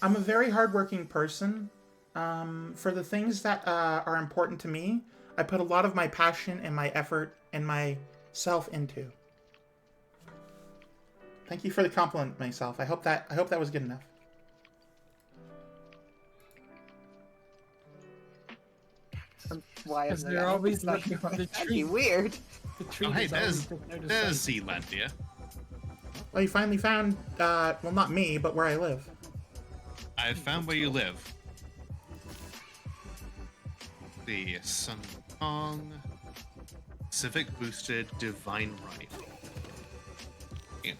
I'm a very hardworking person. For the things that are important to me, I put a lot of my passion and my effort and myself into. Thank you for the compliment, myself. I hope that was good enough. Why Because am I they're not- always it's not- looking for the That'd be tree. weird. The tree Oh, hey, is always looking out of there's sight. Zealandia. Well, you finally found, well, not me, but where I live. I found where you live. The Sun Kong Civic Boosted Divine Right. Yeah.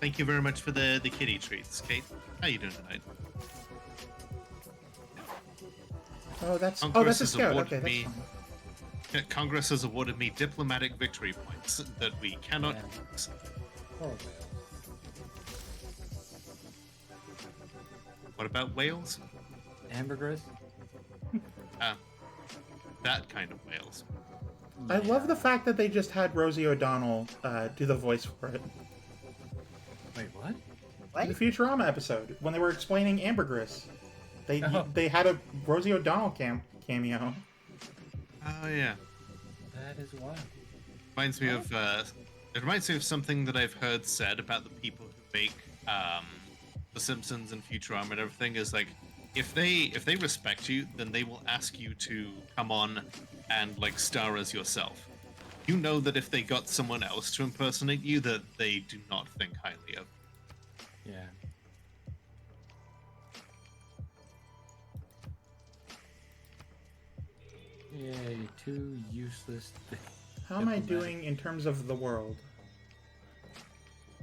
Thank you very much for the kitty treats, Kate. How you doing tonight? Oh, that's Congress a has scout. awarded Okay, that's me- fine. Congress has awarded me diplomatic victory points that we cannot Yeah. use. Oh, What about Wales? ambergris? That kind of Wales. I love the fact that they just had Rosie O'Donnell do the voice for it. Wait, what? In the Futurama episode, when they were explaining ambergris, they Oh. they had a Rosie O'Donnell cameo. Oh yeah. That is wild. Reminds me of it reminds me of something that I've heard said about the people who make The Simpsons and Futurama and everything is like if they respect you, then they will ask you to come on and like star as yourself. You know that if they got someone else to impersonate you, that they do not think highly of. Yeah. Yay, two useless things. How am I doing in terms of the world?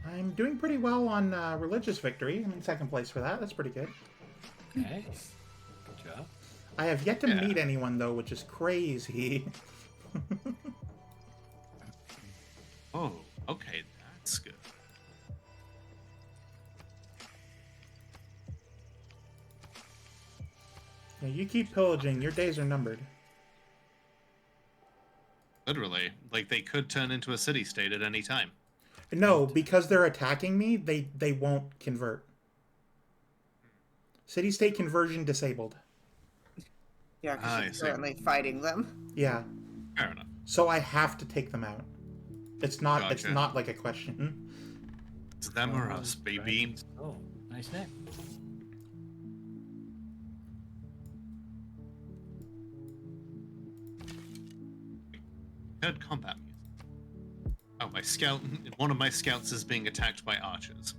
I'm doing pretty well on religious victory. I'm in second place for that. That's pretty good. Okay. Good job. I have yet to Yeah. meet anyone though, which is crazy. Oh, okay, that's good. Yeah, you keep pillaging. Your days are numbered. Literally, like they could turn into a city-state at any time. No, because they're attacking me, they won't convert. City-state conversion disabled. Yeah, I because see. you're currently fighting them. Yeah, Fair enough. so I have to take them out. It's not. It's Gotcha. not like a question. It's them or us, baby. Oh, nice name. Heard combat music. Oh, my scout. One of my scouts is being attacked by archers.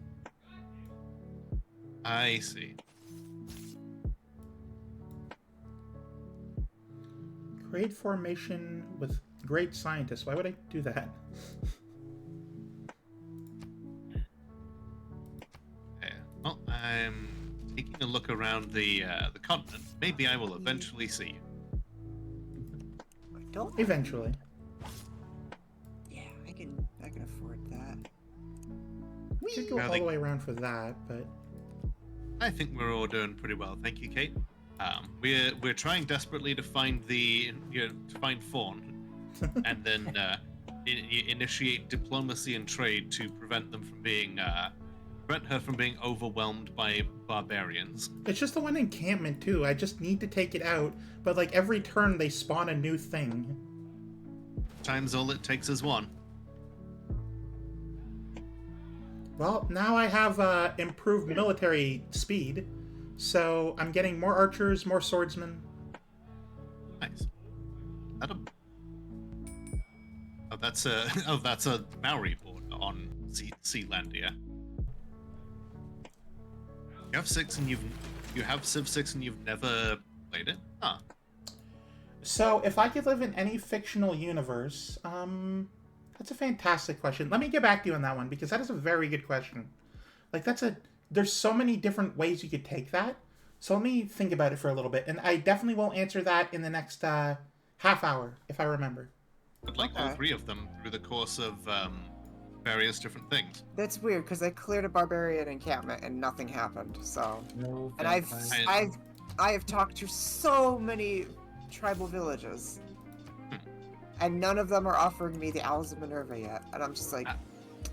I see. Great formation with great scientists. Why would I do that? Yeah. Well, I'm taking a look around the continent. Maybe I will eventually see you. I don't. Eventually. Yeah, I can afford that. Could go Well, all they- the way around for that, but I think we're all doing pretty well, thank you, Kate. We're trying desperately to find to find Fawn, and then initiate diplomacy and trade to prevent them from being prevent her from being overwhelmed by barbarians. it's just the one encampment too. I just need to take it out, but like every turn they spawn a new thing. Times all it takes is one. Well, now I have improved military speed, so I'm getting more archers, more swordsmen. Nice. That's a Maori board on Sealandia. You have Civ 6 and you've never played it? Huh. So if I could live in any fictional universe, that's a fantastic question. Let me get back to you on that one because that is a very good question. Like there's so many different ways you could take that. So let me think about it for a little bit, and I definitely will answer that in the next half hour if I remember. But like all Okay. three of them through the course of various different things. That's weird because I cleared a barbarian encampment and nothing happened. So, No. and I vampires. have talked to so many tribal villages, and none of them are offering me the Owls of Minerva yet. And I'm just like,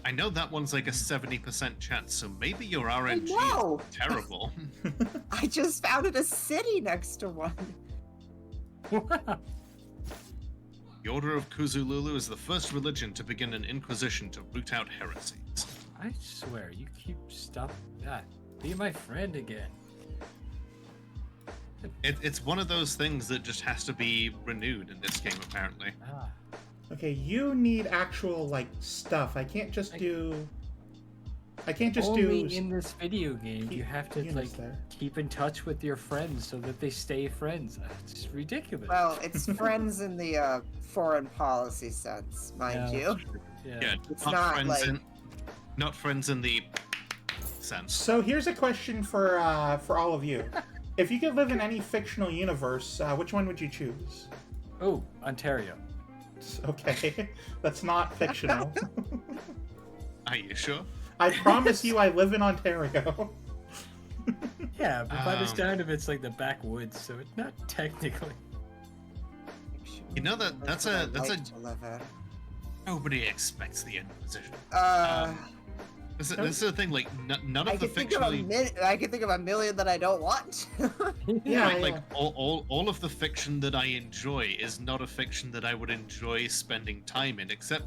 I know that one's like a 70% chance, so maybe your RNG know. is terrible. I just founded a city next to one. The Order of Kuzululu is the first religion to begin an inquisition to root out heresies. I swear, you keep stop that. Be my friend again. It's one of those things that just has to be renewed in this game, apparently. Ah. Okay, you need actual like stuff. I can't just do. I can't just Only do. in this video game, you have to units like there. keep in touch with your friends so that they stay friends. It's ridiculous. Well, it's friends in the foreign policy sense, mind Yeah, you. that's true. Yeah. Yeah, It's not friends like- not friends in the sense. So here's a question for all of you. If you could live in any fictional universe, which one would you choose? Oh, Ontario. Okay, that's not fictional. Are you sure? I promise you, I live in Ontario. Yeah, but by the Um, sound of it's like the backwoods, so it's not technically. You know that's What a I'd like to live in. nobody expects the Inquisition. Uh, This is the thing, like none I of the can think of fictionally I can think of a million that I don't want. Yeah, like, yeah. like all of the fiction that I enjoy is not a fiction that I would enjoy spending time in, except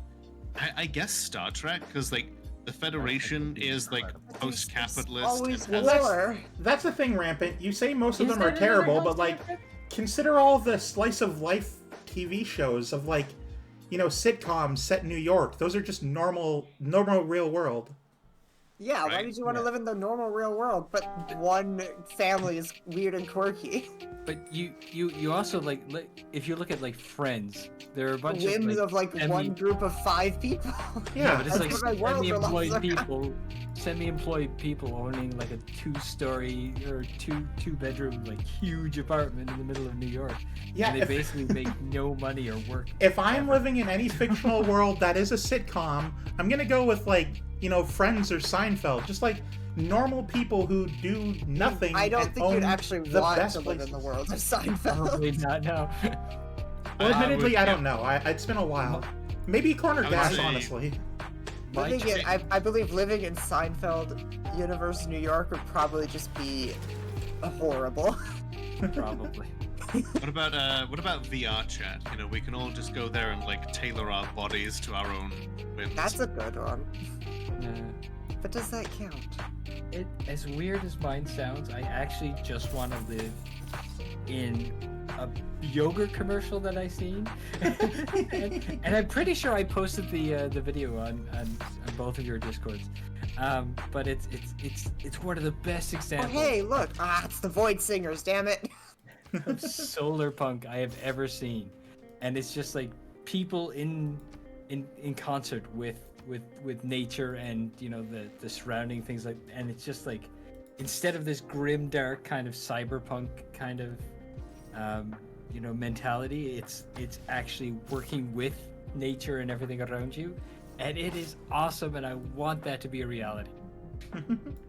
I guess Star Trek, because like the Federation is like post-capitalist. Always and has- Well, war. That's the thing, Rampant. You say most of Is them are there terrible, another but like, house consider all the slice of life TV shows of like, sitcoms set in New York. Those are just normal real world. Yeah, why Right? did you want to Yeah. live in the normal real world? But one family is weird and quirky. But you also like if you look at like Friends, there are a bunch Whims of of like semi- one group of 5 people. Yeah, but it's That's like what my world semi-employed revolves people, semi-employed people owning like a 2-story or two-bedroom like huge apartment in the middle of New York. Yeah, and they if- basically make no money or work. If I'm ever. living in any fictional world that is a sitcom, I'm gonna go with like, Friends or Seinfeld. Just like normal people who do nothing. I don't and think you'd own actually the want best to live places. in the world of Seinfeld. Probably not now. Well, I admittedly, would- I don't know. It's been a while. Maybe Corner I would Gas, say- honestly. My Living in, choice- I believe living in Seinfeld universe New York would probably just be horrible. Probably. What about VR chat? We can all just go there and like tailor our bodies to our own whims. That's a good one. Yeah. But does that count? It, as weird as mine sounds, I actually just want to live in a yogurt commercial that I seen, and I'm pretty sure I posted the video on both of your discords. But it's one of the best Oh, examples hey, look! It's the Void Singers, damn it! of solar punk I have ever seen, and it's just like people in concert with nature and the surrounding things, like, and it's just like instead of this grim dark kind of cyberpunk kind of mentality, it's actually working with nature and everything around you, and it is awesome, and I want that to be a reality.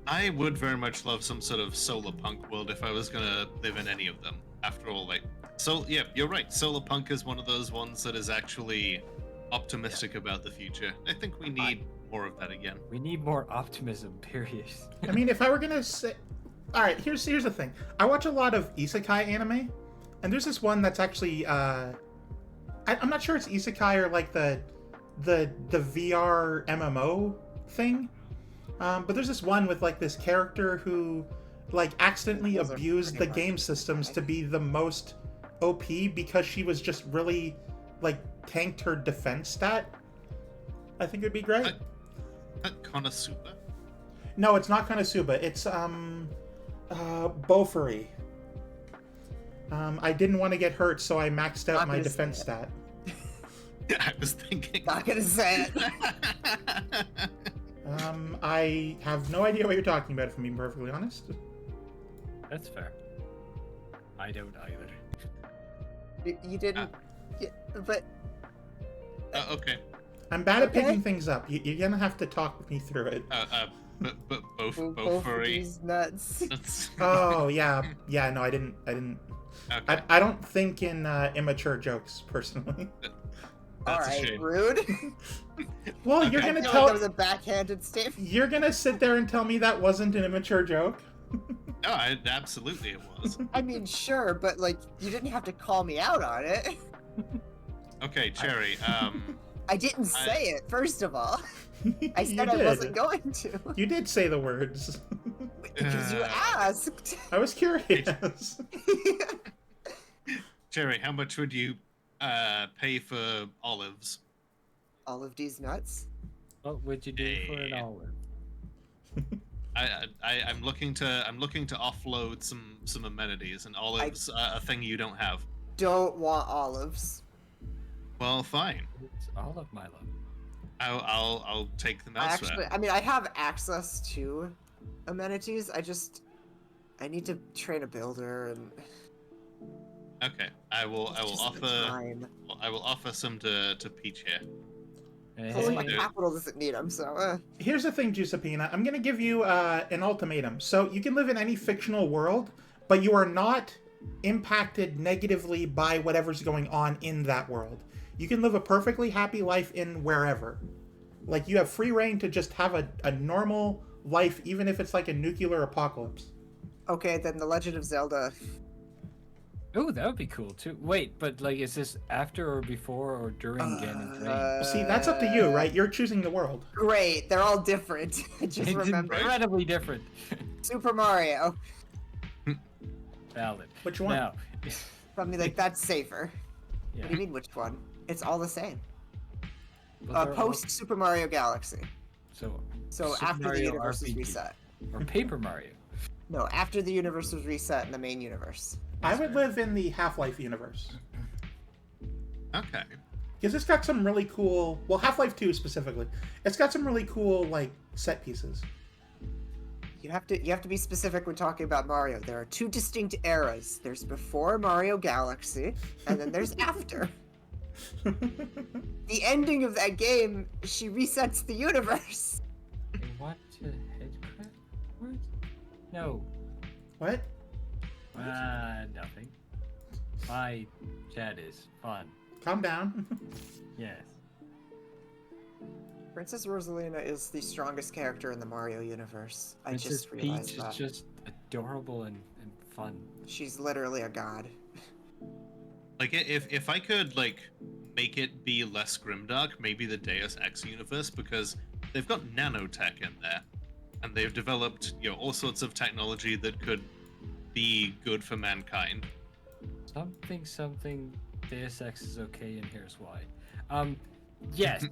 I would very much love some sort of solar punk world if I was gonna live in any of them. After all, yeah, you're right. Solar punk is one of those ones that is actually optimistic about the future. I think we need more of that again. We need more optimism, period. I mean, if I were gonna say, all right, here's the thing. I watch a lot of isekai anime, and there's this one that's actually I'm not sure it's isekai or like the VR MMO thing, but there's this one with like this character who like accidentally Those are abused the pretty much game systems to be the most OP because she was just really like tanked her defense stat. I think it'd be great. That Konosuba? No, it's not Konosuba. It's Bofuri. I didn't want to get hurt, so I maxed out Not my gonna defense say stat. I was thinking. Not gonna say it. I have no idea what you're talking about, if I'm being perfectly honest. That's fair. I don't either. You didn't. But Okay. I'm bad at Okay. picking things up. You're gonna have to talk me through it. But both both of furry. these nuts. That's Oh yeah, yeah. No, I didn't. okay. I don't think in immature jokes personally. That's a Alright, shame. rude. Well, Okay. you're I gonna feel tell. like that was a backhanded statement. You're gonna sit there and tell me that wasn't an immature joke? No, absolutely it was. I mean, sure, but like, you didn't have to call me out on it. Okay, Cherry. I didn't say it, first of all. I You said I did. wasn't going to. You did say the words. Because you asked. I was curious. Cherry, how much would you pay for olives? All of these nuts? What would you do for an Hey. olive? I'm looking to offload some amenities, and olives are a thing you don't have. Don't want olives. Well, fine. It's olive Milo. I'll take them elsewhere. I mean, I have access to amenities. I need to train a builder and Okay, I will it's just the offer time. I will offer some to Peach here. Plus, my Hey. capital doesn't need them, so. Here's the thing, Giuseppina. I'm gonna give you an ultimatum. So you can live in any fictional world, but you are not impacted negatively by whatever's going on in that world. You can live a perfectly happy life in wherever. Like, you have free reign to just have a normal life, even if it's like a nuclear apocalypse. Okay, then The Legend of Zelda. Oh, that would be cool too. Wait, but like, is this after or before or during Ganon's reign? See, that's up to you, right? You're choosing the world. Great, they're all different. Just It's remember. incredibly different. Super Mario. Valid. Which one? Now, Something like that's safer. yeah. What do you mean, which one? It's all the same. But they're all- Post Super Mario Galaxy. So So Super after the Mario universe is RPG. reset. or Paper Mario. No, after the universe was reset in the main universe. I would live in the Half-Life universe. Okay. Because it's got some really cool... Well, Half-Life 2 specifically. It's got some really cool, like, set pieces. You have to be specific when talking about Mario. There are two distinct eras. There's before Mario Galaxy, and then there's after. The ending of that game, she resets the universe. They want to head crack? What? No. What? Nothing. My chat is fun. Calm down. Yes. Princess Rosalina is the strongest character in the Mario universe. I Princess just realized Peach that. is just adorable and fun. She's literally a god. Like if I could like make it be less grimdark, maybe the Deus Ex universe, because they've got nanotech in there, and they've developed all sorts of technology that could be good for mankind. Something Deus Ex is okay, and here's why. Yes.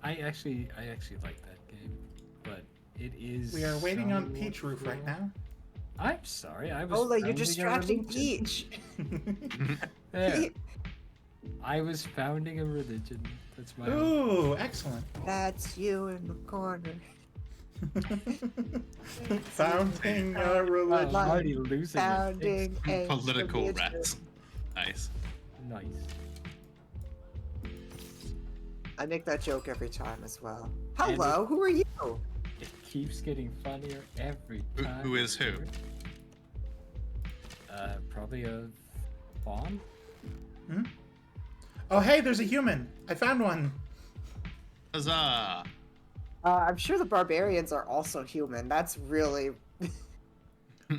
I actually like that game, but it is. We are waiting on somewhat Peachroof right cool. now. I'm sorry, I was. Ola, you're founding a distracting religion. Peach. There. I was founding a religion. That's my. Ooh, excellent. That's you in the corner. Founding a I'm religion. already losing it. Founding a Political religion. rats. Nice. Nice. I make that joke every time as well. Hello, who are you? It keeps getting funnier every Who- time. who is who? Probably a fawn. Oh, hey, there's a human. I found one. Huzzah! I'm sure the barbarians are also human. That's really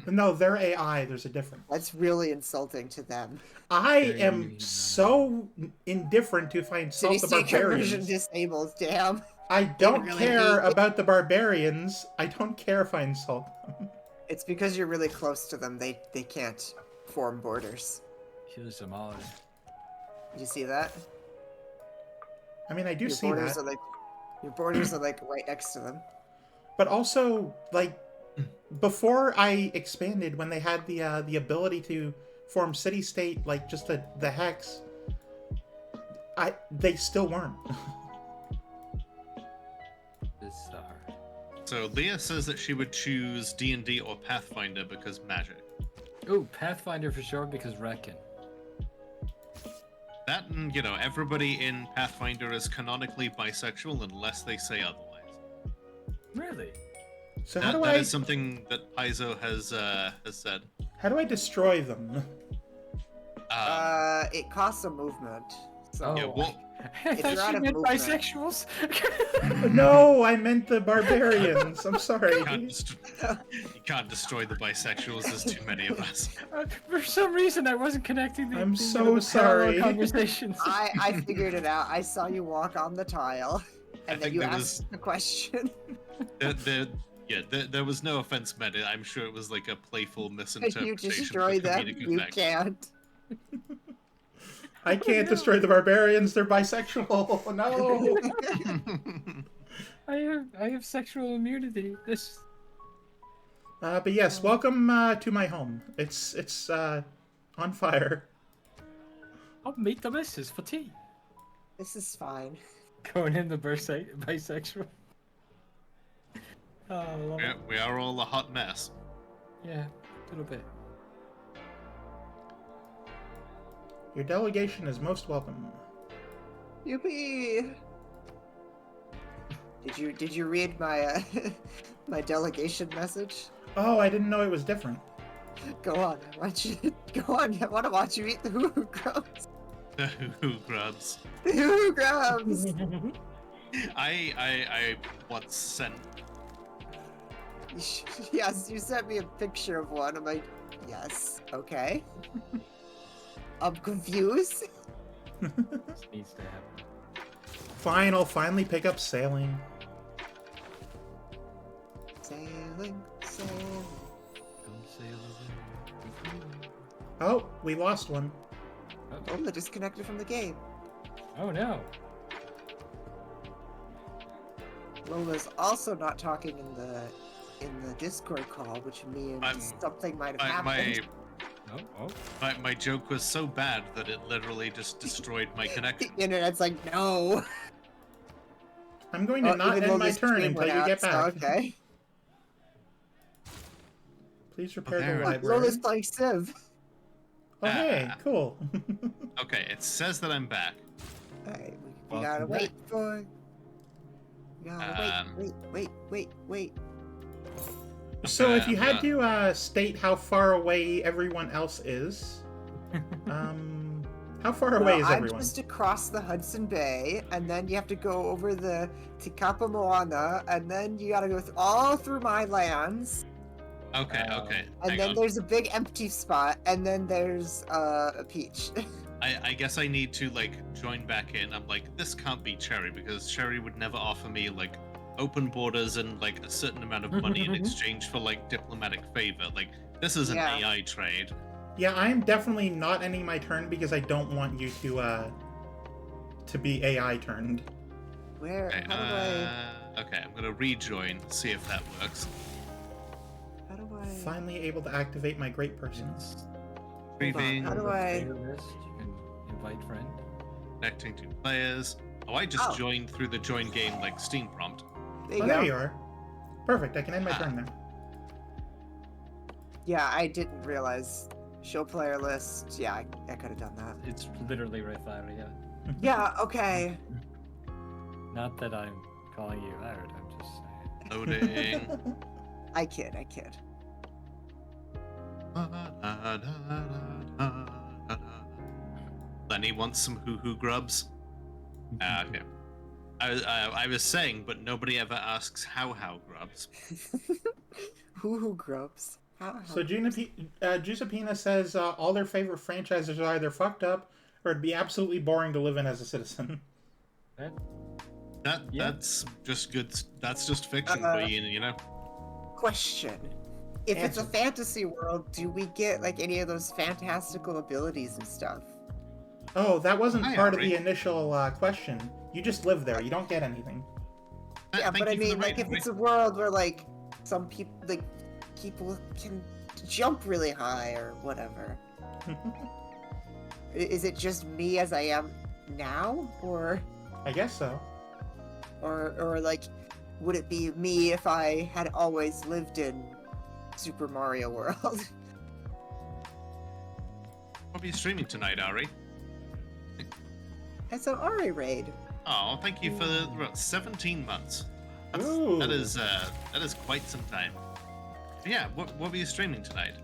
No, they're AI. There's a difference. insulting to them. I Very am nice. so indifferent to if I insult the City-state conversion barbarians. disabled, damn. I don't really care hate- about the barbarians. I don't care if I insult them. It's because you're really close to them. They can't form borders. Kills them all. You see that? I mean, I do Your see borders that. are like your borders are like right next to them. But also, like, before I expanded, when they had the ability to form city-state, like just the hex, they still weren't. Bizarre. So Leah says that she would choose D&D or Pathfinder because magic. Ooh, Pathfinder for sure because Reckon. That and everybody in Pathfinder is canonically bisexual unless they say otherwise. Really? So how That do is something that Paizo has said. I destroy them? It costs a movement. So Yeah, well, I If thought you're out she of meant movement. bisexuals. No, I meant the barbarians. I'm sorry. you can't destroy the bisexuals. There's too many of us. For some reason, I wasn't connecting the. I'm the, so the parallel sorry. Conversations. I figured it out. I saw you walk on the tile, I and then think you there asked the question. There was no offense meant. I'm sure it was like a playful If misinterpretation you for destroy them, comedic you effect. can't. I can't destroy the barbarians. They're bisexual. No. I have sexual immunity. This. But yes, welcome to my home. It's on fire. I'll meet the missus for tea. This is fine. Going in the bisexual. Oh, I love it. We are all a hot mess. Yeah, a little bit. Your delegation is most welcome. Yippee! Did you read my my delegation message? Oh, I didn't know it was different. Go on, I want you. Go on, I want to watch you eat the hoo-hoo grubs. Who grubs? The hoo-hoo grubs. I once sent. Yes, you sent me a picture of one. I'm like, yes, okay. I'm confused. This needs to happen. Fine, I'll finally pick up sailing. Sailing. Come sail away. Oh, we lost one. Oh, they're disconnected from the game. Oh no. Lola's also not talking in the Discord call, which means something might have happened. My joke was so bad that it literally just destroyed my connection. The internet's like, no. I'm going to not even end though my the turn stream until went you out, get so back. okay. Please repair there the it is. library. Lola's playing Civ. Oh, hey, cool. Okay, it says that I'm back. Alright, we Welcome gotta back. wait for. We gotta Um, wait. So if you had Yeah. to state how far away everyone else is, how far away is I'm everyone? just across the Hudson Bay, and then you have to go over the Tikapa Moana, and then you gotta go all through my lands, Okay, okay. and Hang then on. there's a big empty spot, and then there's a Peach. I guess I need to like join back in. I'm like, this can't be Cherry because Cherry would never offer me like open borders and like a certain amount of money in exchange for like diplomatic favor. Like this is an Yeah. AI trade. Yeah, I'm definitely not ending my turn because I don't want you to be AI turned. Where? Okay, How do I? okay, I'm gonna rejoin, see if that works. How do I? Finally able to activate my great person. Grieving, How do I? List, you can invite friend. connecting to players. Oh, I just Oh. joined through the join game like Steam prompt. There you Oh, go. there you are. Perfect, I can end my Ah. turn now. Yeah, I didn't realize. Show player list. Yeah, I could have done that. It's literally right there, yeah. Yeah. Okay. Not that I'm calling you out, I'm just saying. Loading. I kid. Lenny wants some hoo-hoo grubs. Okay. I was saying, but nobody ever asks how grubs. Hoo grubs. So Giuseppina says all their favorite franchises are either fucked up or it'd be absolutely boring to live in as a citizen. Yeah. That's just good. That's just fiction for you know. Question. If it's a Answer. fantasy world, do we get like any of those fantastical abilities and stuff? Oh, that wasn't Hi, part of Ari. the initial question. You just live there. You don't get anything. Yeah, Thank but I you for the mean, like, raid, if it's a world where like some people can jump really high or whatever, is it just me as I am now, or I guess so. like, would it be me if I had always lived in Super Mario World? What are you streaming tonight, Ari? It's an Ari raid. Oh, thank you for 17 months. Ooh. That is quite some time. Yeah, what were you streaming tonight?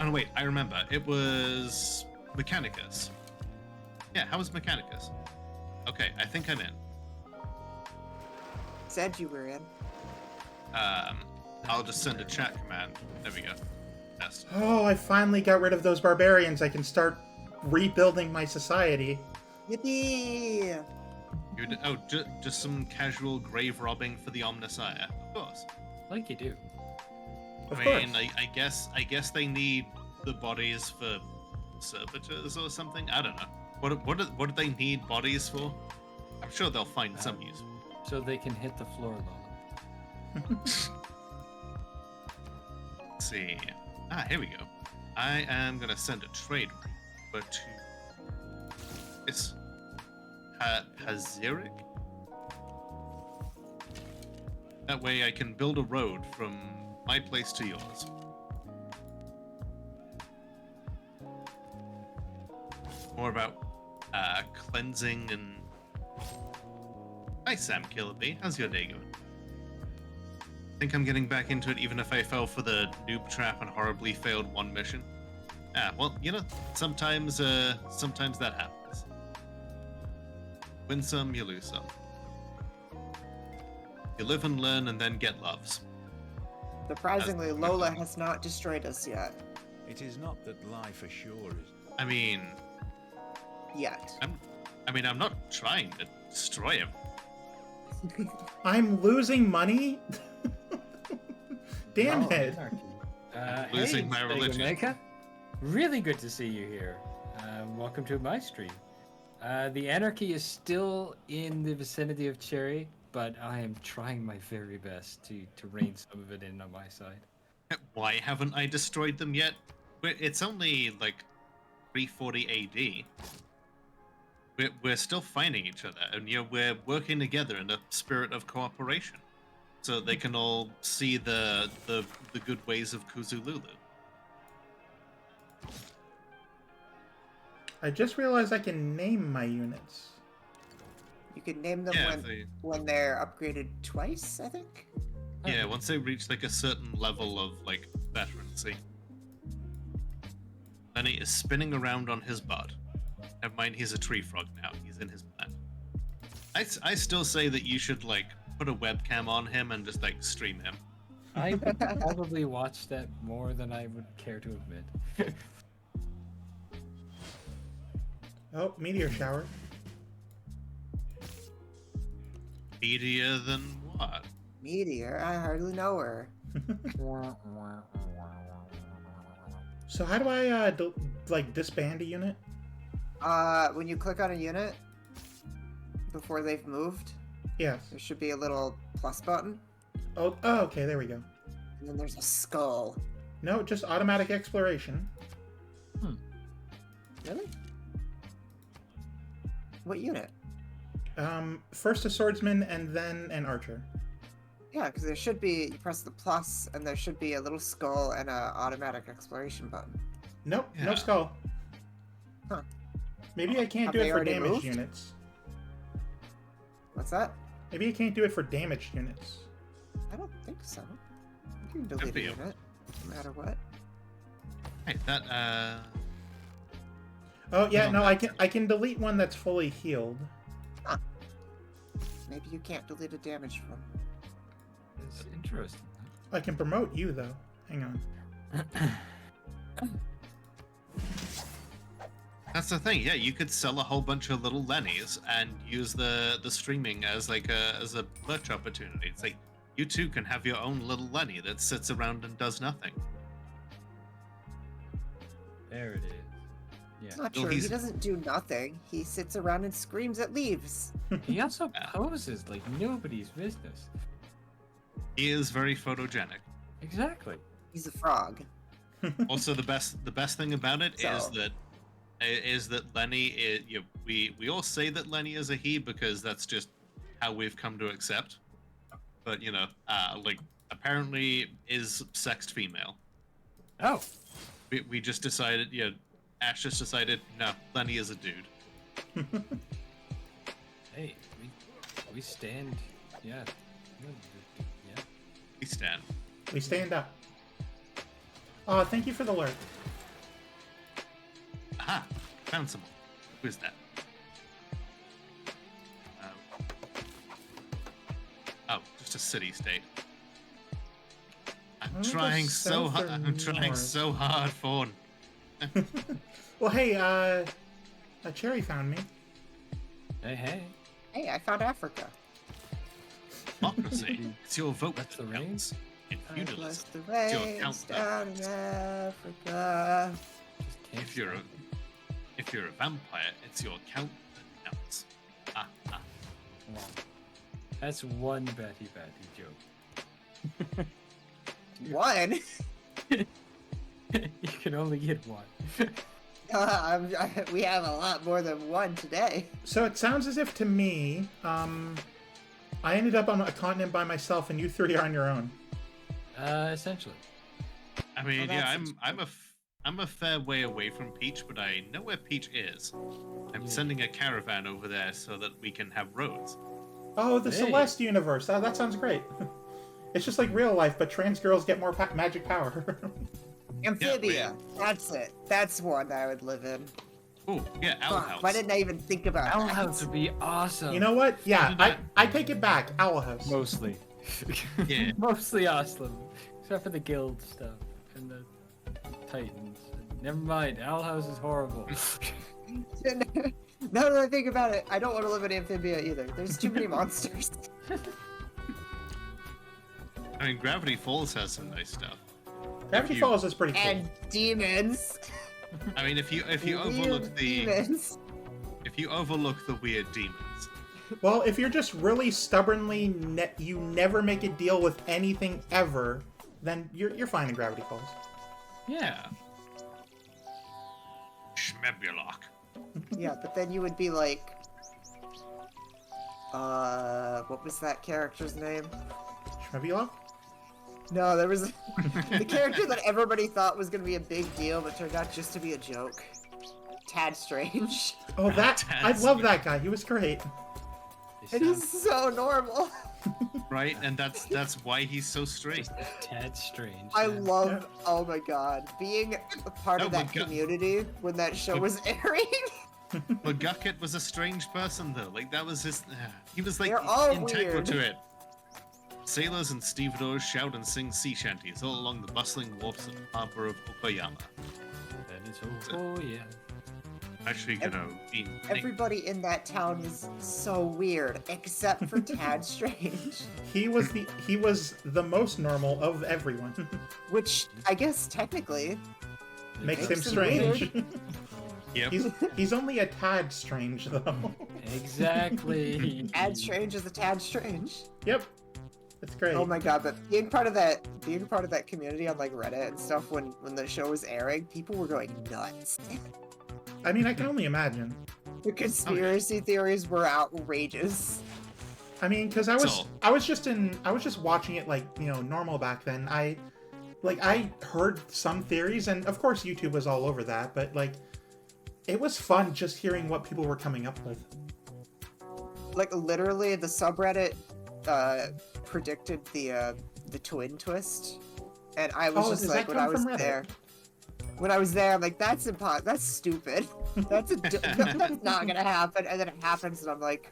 Oh wait, I remember. It was Mechanicus. Yeah, how was Mechanicus? Okay, I think I'm in. Said you were in. I'll just send a chat command. There we go. Best. Oh, I finally got rid of those barbarians. I can start rebuilding my society. Yippee! Just some casual grave robbing for the Omnissiah. Of course. Like you do. Of I course. mean, I guess they need the bodies for servitors or something. I don't know. What do they need bodies for? I'm sure they'll find some use. So they can hit the floor, Lola. Let's see. Here we go. I am gonna send a trade but to it's Hazirik. That way I can build a road from my place to yours. More about cleansing and... Hi Sam Killaby, how's your day going? I think I'm getting back into it even if I fell for the noob trap and horribly failed one mission. Well, you know, sometimes that happens. Win some, you lose some. You live and learn and then get loves. Surprisingly, Lola has not destroyed us yet. It is not that life assures. I mean, Yet. I'm not trying to destroy him. I'm losing money? Damn Oh, it. anarchy. Losing my religion. Stegomeca. Really good to see you here. Welcome to my stream. The anarchy is still in the vicinity of Cherry, but I am trying my very best to rein some of it in on my side. Why haven't I destroyed them yet? It's only like 340 AD. We're still fighting each other, and we're working together in a spirit of cooperation, so they can all see the good ways of Kuzululu. I just realized I can name my units. You can name them Yeah, when they're upgraded twice, I think. yeah, once they reach like a certain level of like veterancy. Lenny is spinning around on his butt. Never mind, he's a tree frog now. He's in his plant. I still say that you should like put a webcam on him and just like stream him. I would probably watch that more than I would care to admit. Oh, meteor shower. Media than what? Meteor, I hardly know her. So how do I disband a unit? When you click on a unit before they've moved, Yes. there should be a little plus button, Oh, okay, there we go. and then there's a skull. No, just automatic exploration. Really? What unit? First a swordsman and then an archer. Yeah, because there should be, you press the plus, and there should be a little skull and a automatic exploration button. Nope, no Yeah. skull. Huh. Maybe I can't Have do they it for already damaged moved? units. What's that? Maybe I can't do it for damaged units. I don't think so. You can delete a be. unit, no matter what. Hey, that Oh yeah, No, no, I can delete one that's fully healed. Maybe you can't delete a damaged one. It's interesting. I can promote you though. Hang on. That's the thing. Yeah, you could sell a whole bunch of little Lennies and use the streaming as like as a merch opportunity. It's like you too can have your own little Lenny that sits around and does nothing. There it is. Yeah. Not Well, true. He he's- doesn't do nothing. He sits around and screams at leaves. He also Yeah. poses like nobody's business. He is very photogenic. Exactly. He's a frog. Also, the best thing about it is So- that Lenny is. We all say that Lenny is a he because that's just how we've come to accept. But like apparently is sexed female. Oh, We just decided. Ash just decided. No, Lenny is a dude. hey, we stand. Yeah. Yeah. We stand. We stand up. Oh, thank you for the alert. Aha! Found someone. Who is that? Oh, just a city-state. I'm Oh, trying the so south hard. or I'm trying north? so hard, Fawn. Well, hey, a cherry found me. Hey, hey. Hey, I found Africa. Democracy. It's your vote. That's the that rain? counts. In I feudalism. bless the It's your rains count down in Africa. Just can't If you're a stop if you're a vampire, it's your count that counts. Ah, ah. it. Wow. That's one Batty joke. One? You can only get one. We have a lot more than one today. So it sounds as if to me, I ended up on a continent by myself, and you three are on your own. Essentially. I mean, Well, yeah, that's I'm a fair way away from Peach, but I know where Peach is. I'm Yeah. sending a caravan over there so that we can have roads. Oh, the Hey. Celeste universe. Oh, that sounds great. It's just like real life, but trans girls get more magic power. Amphibia. That's it. That's one that I would live in. Oh, yeah, Owl Fuck, House. why didn't I even think about Owl that? House would be awesome. You know what? Yeah, I take it back. Owl House. Mostly. Yeah. Mostly awesome. Except for the guild stuff and the Titans. Never mind, Owl House is horrible. Now that I think about it, I don't want to live in Amphibia either. There's too many monsters. I mean, Gravity Falls has some nice stuff. Gravity If you- Falls is pretty cool. And demons. I mean, if you overlook Weird the demons. if you overlook the weird demons, Well, if you're just really stubbornly, you never make a deal with anything ever, then you're fine in Gravity Falls. Yeah. Schmebulok. Yeah, but then you would be like, what was that character's name? Shmebulok? No, there was the character that everybody thought was gonna be a big deal, but turned out just to be a joke. Tad Strange. Oh, that I That's- love that guy. He was great. It is so normal. Right, and that's why he's so straight. Just a tad strange. I yeah. love, oh my god, being a part Oh of my that God. community when that show was airing. But Gucket was a strange person, though. Like that was his. He was like They're all integral weird. to it. Sailors and stevedores shout and sing sea shanties all along the bustling wharfs of the harbor of Okoyama. That is oh yeah. Actually, gonna be Everybody in that town is so weird, except for Tad Strange. He was the most normal of everyone. Which, I guess, technically, Makes him Makes him strange. Yep. He's only a tad strange though. Exactly. Tad Strange is a Tad Strange. Yep. That's great. Oh my god, but being part of that community on like Reddit and stuff when the show was airing, people were going nuts. I mean, I can only imagine. The conspiracy theories were outrageous. I mean, because I So- was just watching it like, normal back then. I heard some theories, and of course YouTube was all over that, but like it was fun just hearing what people were coming up with. Like literally, the subreddit predicted the twin twist, and I was Oh, just does like, that when I come was from Reddit? there. When I was there, I'm like, that's impossible. That's stupid. That's that's not gonna happen. And then it happens, and I'm like,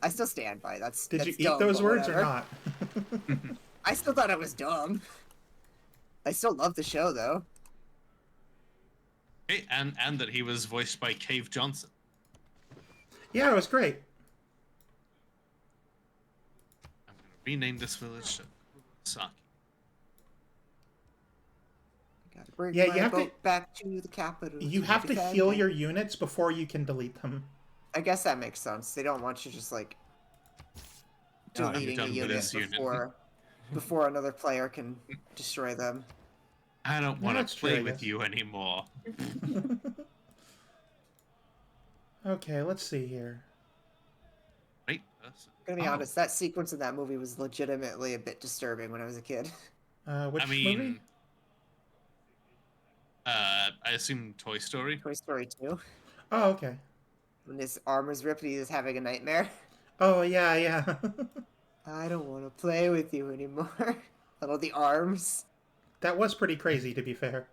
I still stand by it. That's Did you that's eat dumb, those but words whatever. or not? I still thought it was dumb. I still love the show though. Hey, and that he was voiced by Cave Johnson. Yeah, it was great. I'm gonna rename this village to Saki. Gotta bring Yeah, my you have to- boat back to the capital. You have to defend heal it. your units before you can delete them. I guess that makes sense. They don't want you just like No, I'm deleting a done with unit this unit. before another player can destroy them. I don't want That's to true, play I with guess. you anymore. Okay, let's see here. Right person. I'm gonna be Oh. honest, that sequence in that movie was legitimately a bit disturbing when I was a kid. Which I mean, movie? I assume Toy Story. Toy Story 2. Oh, okay. When his arm was ripped and he was having a nightmare. Oh, yeah, yeah. I don't want to play with you anymore. Little the arms. That was pretty crazy, to be fair.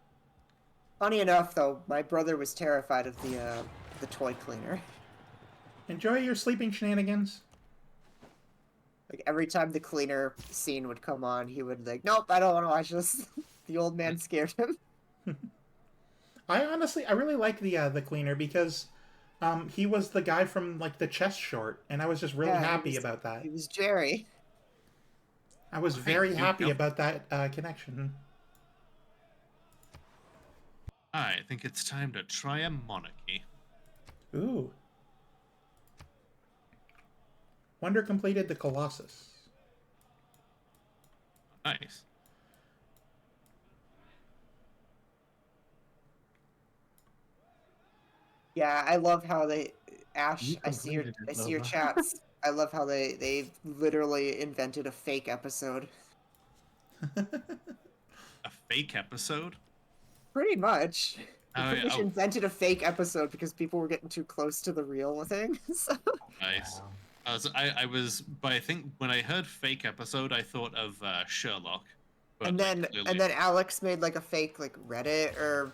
Funny enough, though, my brother was terrified of the toy cleaner. Enjoy your sleeping shenanigans. Like every time the cleaner scene would come on, he would like, nope, I don't want to watch this. The old man scared him. I really like the cleaner because he was the guy from like the chess short, and I was just really Yeah, he happy was- about that. He was Jerry. I was Right, very you happy go. about that connection. I think it's time to try a monarchy. Ooh. Wonder completed the Colossus. Nice. Yeah, I love how they Ash. You I see your completed it, I see your Lola. chats. I love how they literally invented a fake episode. A fake episode? Pretty much. They Oh, pretty yeah, much oh. invented a fake episode because people were getting too close to the real thing. So, Nice. I was, but I think when I heard fake episode, I thought of Sherlock. But and like, then clearly- Alex made like a fake like Reddit or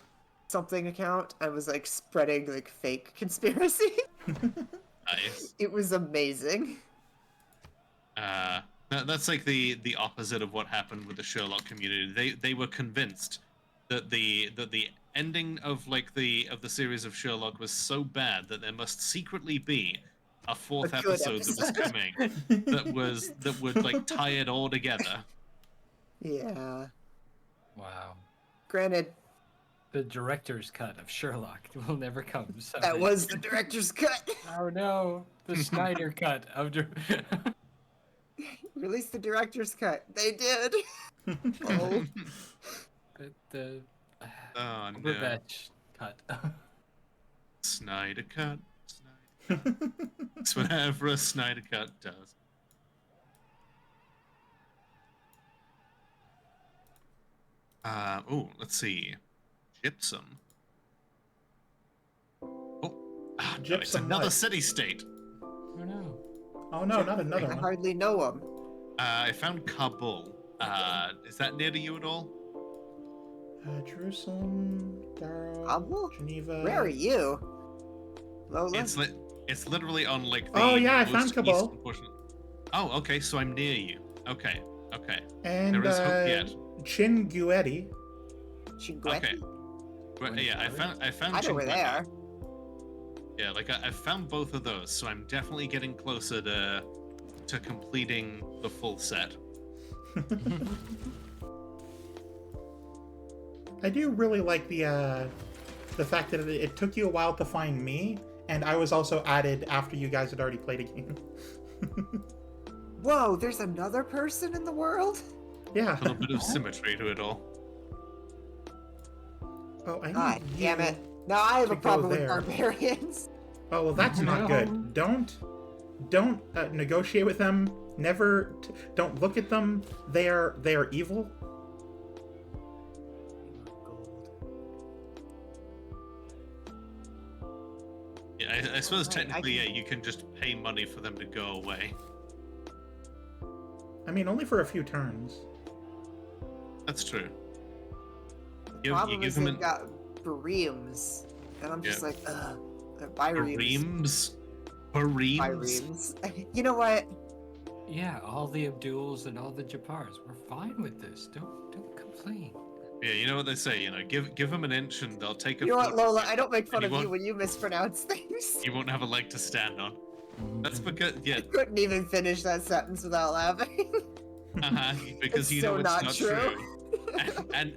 something account and was like spreading like fake conspiracy. nice. It was amazing. That's like the opposite of what happened with the Sherlock community. They were convinced that the ending of like the series of Sherlock was so bad that there must secretly be a fourth A good episode that was episode. coming that would like tie it all together. Yeah. Wow. Granted, The director's cut of Sherlock will never come. So that was the director's cut. Oh no, the Snyder cut of. Release the director's cut. They did. Oh. the Oh no, Cumberbatch cut. Snyder cut. It's whatever a Snyder cut does. Oh, let's see. Gypsum. Oh, no, it's Gypsum another what? city-state. Oh no. Oh no, not another I one. hardly know him. I found Kabul. Is that near to you at all? Jerusalem, Daro, Kabul? Geneva. Where are you? Lola? It's literally on like the Oh, yeah, I most found Kabul. eastern portion. Oh, okay, so I'm near you. Okay. And There is hope yet. Chinguetti. Chinguetti? Okay. But, yeah, I found I know where they Chinguetti. are. Yeah, like I found both of those, so I'm definitely getting closer to completing the full set. I do really like the fact that it took you a while to find me, and I was also added after you guys had already played a game. Whoa, there's another person in the world? Yeah. A little bit of symmetry to it all. Oh, I God need damn you it. Now I have to a go problem with there. barbarians. Oh well, that's not good. Don't negotiate with them. Never. Don't look at them. They are evil. Yeah, I suppose Right, I technically, can- yeah, you can just pay money for them to go away. I mean, only for a few turns. That's true. The problem is they've got bareems. And I'm just Yeah. like, bireems. Bareems? Bareems? Bireems. You know what? Yeah, all the Abduls and all the Jabars. We're fine with this. Don't complain. Yeah, you know what they say, give them an inch and they'll take a You know what, foot. Lola? I don't make fun of you Anyone? when you mispronounce things. You won't have a leg to stand on. That's because, yeah, I couldn't even finish that sentence without laughing. because It's you know so it's not not true.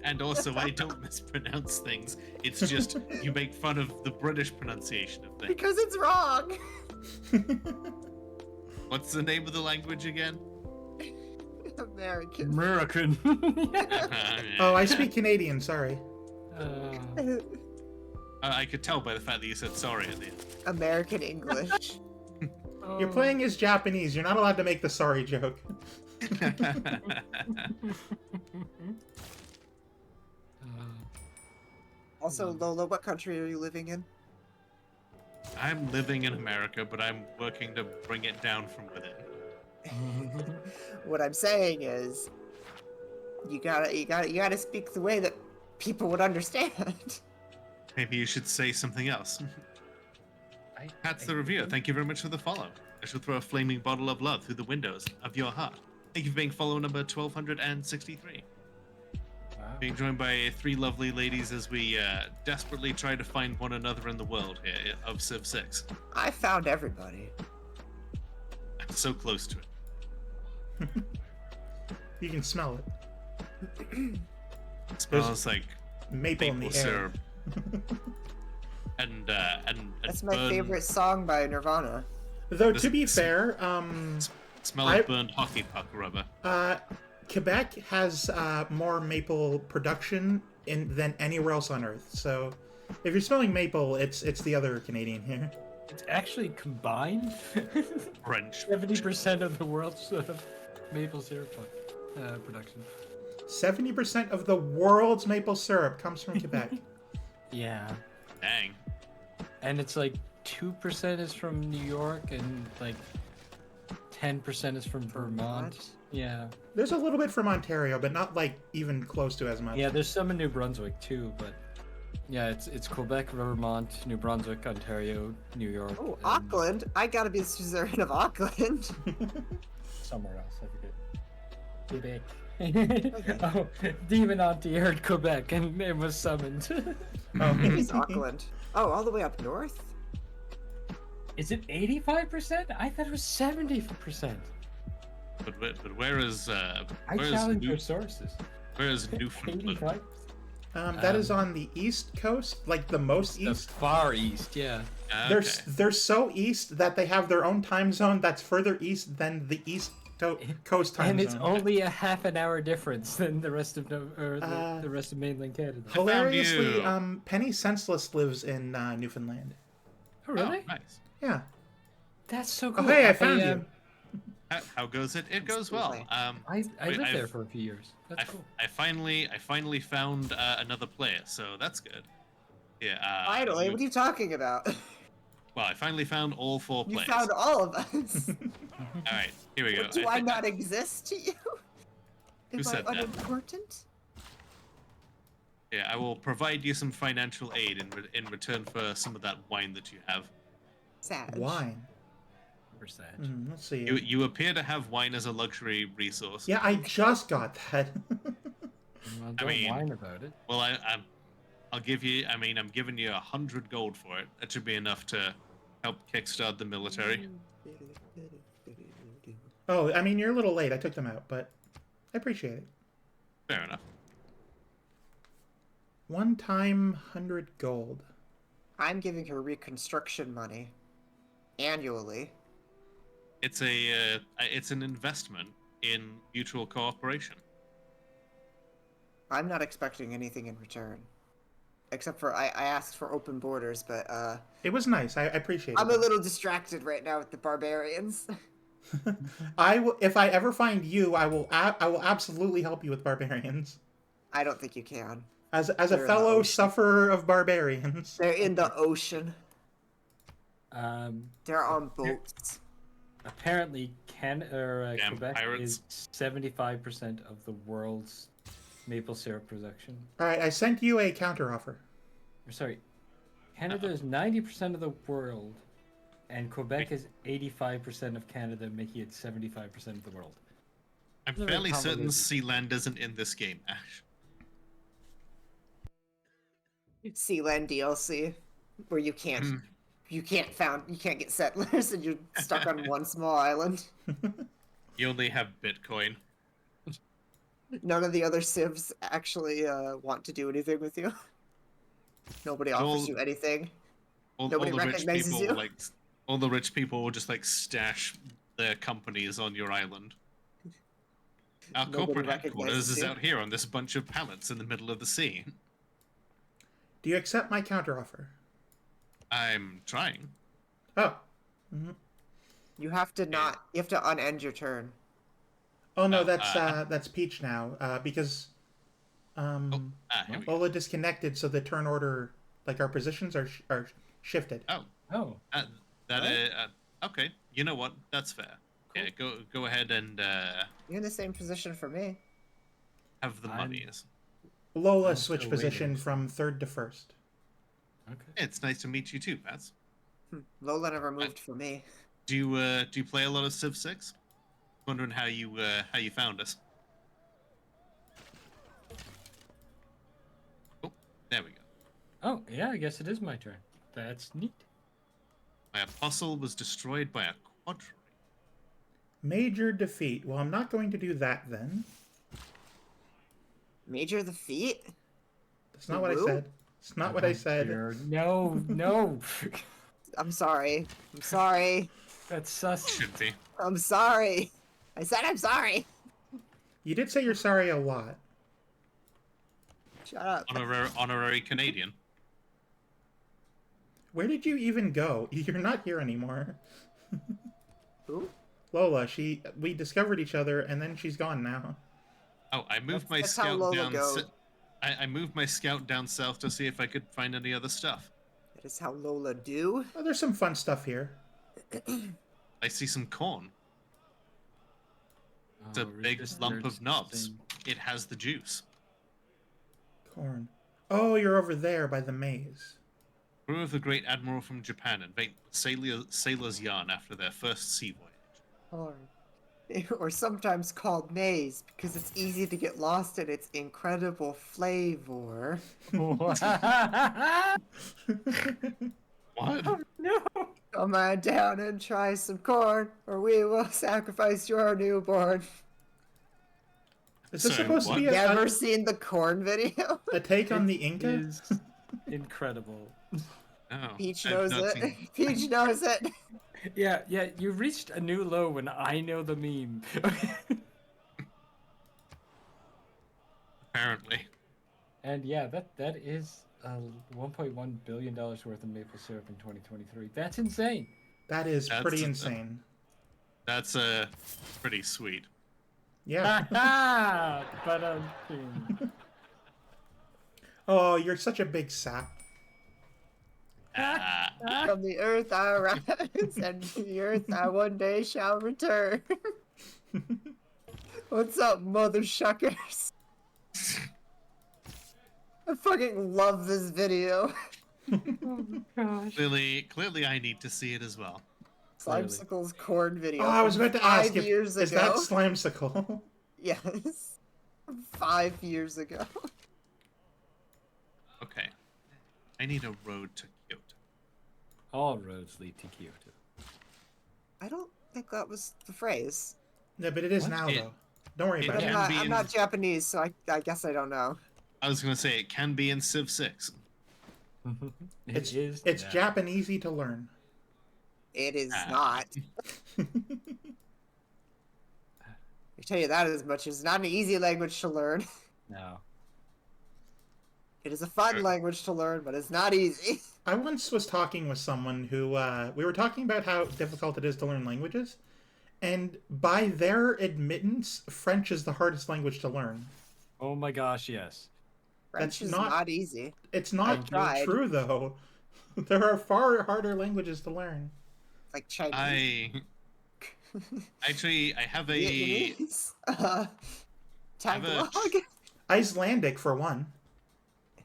and also, I don't mispronounce things. It's just you make fun of the British pronunciation of things. Because it's wrong. What's the name of the language again? American. American. Oh, I speak Canadian. Sorry. I could tell by the fact that you said sorry at the end. American English. You're playing as Japanese. You're not allowed to make the sorry joke. Also, Lola, what country are you living in? I'm living in America, but I'm working to bring it down from within. What I'm saying is, you gotta speak the way that people would understand. Maybe you should say something else. Pat's the reviewer. Thank you very much for the follow. I shall throw a flaming bottle of love through the windows of your heart. Thank you for being follow number 1263. Wow. Being joined by 3 lovely ladies as we desperately try to find one another in the world here of Civ 6. I found everybody. I'm so close to it. You can smell it. It smells like Maple in the maple air. syrup. and That's my burn- favorite song by Nirvana. Though Does to be it fair, smell like burned hockey puck rubber. Quebec has more maple production than anywhere else on Earth. So, if you're smelling maple, it's the other Canadian here. It's actually combined. French. 70% of the world's maple syrup production. 70% of the world's maple syrup comes from Quebec. Yeah. Dang. And it's like 2% is from New York and like 10% is from Vermont. Yeah. There's a little bit from Ontario, but not like even close to as much. Yeah, there's some in New Brunswick too, but yeah, it's Quebec, Vermont, New Brunswick, Ontario, New York. Oh, and Auckland! I gotta be the suzerain of Auckland. somewhere else, I forget. Quebec. Oh, Demon Auntie heard Quebec and it was summoned. Oh. Maybe it's Auckland. Oh, all the way up north? Is it 85%? I thought it was 70%. But where is I where is challenge your sources. where is Newfoundland? 85%. That is on the east coast, like the most The east. far east, yeah. They're so east that they have their own time zone that's further east than the east coast time And zone. it's only a half an hour difference than the rest of the rest of mainland Canada. Hilariously, you. Penny Senseless lives in Newfoundland. Oh, really? Oh, nice. Yeah. That's so Oh, cool. hey, I found you. How goes it? It goes well. I Wait, lived there I've- for a few years. That's cool. I finally found another player, so that's good. Yeah. Finally, what are you talking about? Well, I finally found all 4 You players. found all of us. All right, here we go. Do I not exist to you? Am I said that? unimportant? Yeah, I will provide you some financial aid in return for some of that wine that you have. Sad. Wine. Percent. Let's see. You appear to have wine as a luxury resource. Yeah, I just got that. Well, don't mean- whine about it. Well, I'll give you. I mean, I'm giving you 100 gold for it. That should be enough to help kickstart the military. Oh, I mean, you're a little late. I took them out, but I appreciate it. Fair enough. One time, 100 gold. I'm giving her reconstruction money. Annually. It's an investment in mutual cooperation. I'm not expecting anything in return. Except for I asked for open borders, but It was nice. I appreciate I'm it. a little distracted right now with the barbarians. I will. If I ever find you, I will. I will absolutely help you with barbarians. I don't think you can. As a They're in the fellow ocean. sufferer of barbarians. They're in the ocean. Um, They're on boats. apparently, Damn Quebec pirates. is 75% of the world's maple syrup production. All right, I sent you a counteroffer. Or, sorry, Canada is 90% of the world, and Quebec is 85% of Canada, making it 75% of the world. I'm Very fairly certain convoluted. Sealand isn't in this game, Ash. Sealand DLC, where you can't get settlers and you're stuck on one small island. You only have Bitcoin. None of the other civs actually want to do anything with you. Nobody offers All- you anything. All Nobody the rich recognizes people you. all the rich people will just stash their companies on your island. Our Nobody corporate headquarters recognizes is you. out here on this bunch of pallets in the middle of the sea. Do you accept my counteroffer? I'm trying. Oh. You have to not. You have to unend your turn. Oh no, Oh, that's Peach now. Because Here we go. Lola disconnected, so the turn order, like our positions are shifted. Oh, Oh, okay. You know what? That's fair. Yeah, go ahead and You're in the same position for me. have the I'm- monies. Lola I'm switched still position waiting. from third to first. Okay. It's nice to meet you too, Pats. Lola never moved for me. Do you play a lot of Civ 6? Wondering how you found us. Oh, there we go. Oh, yeah, I guess it is my turn. That's neat. My apostle was destroyed by a quadri. Major defeat. Well, I'm not going to do that then. Major the feat? That's not what I Woo? said. It's not what I said. No, no. I'm sorry. I'm sorry. That's sus. Should be. I'm sorry. I said I'm sorry. You did say you're sorry a lot. Shut up. Honorary Canadian. Where did you even go? You're not here anymore. Who? Lola, we discovered each other and then she's gone now. Oh, I moved my That's how scout Lola down. go. I moved my scout down south to see if I could find any other stuff. That is how Lola do. Oh, there's some fun stuff here. I see some corn. It's a Oh, big lump registered of knobs. thing. It has the juice. Corn. Oh, you're over there by the maze. Crew of the Great Admiral from Japan invade sailors' yarn after their first sea voyage. Or sometimes called maize because it's easy to get lost in its incredible flavor. What? No. Come on down and try some corn, or we will sacrifice your newborn. Is this Sorry, supposed to be Never seen the corn video? a take on the Inca? Is incredible. No, Peach I've knows not it. seen- Peach knows it. Yeah, you reached a new low when I know the meme. Apparently. And yeah, that is $1.1 billion worth of maple syrup in 2023. That's insane. That is That's pretty a- insane. That's pretty sweet. Yeah. But Oh, you're such a big sap. From the earth I rise, and to the earth I one day shall return. What's up, mother shuckers? I fucking love this video. Clearly, I need to see it as well. Slimesicle's corn video. Oh, I was about to from ask 5 if years is ago. that Slimesicle? Yes. 5 years ago. Okay. I need a road to Kyoto. all roads lead to Kyoto. I don't think that was the phrase. No, but it is What? now It- though. Don't worry it about But it. can be I'm in- not Japanese, so I guess I don't know. I was gonna say it can be in Civ 6. It's is it's now. Japanesey to learn. It is Ah. not. I tell you that as much. It's not an easy language to learn. No. It is a fun Sure. language to learn, but it's not easy. I once was talking with someone who we were talking about how difficult it is to learn languages, and by their admittance, French is the hardest language to learn. Oh my gosh, yes. French That's is not- not easy. It's I not tried. true though. There are far harder languages to learn. Like Chinese. I have a Vietnamese. Tagalog. Icelandic for one. I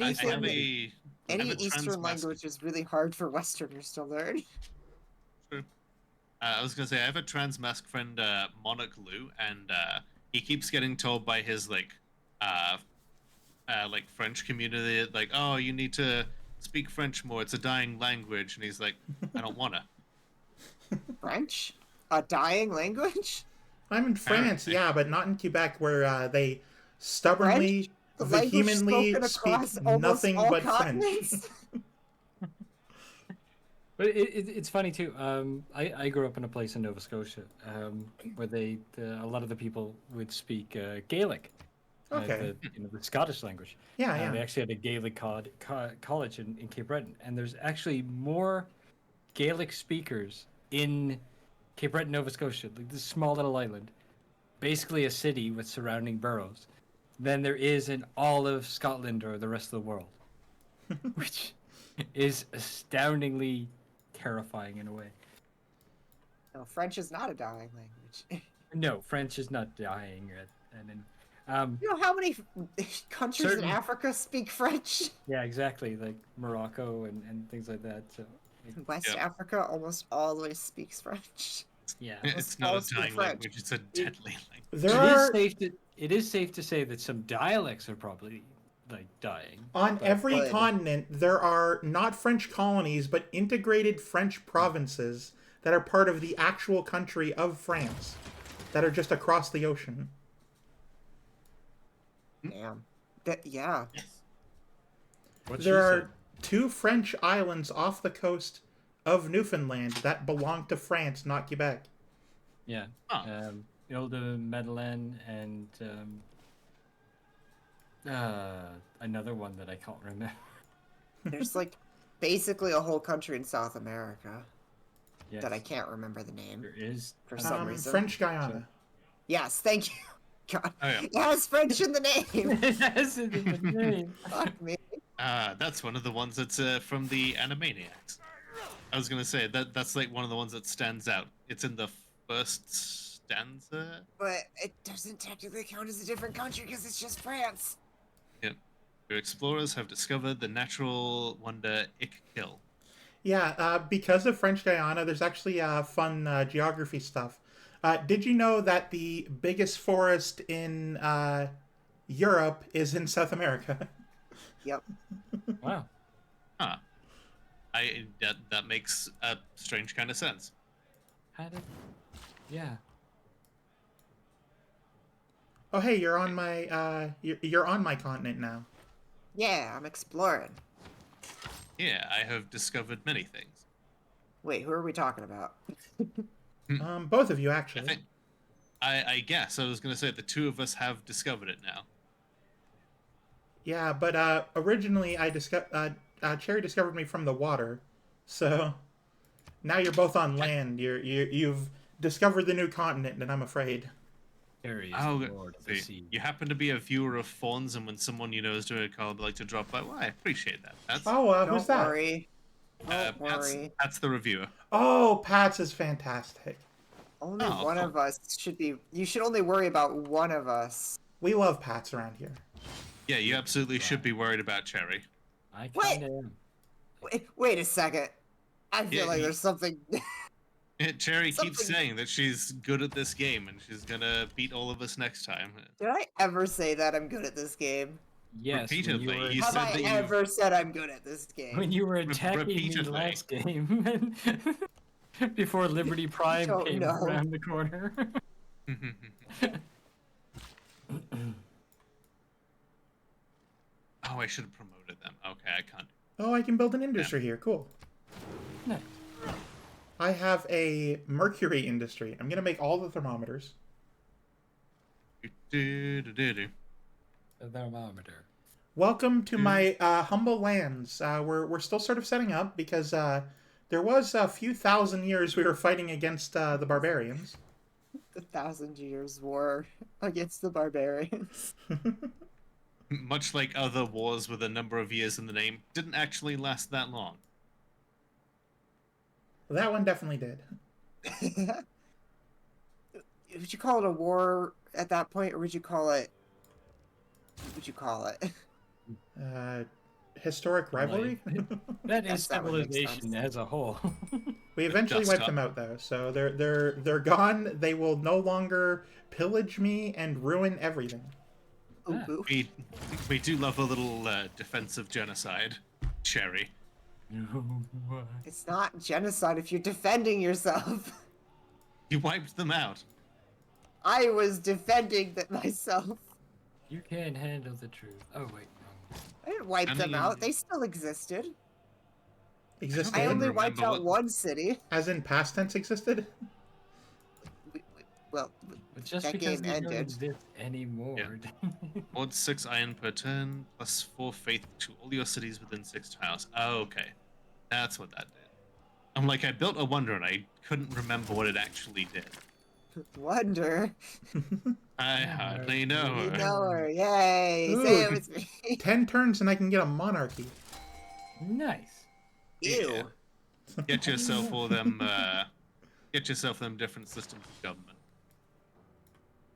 Anything, have a I any have a Eastern trans-mask- language is really hard for Westerners to learn. I was gonna say I have a trans mask friend, Monarch Lou, and he keeps getting told by his like French community, like, oh, you need to speak French more. It's a dying language, and he's like, I don't wanna. French? A dying language? I'm in France, Apparently. yeah, but not in Quebec, where they stubbornly, The language vehemently spoken speak across almost nothing all but French. continents? But it's funny too. I grew up in a place in Nova Scotia where a lot of the people would speak Gaelic, Okay. the Scottish language. Yeah, yeah. They actually had a Gaelic college in Cape Breton, and there's actually more Gaelic speakers in Cape Breton, Nova Scotia, like this small little island, basically a city with surrounding boroughs, than there is in all of Scotland or the rest of the world, which is astoundingly terrifying in a way. No, French is not a dying language. No, French is not dying, You know how many countries Certain- in Africa speak French? Yeah, exactly. Like Morocco and things like that. So, like, West Yep. Africa almost always speaks French. yeah. It's not a all speak dying French. language, it's a deadly language. There It is are safe to say that some dialects are probably like dying. on but- every Good. continent there are not French colonies but integrated French provinces that are part of the actual country of France that are just across the ocean. Damn. That, yeah. What There she are said. 2 French islands off the coast of Newfoundland that belong to France, not Quebec. Yeah. Oh. Ile de Madeleine and another one that I can't remember. There's like basically a whole country in South America Yes. that I can't remember the name There is for some reason. French Guyana. Yes, thank you. God, Oh, yeah. it has French in the name. Yes, it is the name. Fuck me. That's one of the ones that's from the Animaniacs. I was gonna say that's like one of the ones that stands out. It's in the first stanza. But it doesn't technically count as a different country because it's just France. Yep. Your explorers have discovered the natural wonder Ickkill. Yeah, because of French Guyana, there's actually fun geography stuff. Did you know that the biggest forest in Europe is in South America? Yep. Wow. Huh. That makes a strange kind of sense. How did? Yeah. Oh, hey, you're on my you're on my continent now. Yeah, I'm exploring. Yeah, I have discovered many things. Wait, who are we talking about? Both of you I actually. think. I guess I was gonna say the two of us have discovered it now. Yeah, but originally Cherry discovered me from the water, so now you're both on land. You've discovered the new continent, and I'm afraid. Harry is Oh, the Lord of the see, Sea. you happen to be a viewer of Fawns, and when someone you know is doing a call, I'd like to drop by. Well, I appreciate that. That's Who's that? Worry. Don't that's, worry. that's the reviewer. Oh, Pat's is fantastic. Only Oh, one cool. of us should be. You should only worry about one of us. We love Pats around here. Yeah, you absolutely should be worried about Cherry. I What? kind of am. Wait a second. I feel Yeah, like he- there's something. Cherry keeps Something- saying that she's good at this game and she's gonna beat all of us next time. Did I ever say that I'm good at this game? Yes. Repeatedly, When you you were, Have said I that you- ever said I'm good at this game? when you were attacking me repeatedly. last game, before Liberty Prime don't came know. around the corner. Oh, I should have promoted them. Okay, I can't. Oh, I can build an industry here. Cool. Nice. I have a mercury industry. I'm gonna make all the thermometers. Do-do-do-do-do. The thermometer. Welcome to my humble lands. We're still sort of setting up because there was a few thousand years we were fighting against the barbarians. The 1,000 Years War against the barbarians. Much like other wars with a number of years in the name, didn't actually last that long. That one definitely did. Would you call it a war at that point, or would you call it? What would you call it? Historic rivalry. That Yes, is that would make civilization sense. as a whole. We eventually Dust wiped up. them out though, so they're gone. They will no longer pillage me and ruin everything. Ooh, Ah. ooh. We do love a little defensive genocide, Cherry. It's not genocide if you're defending yourself. You wiped them out. I was defending myself. You can't handle the truth. Oh wait, wrong. I didn't wipe I them mean- out. They still existed. Existed I don't only remember wiped out what- one city. as in past tense existed. Well, But just That because game they don't ended. exist anymore. Mod 6 iron per turn, plus 4 faith to all your cities within 6 tiles. Oh, okay. That's what that did. I'm like, I built a wonder and I couldn't remember what it actually did. wonder. I hardly know You her. know her. Yay. Ooh. Say it with me. 10 turns and I can get a monarchy. Nice. Ew. Get yourself all them, get yourself them different systems of government.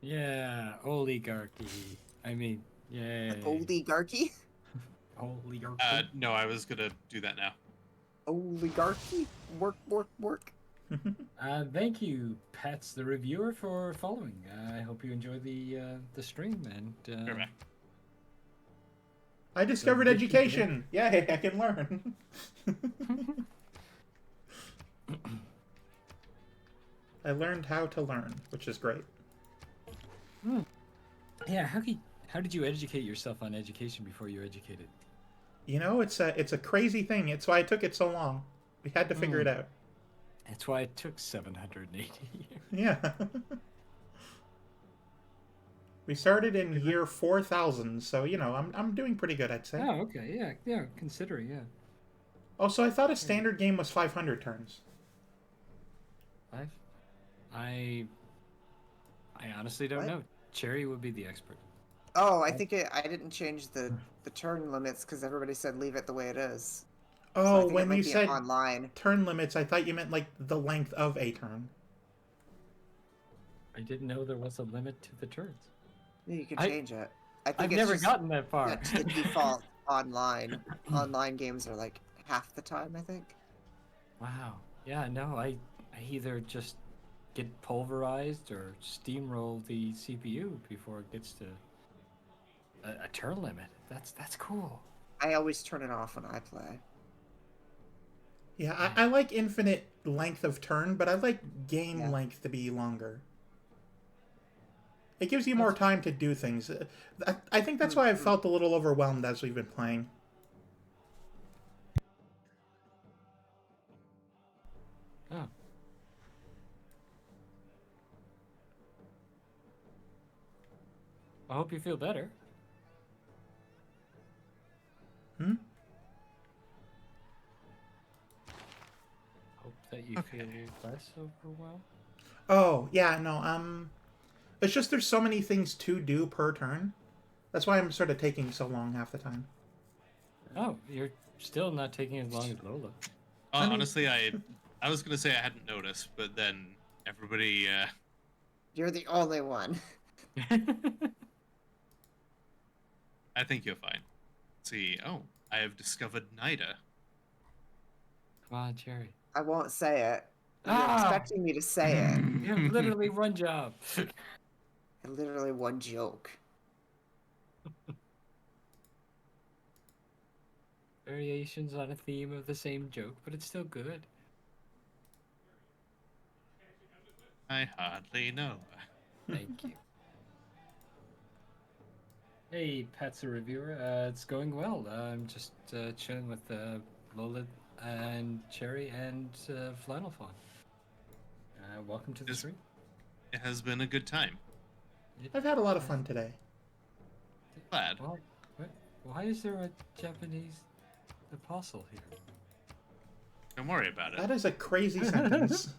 Yeah, oligarchy. I mean, yay. Oligarchy? Oligarchy. No, I was gonna do that now. Oligarchy? Work, work, work. Thank you, Pets the reviewer, for following. I hope you enjoy the stream, and Correct. I discovered mission today- education. Yay, I can learn. I learned how to learn, which is great. Yeah, how did you educate yourself on education before you educated? You know, it's a crazy thing. It's why it took it so long. We had to figure it out. That's why it took 780 years. Yeah. We started in year 4000, so you know, I'm doing pretty good, I'd say. Oh, okay, yeah, considering, yeah. Oh, so I thought a standard game was 500 turns. I honestly don't What? know. Cherry would be the expert. Oh, I think I didn't change the turn limits because everybody said leave it the way it is. So I Oh, think it when might you be said online. turn limits, I thought you meant like the length of a turn. I didn't know there was a limit to the turns. You can I- change it. I think I've it's never just gotten that far. that's the default online. Online games are like half the time, I think. Wow. Yeah, no, I either just get pulverized or steamroll the CPU before it gets to a turn limit. That's cool. I always turn it off when I play. Yeah, I like infinite length of turn, but I like game Yeah. length to be longer. It gives you more time to do things. I think that's why I've felt a little overwhelmed as we've been playing. Oh. I hope you feel better. Hmm? Hope that you feel less overwhelmed. Oh, yeah, no, it's just there's so many things to do per turn. That's why I'm sort of taking so long half the time. Oh, you're still not taking as long as Lola. I mean- Honestly, I was gonna say I hadn't noticed, but then everybody. You're the only one. I think you're fine. Let's see. Oh, I have discovered NIDA. Come on, Cherry. I won't say it. You're Ah! expecting me to say it. You have literally one job. Literally one joke. Variations on a theme of the same joke, but it's still good. I hardly know. Thank you. Hey, Pat's a reviewer. It's going well. I'm just chilling with Lola and Cherry and Flannel Fawn. Welcome to the Yes. stream. It has been a good time. I've had a lot of fun today. Glad. Why is there a Japanese apostle here? Don't worry about it. That is a crazy sentence.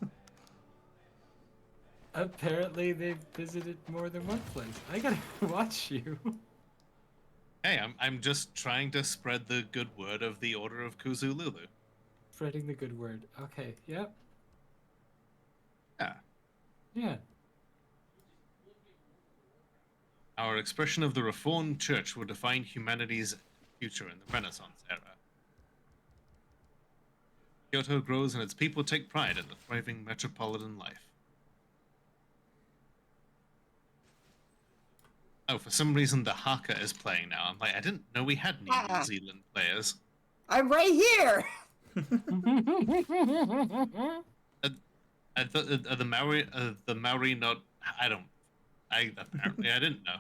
Apparently, they've visited more than one place. I gotta watch you. Hey, I'm just trying to spread the good word of the Order of Kuzululu. Spreading the good word. Okay. Yep. Yeah. Yeah. Our expression of the Reformed Church will define humanity's future in the Renaissance era. Kyoto grows and its people take pride in the thriving metropolitan life. Oh, for some reason the Haka is playing now. I'm like, I didn't know we had any New Zealand players. I'm right here! Are the Maori not? Apparently I didn't know.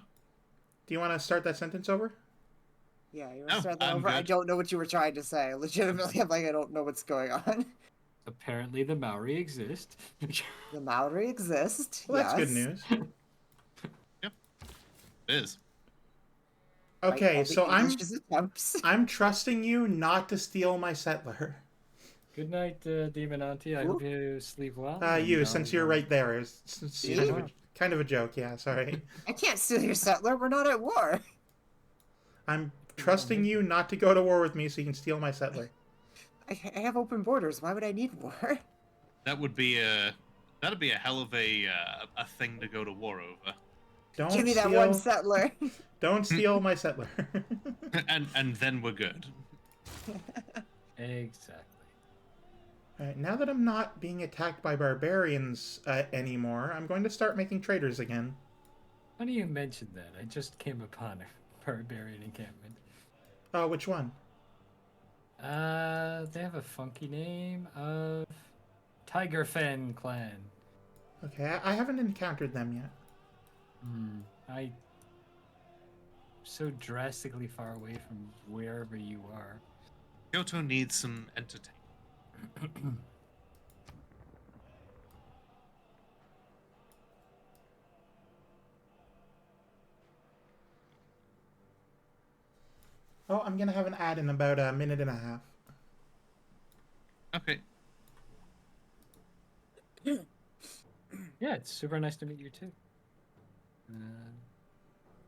Do you want to start that sentence over? Yeah, you No, want to start that I'm over? I good. don't know what you were trying to say. Legitimately, I'm like, I don't know what's going on. Apparently, the Maori exist. The Maori exist. Well, that's good yes. news. It is. Okay, All the so English's attempts. I'm trusting you not to steal my settler. Good night, Demon Auntie. I hope you sleep well. You, and since I'll, you're right there, it's Me? kind of a joke. Yeah, sorry. I can't steal your settler. We're not at war. I'm trusting you not to go to war with me so you can steal my settler. I have open borders. Why would I need war? That'd be a hell of a thing to go to war over. Don't Give me that steal, one settler. Don't steal my settler. and then we're good. Exactly. Alright, now that I'm not being attacked by barbarians anymore, I'm going to start making traders again. Funny you mentioned that. I just came upon a barbarian encampment. Oh, which one? They have a funky name of Tigerfen Clan. Okay, I haven't encountered them yet. I so drastically far away from wherever you are. Kyoto needs some entertainment. Oh, I'm gonna have an ad in about a minute and a half. Okay. Yeah, it's super nice to meet you too.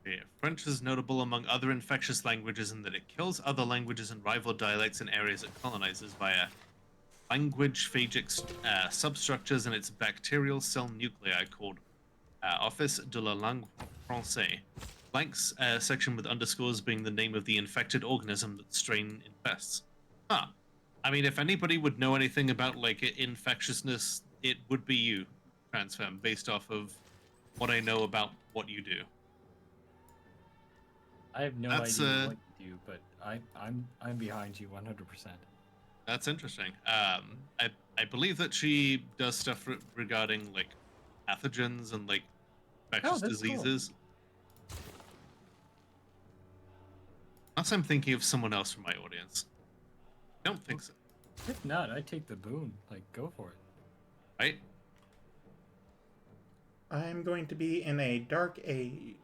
Yeah, French is notable among other infectious languages in that it kills other languages and rival dialects in areas it colonizes via language-phagic substructures in its bacterial cell nuclei called Office de la Langue Française. Blanks section with underscores being the name of the infected organism that strain infests. I mean, if anybody would know anything about like infectiousness, it would be you, Transfem, based off of what I know about what you do. I have no That's, idea what you do, but I'm behind you 100%. That's interesting. I believe that she does stuff regarding like pathogens and like infectious that's cool. diseases. Unless I'm thinking of someone else from my audience. I don't think so. If not, I take the boon. Like, go for it. Right? I'm going to be in a dark age.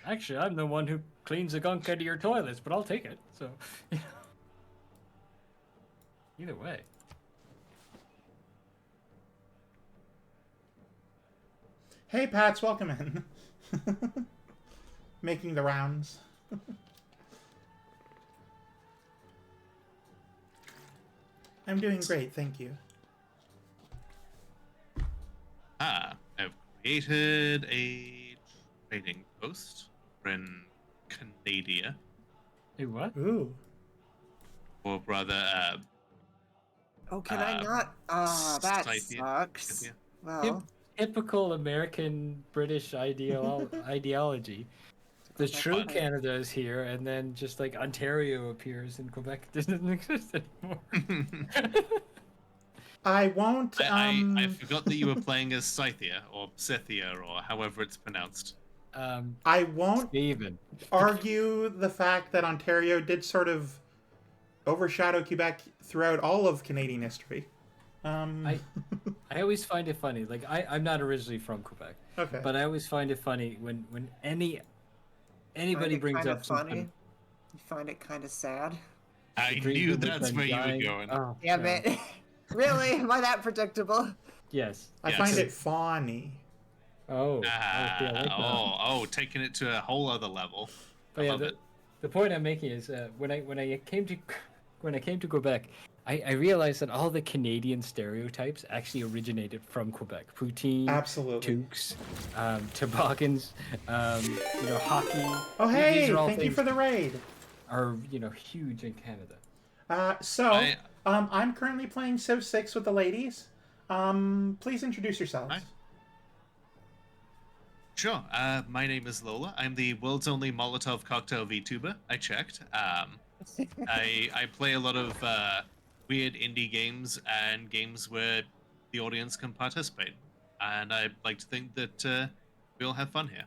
Actually, I'm the one who cleans the gunk out of your toilets, but I'll take it. So, either way. Hey, Pats, welcome in. Making the rounds. I'm doing great, thank you. I've created a trading post in Canada. Hey, what? Ooh. Or rather, Oh, can I not? Ah, that Scythia. sucks. Scythia. Well, Typical American British ideology. The true fine. Canada is here, and then just like Ontario appears, and Quebec doesn't exist anymore. I won't, I forgot that you were playing as Scythia, or Scythia, or however it's pronounced. I won't Steven. argue the fact that Ontario did sort of overshadow Quebec throughout all of Canadian history. I always find it funny. Like I'm not originally from Quebec, Okay. but I always find it funny when anybody find it brings kinda up funny. something. You find it kind of sad. I Green knew River's that's been where you dying. were going. Oh, Damn no. it. Really? Am I that predictable? Yes. I Yes. find it funny. Oh. Okay, I like that. Taking it to a whole other level. But I yeah, love it. the point I'm making is when I came to Quebec, I realized that all the Canadian stereotypes actually originated from Quebec. Poutine, Absolutely. toques, toboggans, hockey. Oh, These hey! are all Thank you things for the raid. are huge in Canada. I'm currently playing Civ 6 with the ladies. Please introduce yourselves. Hi. Sure. My name is Lola. I'm the world's only Molotovcocktail VTuber. I checked. I play a lot of weird indie games and games where the audience can participate. And I like to think that we all have fun here.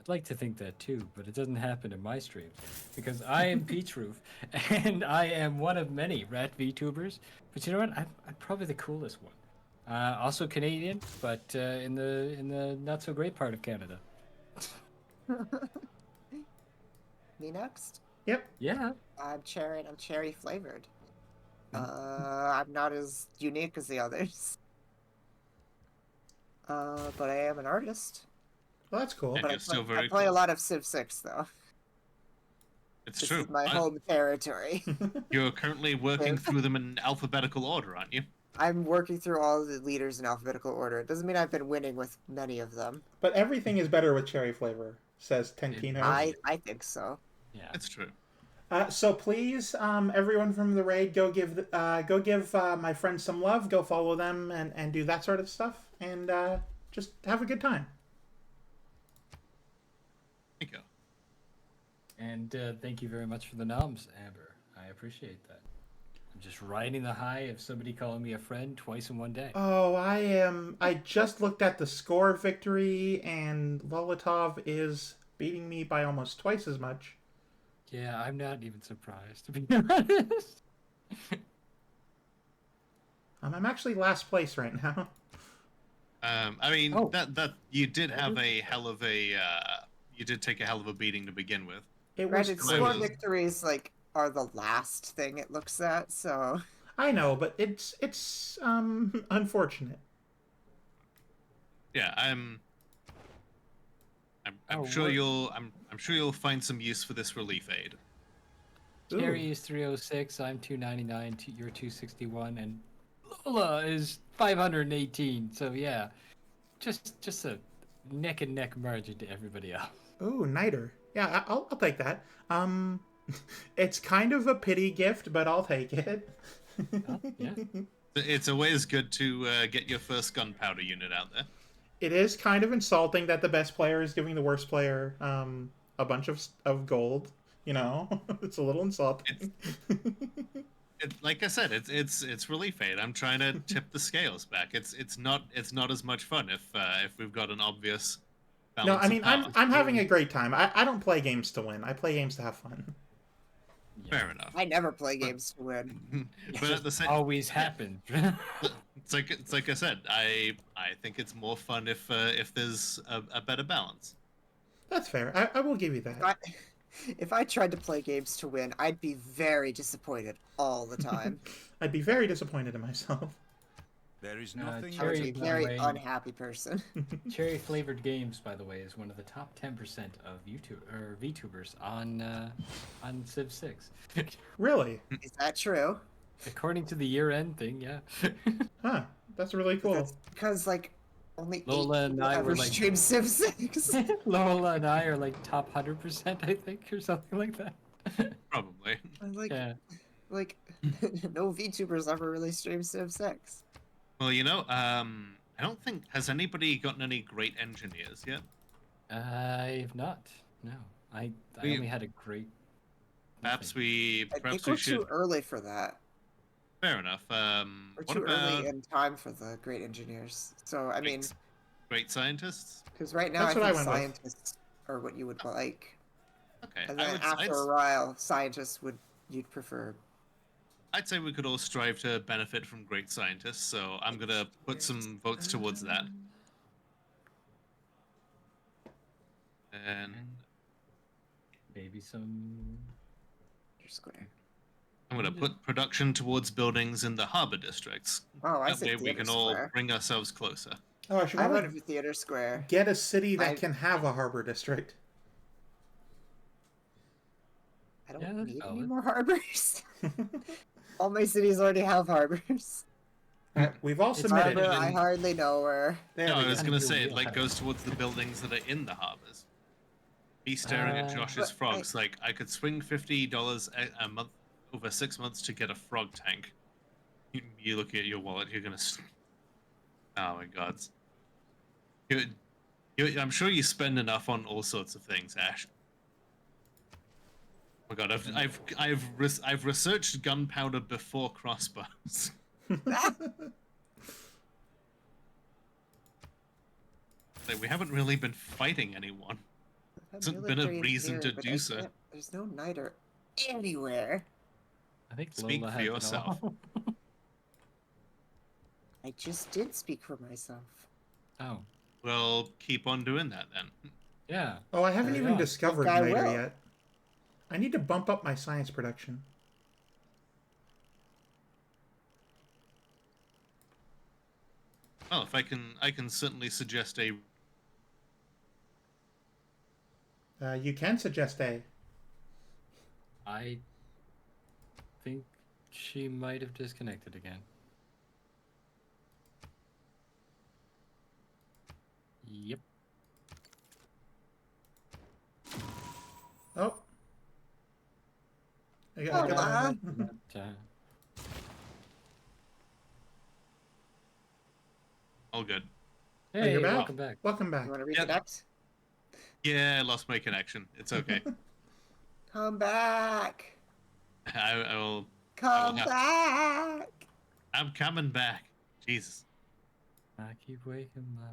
I'd like to think that too, but it doesn't happen in my streams because I am Peachroof and I am one of many rat VTubers. But you know what? I'm probably the coolest one. Also Canadian, but in the not so great part of Canada. Me next? Yep. Yeah. I'm cherry flavored. I'm not as unique as the others. But I am an artist. Well, that's cool. And But you're still I very play a cool. lot of Civ 6 though. It's This true. is my home territory. You're currently working through them in alphabetical order, aren't you? I'm working through all the leaders in alphabetical order. It doesn't mean I've been winning with many of them. But everything is better with cherry flavor, says Tentino. I think so. Yeah. It's true. So please, everyone from the raid, go give my friends some love. Go follow them and do that sort of stuff, and just have a good time. There you go. And thank you very much for the noms, Amber. I appreciate that. I'm just riding the high of somebody calling me a friend twice in one day. Oh, I am. I just looked at the score victory, and Lolotov is beating me by almost twice as much. Yeah, I'm not even surprised, to be honest. I'm actually last place right now. I mean, Oh. that you did have a hell of a you did take a hell of a beating to begin with. It was Granted, close. score victories like are the last thing it looks at, so I know, but it's unfortunate. Yeah, I'm Oh, sure what- I'm sure you'll find some use for this relief aid. Terry is 306, I'm 299, you're 261, and Lola is 518. So yeah, just a neck and neck margin to everybody else. Ooh, Niter. Yeah, I'll take that. It's kind of a pity gift, but I'll take it. Oh, yeah. It's always good to get your first gunpowder unit out there. It is kind of insulting that the best player is giving the worst player a bunch of gold. You know, it's a little insulting. Like I said, it's relief aid. I'm trying to tip the scales back. It's not as much fun if we've got an obvious balance. No, I mean of power. I'm having a great time. I don't play games to win. I play games to have fun. Fair enough. I never play games to win. But at the same, Always happened. it's like I said. I think it's more fun if there's a better balance. That's fair. I will give you that. If I tried to play games to win, I'd be very disappointed all the time. I'd be very disappointed in myself. There is No, nothing. I would be Cherry a very Blue Rain. unhappy person. Cherry flavored games, by the way, is one of the top 10% of YouTube or VTubers on Civ 6. Really? Is that true? According to the year-end thing, yeah. Huh. That's really cool. That's because like only Lola 8 and people I ever were like- stream Civ 6. Lola and I are like top 100%, I think, or something like that. Probably. like, Yeah. like no VTubers ever really stream Civ 6. Well, I don't think has anybody gotten any great engineers yet. I've not. No. I We- only had a great. Perhaps nothing. I perhaps think we we're should. too early for that. Fair enough. We're What too about early in time for the great engineers. So I mean, great scientists? because right now That's I what I think went with. scientists are what you would like, Okay, and then after a while, scientists you'd prefer. I'd say we could all strive to benefit from great scientists. So I'm gonna put some votes towards that. And Maybe some. Square. I'm gonna put production towards buildings in the harbor districts. Oh, I That said way we theater can all square. bring ourselves closer. Oh, I should I probably voted for theater square. get a city that I- can have a harbor district. I don't Yeah, that's need any valid. more harbors. All my cities already have harbors. We've all It's submitted. Harbor, in- I hardly know where. There No, we I go. was Kinda gonna do say it real like time. goes towards the buildings that are in the harbors. Be staring at Josh's But frogs. Like I could swing $50 a month over 6 months to get a frog tank. You look at your wallet, you're gonna. Oh my god. I'm sure you spend enough on all sorts of things, Ash. Oh my god, I've researched gunpowder before crossbows. Like, we haven't really been fighting anyone. Hasn't been a Military reason to engineering, but do I so. can't- There's no niter anywhere. I think Speak Lola for has it yourself. all. I just did speak for myself. Oh, Well, keep on doing that then. yeah. Oh, I haven't There you even go. discovered I Niter will. yet. I need to bump up my science production. Well, if I can certainly suggest a. You can suggest a. I think she might have disconnected again. Yep. Oh. I Oh, got wow. But, All good. Oh, hey, you're back. welcome back. Welcome back. You want to Yep. reconnect? Yeah, I lost my connection. It's okay. Come back. I will. Come have- back. I'm coming back. Jesus. I keep waking my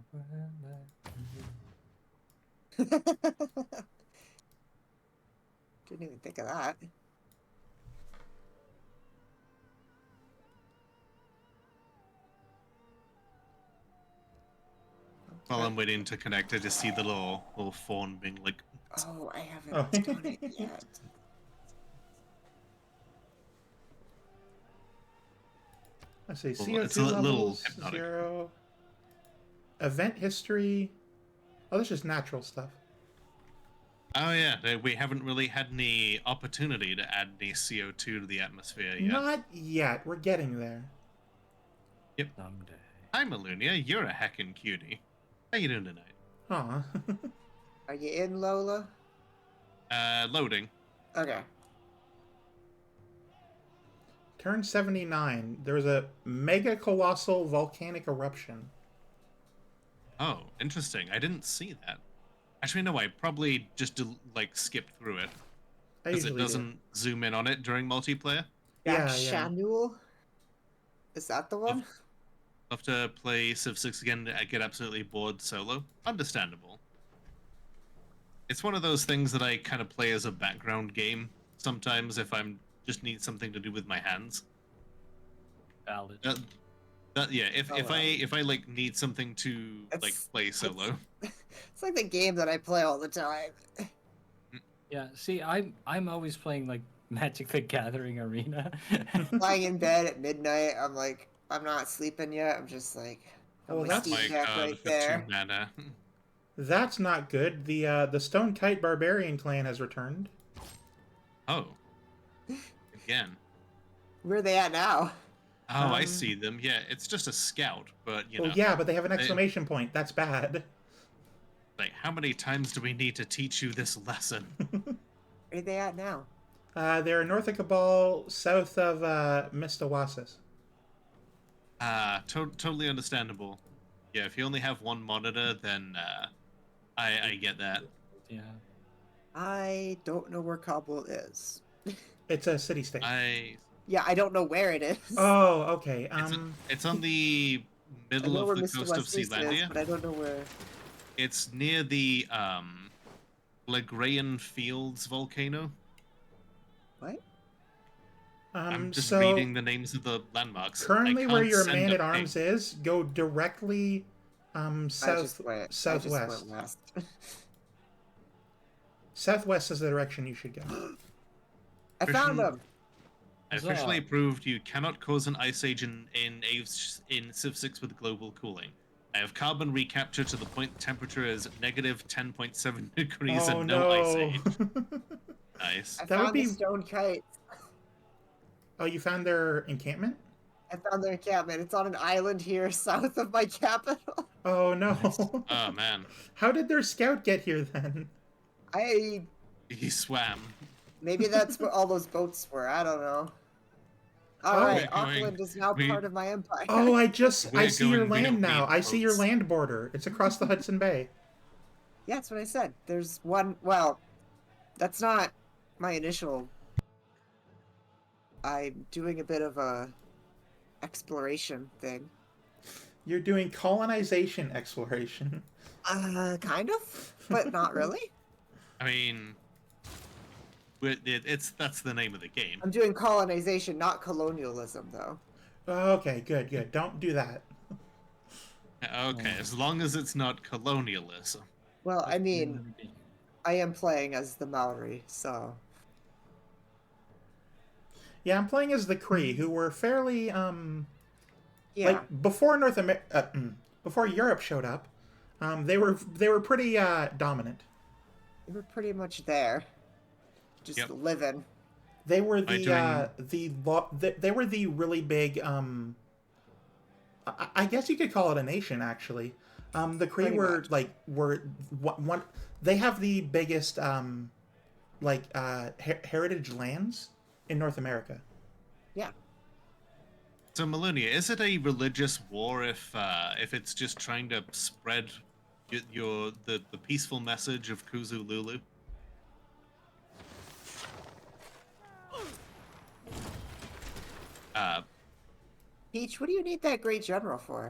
Didn't even think of that. While I'm waiting to connect, I just see the little phone being like, Oh, I haven't Oh. done it yet. Let's see. Well, it's a CO2 little levels hypnotic. 0. Event history. Oh, that's just natural stuff. oh yeah, we haven't really had any opportunity to add any CO2 to the atmosphere yet. Not yet. We're getting there. someday. Hi, Malunia. You're a heckin' cutie. How you doing tonight? Aw. Are you in, Lola? Loading. Okay. Turn 79. There was a mega colossal volcanic eruption. Oh, interesting. I didn't see that. Actually, no, I probably just skipped through it I because it usually do. doesn't zoom in on it during multiplayer. Yeah, Jack yeah. Shanul? Is that the one? Love to play Civ 6 again. I get absolutely bored solo. Understandable. It's one of those things that I kind of play as a background game sometimes if I'm just need something to do with my hands. Valid. Yeah, if Oh, if well. I like need something to It's- play solo. It's like the game that I play all the time. Yeah, see, I'm always playing like Magic the Gathering Arena. Lying in bed at midnight, I'm like, I'm not sleeping yet. I'm just like, got Well, my that's- Steam My Deck God, right for there. 2 mana. That's not good. The Stone Kite Barbarian clan has returned. Oh. Again. Where are they at now? Oh, I Um, see them. Yeah, it's just a scout, but you Well, know, yeah, but they have an exclamation point. That's bad. like how many times do we need to teach you this lesson? Where are they at now? They're north of Cabal, south of Mistawasis. Totally understandable. Yeah, if you only have one monitor, then I get that. Yeah. I don't know where Kabul is. It's a city state. Yeah, I don't know where it is. Oh, okay. It's on the I middle know of where the Mr. coast of West East is, Zealandia. but I don't know where. It's near the Legrayan Fields volcano. What? I'm just so reading the names of the landmarks. currently, I where can't your send man a at arms ping. is, go directly I just southwest. went west. Southwest is the direction you should go. I found Christian- them. Officially Huzzah. approved. You cannot cause an ice age in Civ 6 with global cooling. I have carbon recapture to the point temperature is negative 10.7 degrees Oh and no ice no! age. Nice. I That would found be- the stone kite. Oh, you found their encampment? I found their encampment. It's on an island here south of my capital. Oh no! Oh man, How did their scout get here then? he swam. Maybe that's where all those boats were. I don't know. Oh. Alright, We're going- Auckland is now we- part of my empire. Oh, I We're see your going- we land don't now. need I see your boats. land border. It's across the Hudson Bay. Yeah, that's what I said. There's one. Well, that's not my initial. I'm doing a bit of a exploration thing. You're doing colonization exploration. Kind of, but not really. I mean, that's the name of the game. I'm doing colonization, not colonialism, though. Okay, good. Don't do that. Okay, as long as it's not colonialism. Well, I mean, I am playing as the Maori, so. Yeah, I'm playing as the Cree, who were fairly Yeah. like before before Europe showed up. They were pretty dominant. We were pretty much there. Just Yep. living. They were By they were the really big I guess you could call it a nation actually. The Cree Pretty were much. one. They have the biggest heritage lands in North America. Yeah. So, Melonia, is it a religious war if it's just trying to spread the peaceful message of Kuzu Lulu? Peach, what do you need that great general for?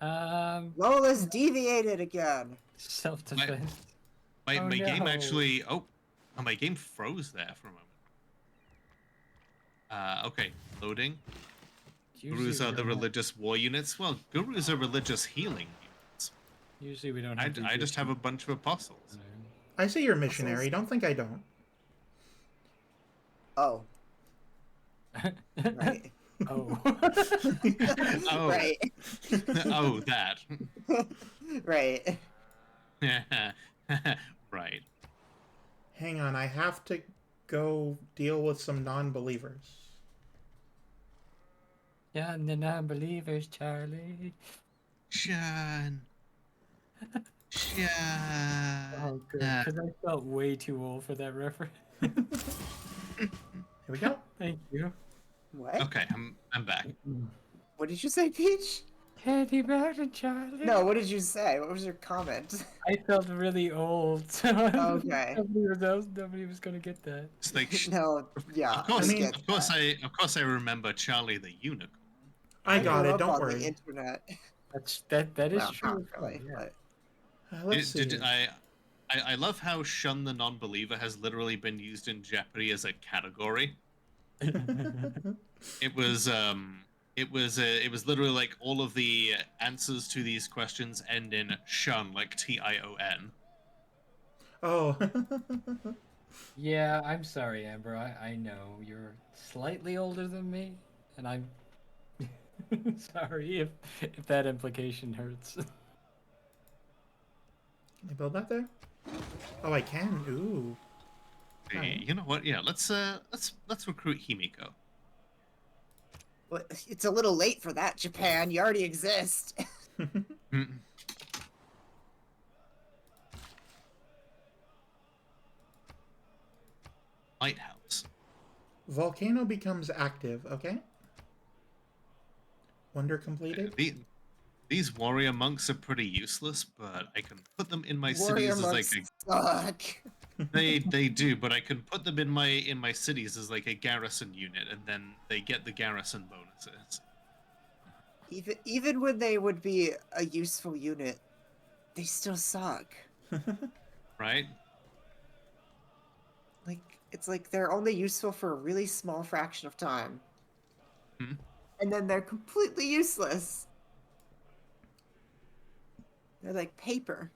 Um, Lola's deviated again. self-defense. My Oh, game no. actually my game froze there for a moment. Okay, loading. Gurus are the religious war units. Well, gurus are religious healing units. Usually we don't have. I just have a bunch of apostles. I say you're a missionary. Don't think I don't. Oh. Right. Oh. Oh. Right. Oh, that. Right. Right. Hang on, I have to go deal with some non-believers. Yeah, and the non-believers, Charlie. Sean. Sean. Oh, good. Because I felt way too old for that reference. Here we go. Thank you. What? Okay, I'm back. What did you say, Peach? Teddy Bear and Charlie. No, what did you say? What was your comment? I felt really old. So Okay. nobody was gonna get that. It's like, No, yeah. of course, I mean- of course, I remember Charlie the unicorn. I got grew it. up Don't on worry. the internet. That is Well, true. not really, Yeah. but Let's see. I love how Shun the non-believer has literally been used in Jeopardy as a category. It was literally like all of the answers to these questions end in Shun, like Tion. Oh. Yeah, I'm sorry, Amber. I know you're slightly older than me, and I'm sorry if that implication hurts. Can I build that there? Oh, I can. Ooh. Alright. You know what? Yeah, let's recruit Himiko. well, it's a little late for that, Japan. You already exist. Mm. Lighthouse. Volcano becomes active. Okay. Wonder completed. These warrior monks are pretty useless, but I can put them in my Warrior cities as like monks suck. they do, but I can put them in my cities as like a garrison unit, and then they get the garrison bonuses. Even when they would be a useful unit, they still suck. Right? Like it's like they're only useful for a really small fraction of time. Hmm. And then they're completely useless. They're like paper.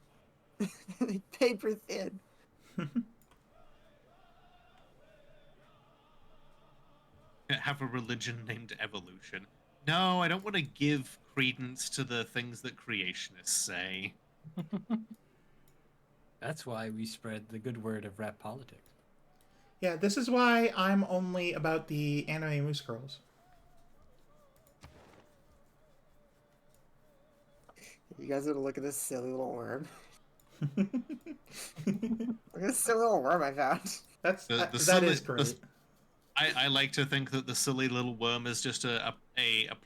Like paper thin. Have a religion named evolution. No, I don't want to give credence to the things that creationists say. That's why we spread the good word of rap politics. Yeah, this is why I'm only about the anime Moose Girls. You guys gonna look at this silly little worm? Look at this silly little worm I found. That's The that silly- is great. I like to think that the silly little worm is just a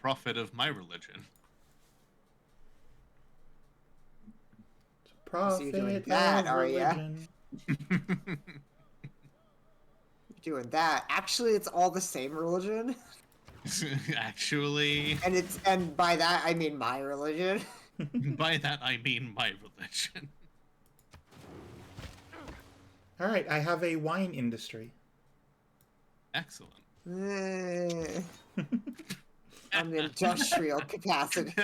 prophet of my religion. Prophet doing that, of are ya? religion. You're doing that. Actually, it's all the same religion. Actually, And by that I mean my religion. by that I mean my religion. All right, I have a wine industry. Excellent. Eh, on the industrial capacity.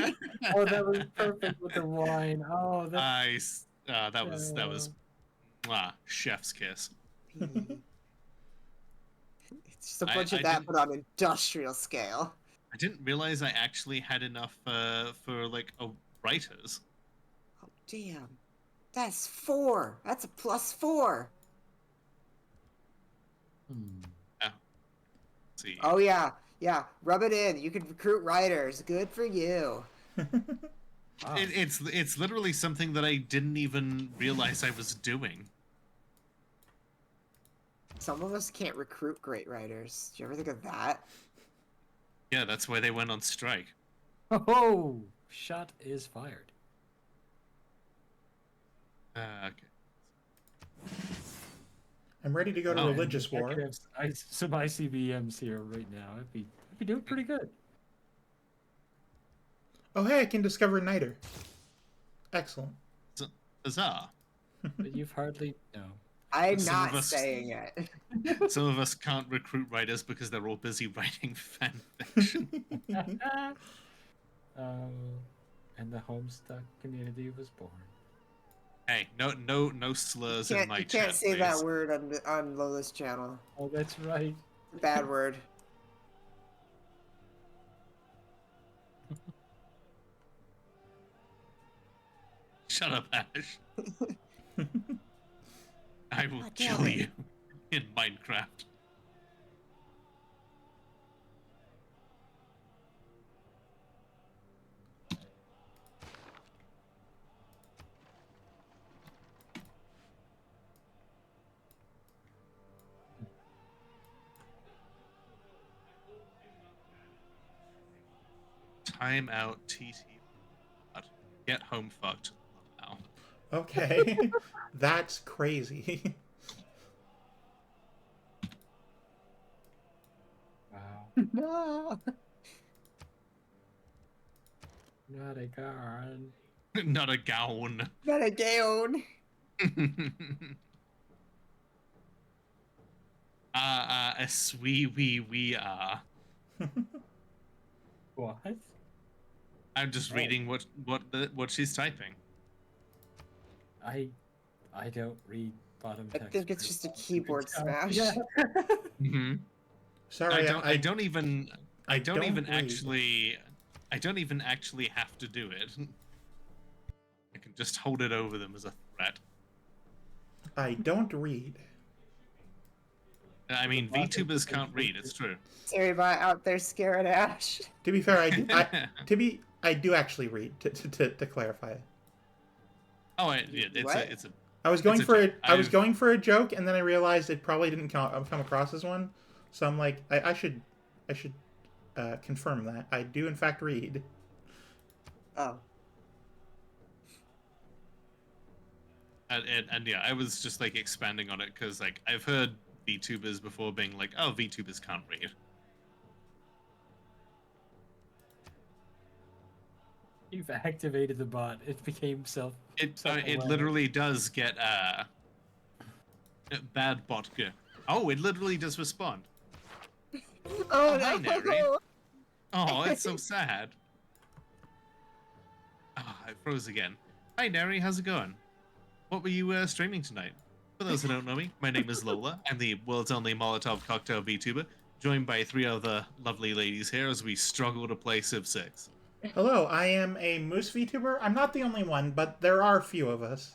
Oh, that was perfect with the wine. Oh, that's Nice. That was chef's kiss. It's just a bunch I of that, didn't- but on industrial scale. I didn't realize I actually had enough for like writers. Oh, damn. That's 4. That's a +4. Let's see. Oh, yeah. Yeah. Rub it in. You can recruit writers. Good for you. Wow. It's literally something that I didn't even realize I was doing. Some of us can't recruit great writers. Do you ever think of that? Yeah, that's why they went on strike. Oh, shot is fired. Okay. I'm ready to go to Oh. religious I war. could have some ICBMs here right now. I'd be doing pretty good. Oh, hey, I can discover Niter. Excellent. Huzzah! But you've hardly no. I'm Some not of us- saying it. Some of us can't recruit writers because they're all busy writing fan fiction. And the Homestuck community was born. Hey, no slurs in my You chat, can't say please. that word on Lola's channel. Oh, that's right. Bad word. Shut up, Ash. I will God damn kill it. you in Minecraft. Time out, TT. Get home fucked. Wow. Okay. That's crazy. Wow. No. Not a gun. Not a gown. Not a gown. A swee wee wee What? I'm just reading what she's typing. I don't read bottom I text. think it's just a keyboard smash. Yeah. Mm-hmm. Sorry, I don't even don't read. actually have to do it. I can just hold it over them as a threat. I don't read. I mean, VTubers can't read. It's true. Everybody out there scaring Ash. To be fair, I do actually read. To clarify. It's What? a. I was going It's a for joke. I was going for a joke, and then I realized it probably didn't come across as one. So I'm like, I should confirm that I do in fact read. Oh. And yeah, I was just like expanding on it because like I've heard VTubers before being like, oh, VTubers can't read. You've activated the bot. It became self. It self-aware. literally does get bad bot. Oh, it literally does respond. Oh, hi, no. Neri. Oh, it's so sad. Oh, I froze again. Hi, Neri, how's it going? What were you streaming tonight? For those who don't know me, my name is Lola. I'm the world's only Lolotovcocktail VTuber, joined by 3 other lovely ladies here as we struggle to play Civ 6. Hello, I am a Moose VTuber. I'm not the only one, but there are a few of us.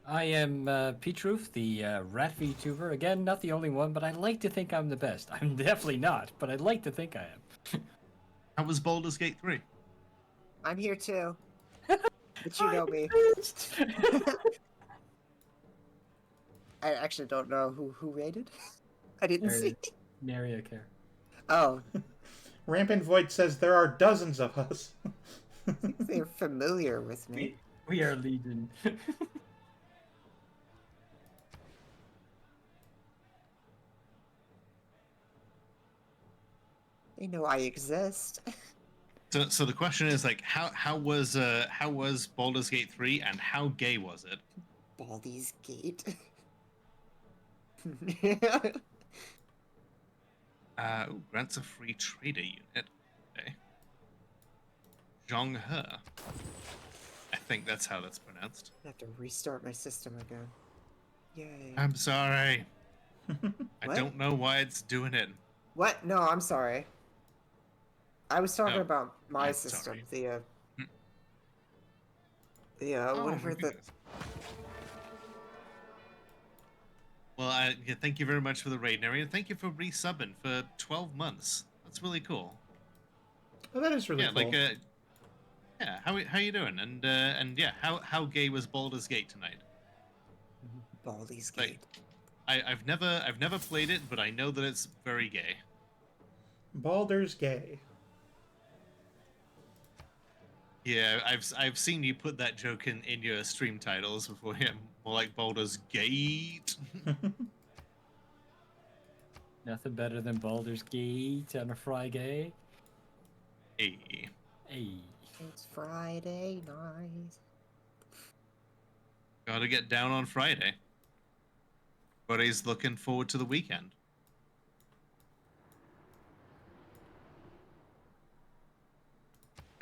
I am Peachroof, the rat VTuber. Again, not the only one, but I like to think I'm the best. I'm definitely not, but I'd like to think I am. How was Baldur's Gate 3? I'm here too. But you know me. I actually don't know who rated. I didn't see. Nary a care. Oh, Rampant Void says there are dozens of us. they're familiar with me. We are Legion. They know I exist. So the question is like, how was Baldur's Gate 3 and how gay was it? Baldy's Gate. Ooh, grants a free trader unit. Okay. Zhong He. I think that's how that's pronounced. I have to restart my system again. Yay. I'm sorry. I What? don't know why it's doing it. What? No, I'm sorry. I was talking Oh, about my I'm system. sorry. The whatever my the. goodness. Well, yeah, thank you very much for the raid, Neri, and thank you for resubbing for 12 months. That's really cool. Oh, that is really Yeah, cool. like yeah. How you doing? And yeah, how gay was Baldur's Gate tonight? Baldy's Like, Gate. I've never played it, but I know that it's very gay. Baldur's gay. Yeah, I've seen you put that joke in your stream titles before. Yeah, more like Baldur's Gate. Nothing better than Baldur's Gate on a Friday. Hey. Hey. It's Friday night. Gotta get down on Friday. Everybody's looking forward to the weekend.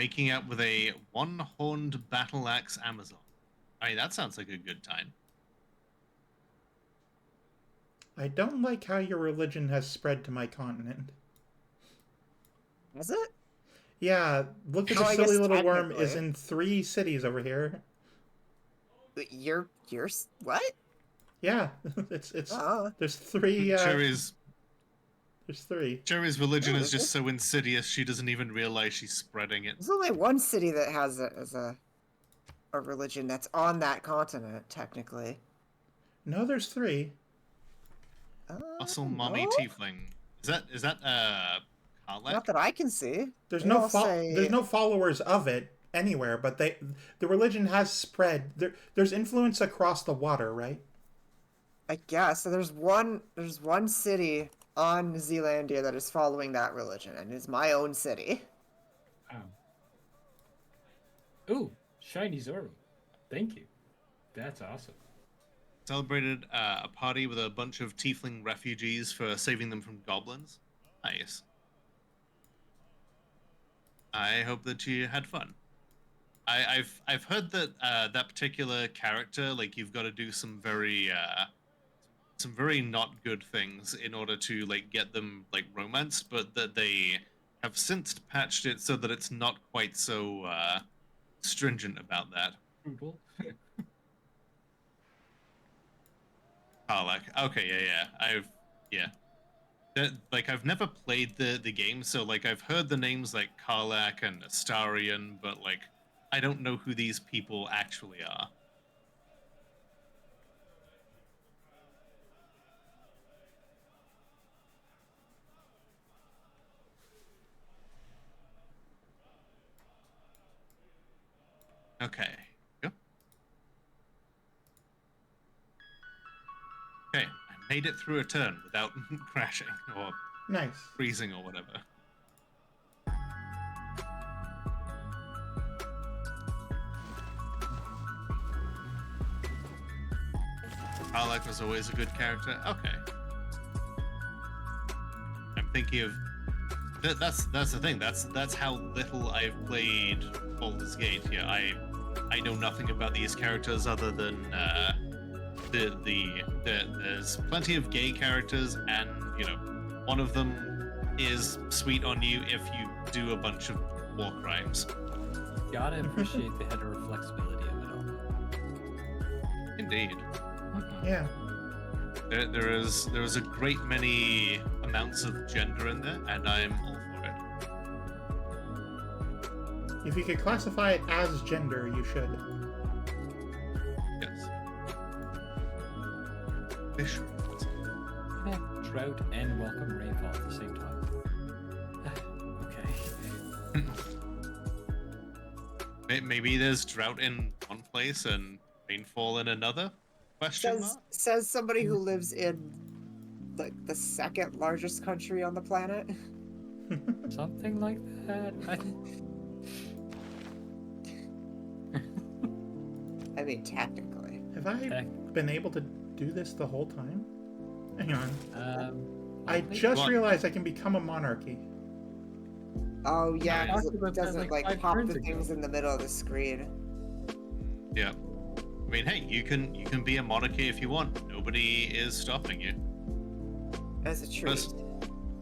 Making out with a one-horned battle axe Amazon. I mean, that sounds like a good time. I don't like how your religion has spread to my continent. Was it? Yeah, look at Oh, the I silly guess little worm is technically. in 3 cities over here. You're what? Yeah, it's Uh-uh. there's 3 Cherry's there's 3. religion Oh, is is just it? so insidious she doesn't even realize she's spreading it. There's only one city that has a religion that's on that continent, technically. No, there's 3. Muscle mommy no? tiefling. Is that Karlak? Not that I can see. There's They no all say- there's no followers of it anywhere, but the religion has spread. There's influence across the water, right? I guess so. There's one city on Zealandia that is following that religion, and it's my own city. Ooh, shiny Zoro. Thank you. That's awesome. Celebrated a party with a bunch of tiefling refugees for saving them from goblins. Nice. I hope that you had fun. I've heard that that particular character, like, you've got to do some very not good things in order to like get them like romanced, but that they have since patched it so that it's not quite so stringent about that. Poodle. Karlak. Okay, yeah. Like, I've never played the game, so like I've heard the names like Karlak and Astarion, but like I don't know who these people actually are. Okay. Go. Okay, I made it through a turn without crashing or Nice. freezing or whatever. Karlak was always a good character. Okay. I'm thinking of that's the thing. That's how little I've played Baldur's Gate. Yeah, I know nothing about these characters other than there's plenty of gay characters, and you know, one of them is sweet on you if you do a bunch of war crimes. Gotta appreciate the hetero flexibility of it all. Indeed. Yeah. There is a great many amounts of gender in there, and I'm all for it. If you could classify it as gender, you should. Yes. Peachroof. Yeah, drought and welcome rainfall at the same time. Okay. Maybe there's drought in one place and rainfall in another? Question mark? Says somebody who lives in like the second largest country on the planet. Something like that. I mean, technically. Have I been able to do this the whole time? Hang on. I just What? realized I can become a monarchy. Oh yeah, Yeah, 'cause talked about it that, doesn't like, like 5 pop turns the ago. things in the middle of the screen. Yeah. I mean, hey, you can be a monarchy if you want. Nobody is stopping you. As a treat.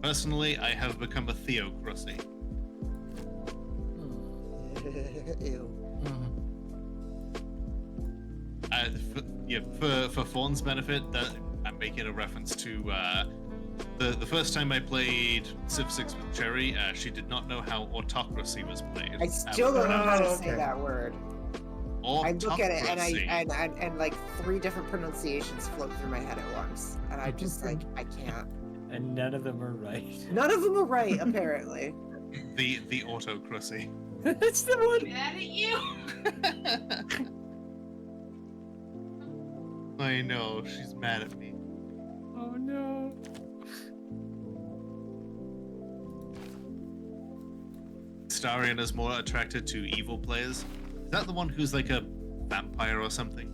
Personally, I have become a theocracy. Ew. For Fawn's benefit, that I'm making a reference to The first time I played Civ 6 with Cherry, she did not know how autocracy was played. I still don't know how to say okay. that word. I look at it and Autocracy. and like 3 different pronunciations float through my head at once, and I'm just like, I can't. And none of them are right. None of them are right, apparently. The autocracy. That's the one. Mad at you. I know, she's mad at me. Oh no. Starion is more attracted to evil players. Is that the one who's like a vampire or something?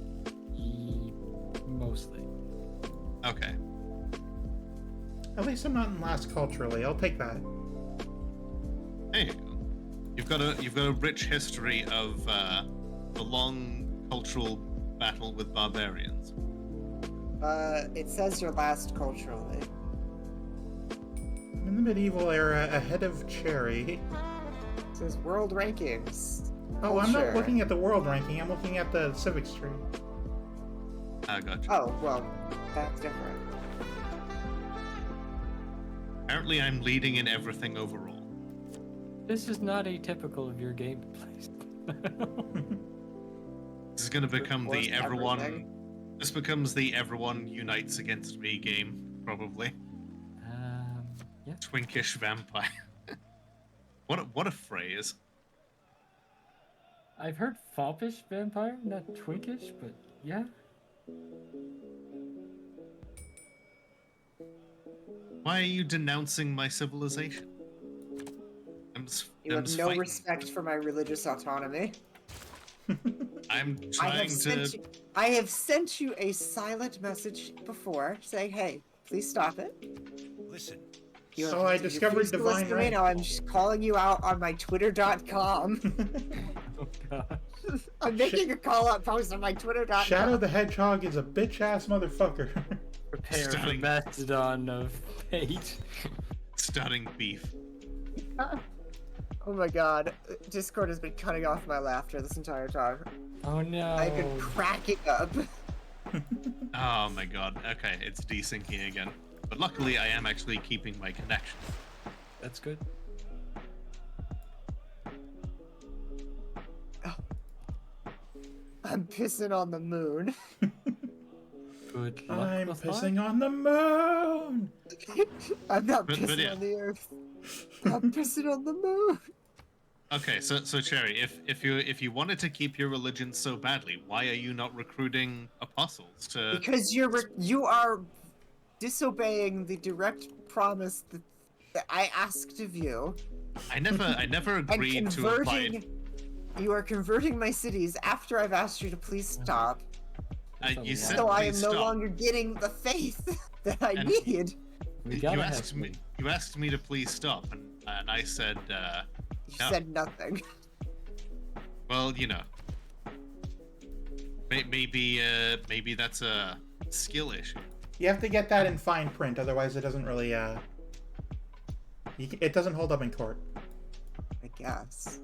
Mostly. Okay. At least I'm not in last culturally. I'll take that. There you go. You've got a rich history of a long cultural battle with barbarians. It says your last culturally. I'm in the medieval era, ahead of Cherry. It says world rankings. Oh, I'm not Culture. looking at the world ranking. I'm looking at the civics tree. I gotcha. Oh, well, that's different. Apparently, I'm leading in everything overall. This is not atypical of your gameplay. This is gonna become the Worst everyone. everything. This becomes the everyone unites against me game, probably. Yeah. Twinkish vampire. What a phrase. I've heard foppish vampire, not twinkish, but yeah. Why are you denouncing my civilization? You have no respect for my religious autonomy. I'm I trying have sent you a silent message before saying, "Hey, please stop it." Listen, So I discovered divine Now right. I'm just calling you out on my Twitter.com. Oh god. I'm making a call-out post on my Twitter.com. Shadow the Hedgehog is a bitch-ass motherfucker. Prepare for Stunning. Mastodon of hate. starting beef. Oh my god, Discord has been cutting off my laughter this entire time. Oh no. I've been cracking up. Oh my god. Okay, it's desyncing again. But luckily, I am actually keeping my connection. That's good. I'm pissing on the moon. Good luck I'm with that. pissing on the moon. I'm not But pissing yeah. on the earth. I'm pissing on the moon. Okay, so Cherry, if you wanted to keep your religion so badly, why are you not recruiting apostles to? Because you are disobeying the direct promise that I asked of you. I never And agreed to apply it. you are converting my cities after I've asked you to please stop. You said So I am please no stop. longer getting the faith that I And- need. We You gotta asked have me. You asked me to please stop, and I said, You no. said nothing. well, you know, maybe that's a skill issue. You have to get that in fine print, otherwise it doesn't really it doesn't hold up in court. I guess.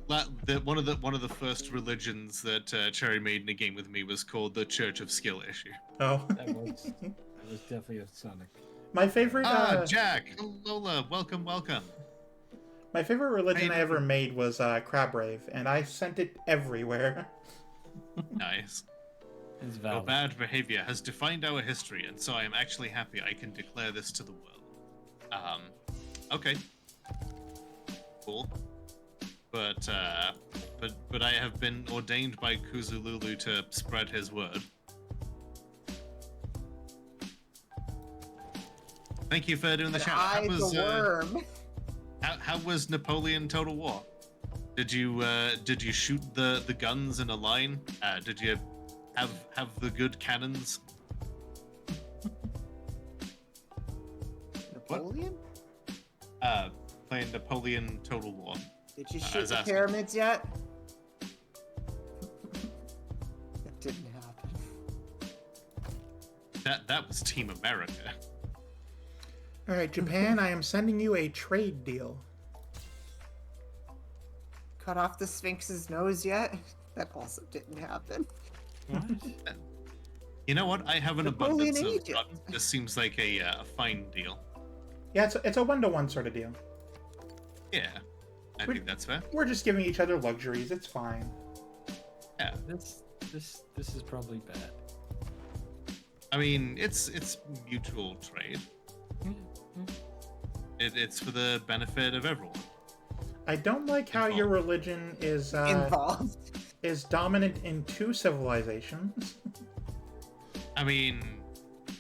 One of the first religions that Cherry made in a game with me was called the Church of Skill Issue. Oh. That was definitely a Sonic. My favorite Jack, Lola, welcome. my favorite religion Hey, I ever made was Crab Rave, and I sent it everywhere. Nice. It's Your valid. bad behavior has defined our history, and so I am actually happy I can declare this to the world. Okay. Cool. But I have been ordained by Kuzululu to spread his word. Thank you for doing the And shout. I, the worm. How was Napoleon Total War? Did you shoot the guns in a line? Did you have the good cannons? Napoleon? Playing Napoleon Total War. Did you I shoot was the asking. pyramids yet? That didn't happen. That was Team America. All right, Japan, I am sending you a trade deal. Cut off the Sphinx's nose yet? That also didn't happen. What? You know what? I have an Napoleon abundance in of Egypt. buttons. This seems like a fine deal. Yeah, it's a 1-to-1 sort of deal. Yeah, I think that's fair. We're just giving each other luxuries. It's fine. Yeah, This is probably bad. I mean, it's mutual trade. It's for the benefit of everyone. I don't like how your religion is Involved. is dominant in 2 civilizations. I mean,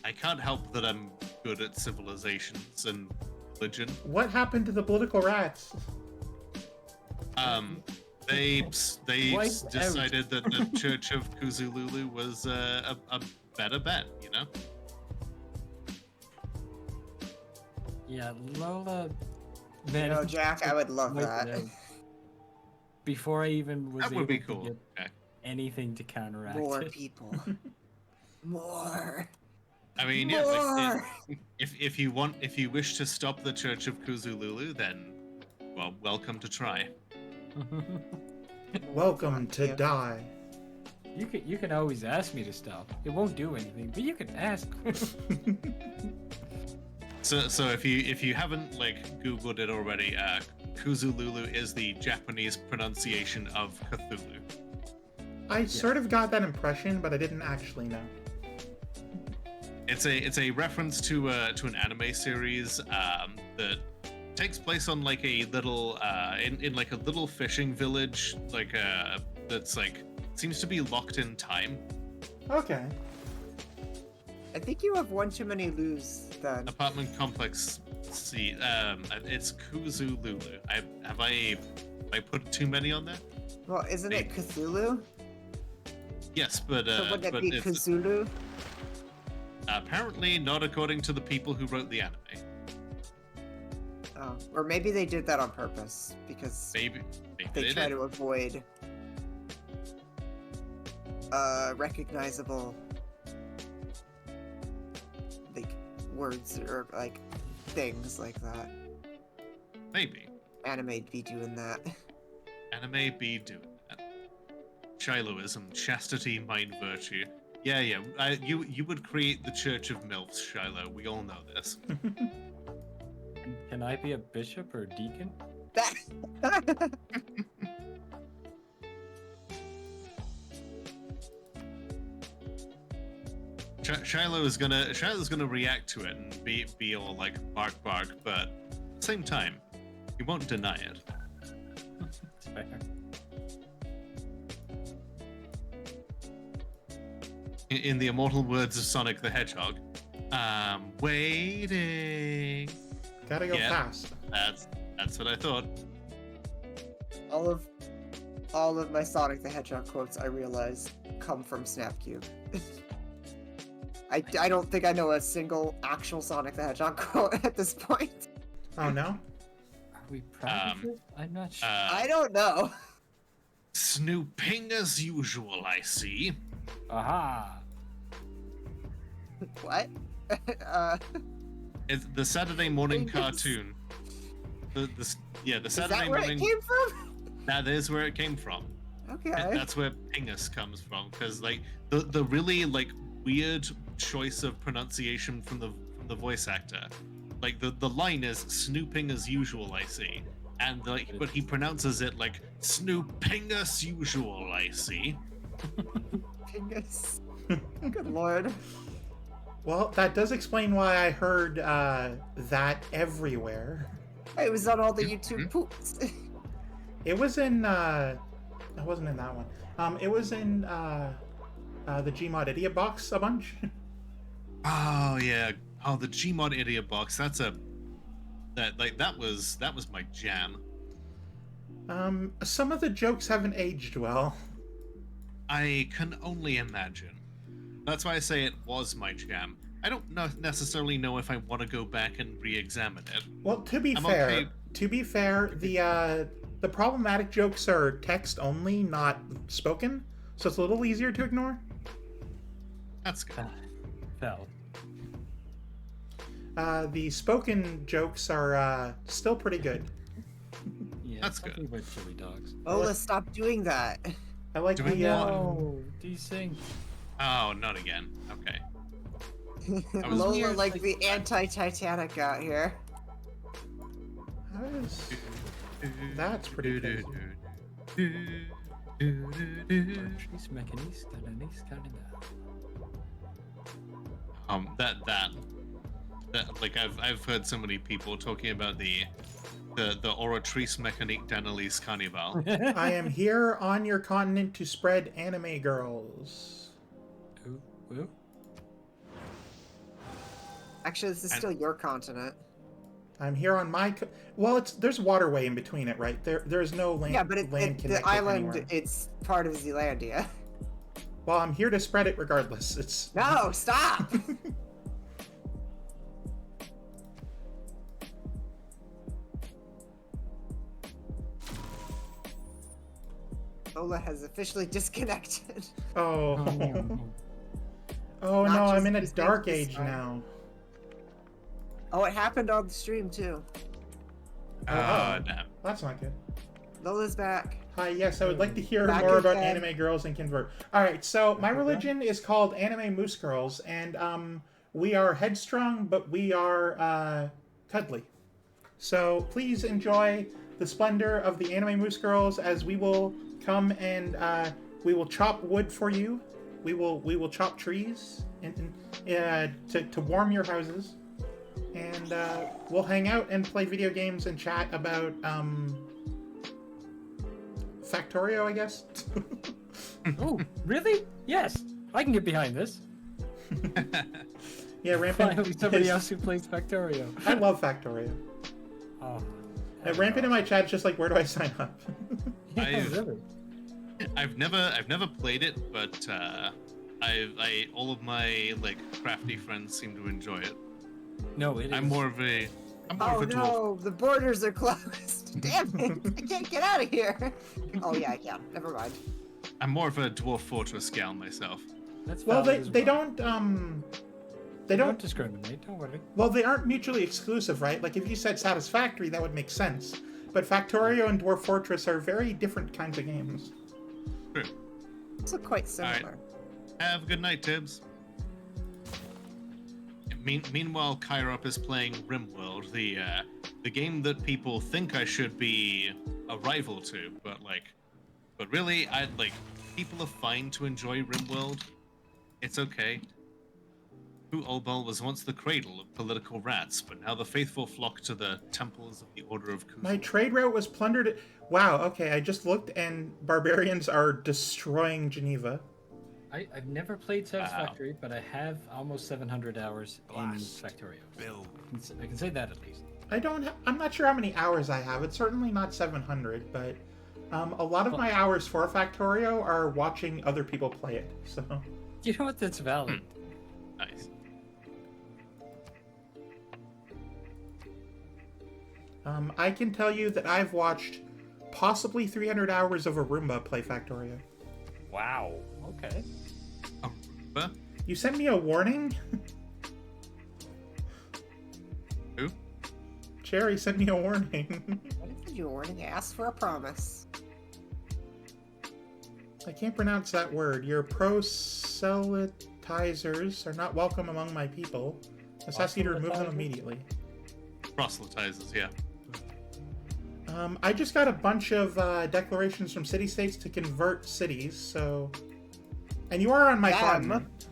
I can't help that I'm good at civilizations and religion. What happened to the political rats? They Wiped decided that the Church of Kuzululu was a better bet, you know? Yeah, Lola. You Man, know, Jack, I would love wiped that. it out. Before I even was That able would be to cool. get Okay. anything to counteract More it. people. More. I mean, yeah, like, More. if you wish to stop the Church of Kuzululu, then, well, welcome to try. Welcome to Yeah. die. You can always ask me to stop. It won't do anything, but you can ask. So if you haven't like Googled it already, Kuzululu is the Japanese pronunciation of Cthulhu. I sort of got that impression, but I didn't actually know. It's a reference to an anime series that takes place on like a little in like a little fishing village that's like seems to be locked in time. Okay. Uh, I think you have one too many loos then. Apartment complex C. It's Kuzululu. Have I put too many on there? Well, isn't it Cthulhu? Yes, but So would that but be it's Cthulhu? apparently not according to the people who wrote the anime. Oh, or maybe they did that on purpose because Maybe they they try did. to avoid recognizable like words or like things like that. Maybe Anime be doing that. anime be doing that. Shilohism, chastity, mind, virtue. Yeah. You would create the Church of Milfs, Shiloh. We all know this. Can I be a bishop or a deacon? Shiloh's gonna react to it and be all like bark, but at the same time, he won't deny it. It's fair. In the immortal words of Sonic the Hedgehog, I'm waiting. Gotta go Yeah. fast. That's what I thought. all of my Sonic the Hedgehog quotes I realize come from Snapcube. I don't think I know a single actual Sonic the Hedgehog quote at this point. Oh no? Are we proud of it? I'm not sure. I don't know. Snooping as usual, I see. Aha! What? It's the Saturday morning Pingus. cartoon. The Is Saturday that where morning. it came from? That is where it came from. Okay. That's where Pingus comes from, because like the really like weird choice of pronunciation from the voice actor. Like the line is snooping as usual, I see, and like but he pronounces it like snooping as usual, I see. Pingus. Good lord. Well, that does explain why I heard that everywhere. It was on all the YouTube poops. It was in it wasn't in that one. It was in the Gmod Idiot box a bunch. Oh yeah. Oh, the Gmod Idiot box. That was my jam. Some of the jokes haven't aged well. I can only imagine. That's why I say it was my jam. I don't necessarily know if I want to go back and re-examine it. Well, to be I'm fair, okay. The problematic jokes are text only, not spoken, so it's a little easier to ignore. That's good. Fell. The spoken jokes are still pretty good. Yeah, That's something good. about chili dogs. Ola, stop doing that. I like Do we the want- No, desync. Oh, not again. Okay. I was Lola, weird, like like- the anti-Titanic out here. That's pretty crazy. Trees mechanism, That like I've heard so many people talking about the Oratrice Mécanique d'Analyse Carnival. I am here on your continent to spread anime girls. Ooh, ooh. Actually, this is still your continent. I'm here on my. Well, there's waterway in between it, right? There's no land. Yeah, but land the island, anywhere. it's part of Zealandia. Well, I'm here to spread it regardless. It's No, stop! Lola has officially disconnected. Oh. no. Oh Not no, just I'm in a this dark thing, this age time. now. Oh, it happened on the stream too. Oh, no. That's not good. Lola's back. Hi, yes, I would like to hear Back more about again. anime girls and convert. Alright, so my religion is called Anime Moose Girls, and we are headstrong, but we are cuddly. So please enjoy the splendor of the Anime Moose Girls as we will come and we will chop wood for you. We will chop trees to warm your houses, and we'll hang out and play video games and chat about Factorio, I guess. Oh, really? Yes, I can get behind this. Yeah, Rampant. Finally, somebody else who plays Factorio. I love Factorio. Oh, And Rampant in my chat's just like, where do I sign up? yeah, I've- really. I've never played it, but all of my like crafty friends seem to enjoy it. No, it is. I'm more of a Oh dwarf. no, the borders are closed. Damn it, I can't get out of here. Oh yeah, I can. Never mind. I'm more of a dwarf fortress gal myself. That's Well, valid as they well. they Don't don't. discriminate. Don't worry. Well, they aren't mutually exclusive, right? Like if you said Satisfactory, that would make sense. But Factorio and Dwarf Fortress are very different kinds of games. True. It's quite similar. Alright. Have a good night, Tibbs. Meanwhile, Kyrop is playing RimWorld, the game that people think I should be a rival to, but really, people are fine to enjoy RimWorld. It's okay. Olbal was once the cradle of political rats, but now the faithful flock to the temples of the Order of Kuzul. My trade route was plundered. Wow. Okay, I just looked, and barbarians are destroying Geneva. I've never played Satisfactory, but I have almost 700 hours in Factorio. Bill. I can say that at least. I'm not sure how many hours I have. It's certainly not 700, but a lot of my hours for Factorio are watching other people play it. So You know what? That's valid. Nice. I can tell you that I've watched possibly 300 hours of a Roomba play Factorio. Wow. Okay. Aruba? You sent me a warning? Who? Cherry sent me a warning. What if you warning? Ask for a promise. I can't pronounce that word. Your proselytizers are not welcome among my people. Let's ask you to remove them immediately. Proselytizers, yeah. I just got a bunch of declarations from city-states to convert cities, so... And you are on my Them. continent.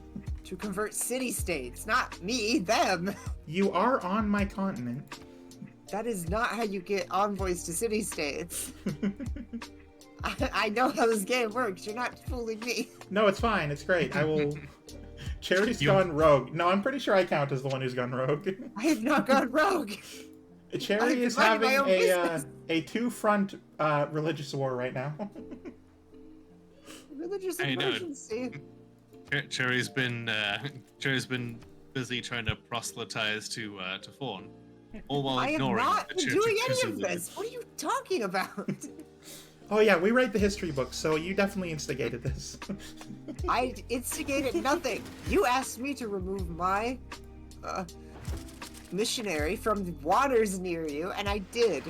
To convert city-states, not me, them. You are on my continent. That is not how you get envoys to city-states. I know how this game works. You're not fooling me. No, it's fine. It's great. I will... Cherry's You- gone rogue. No, I'm pretty sure I count as the one who's gone rogue. I have not gone rogue. Cherry is I'm minding having my own business. a two-front religious war right now. Religious I know. emergency. Cherry's been busy trying to proselytize to Fawn, all while I am ignoring not the Church doing of any of Kuzulu. this. What are you talking about? Oh yeah, we write the history books, so you definitely instigated this. I instigated nothing. You asked me to remove my missionary from the waters near you, and I did.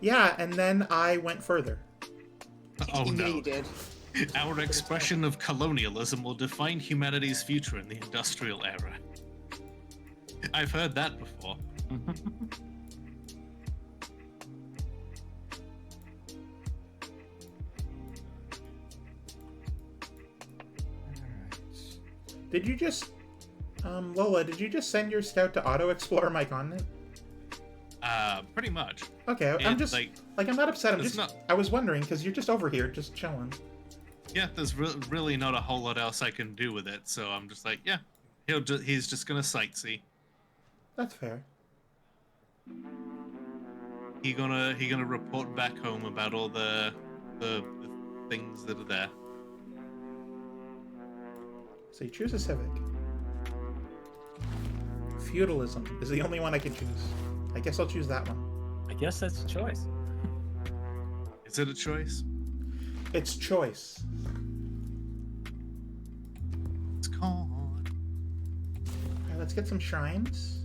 Yeah, and then I went further. Oh Yeah, no! you did. Our expression of colonialism will define humanity's future in the industrial era. I've heard that before. Did you just, Lola? Did you just send your scout to auto explore my continent? Pretty much. Okay, I'm It, just like, I'm not upset. I'm it's just not- I was wondering because you're just over here, just chilling. Yeah, there's really not a whole lot else I can do with it, so I'm just like, yeah, he's just gonna sightsee. That's fair. He gonna report back home about all the things that are there. So you choose a civic. Feudalism is the only one I can choose. I guess I'll choose that one. I guess that's a choice. Is it a choice? It's choice. It's called. Alright, let's get some shrines.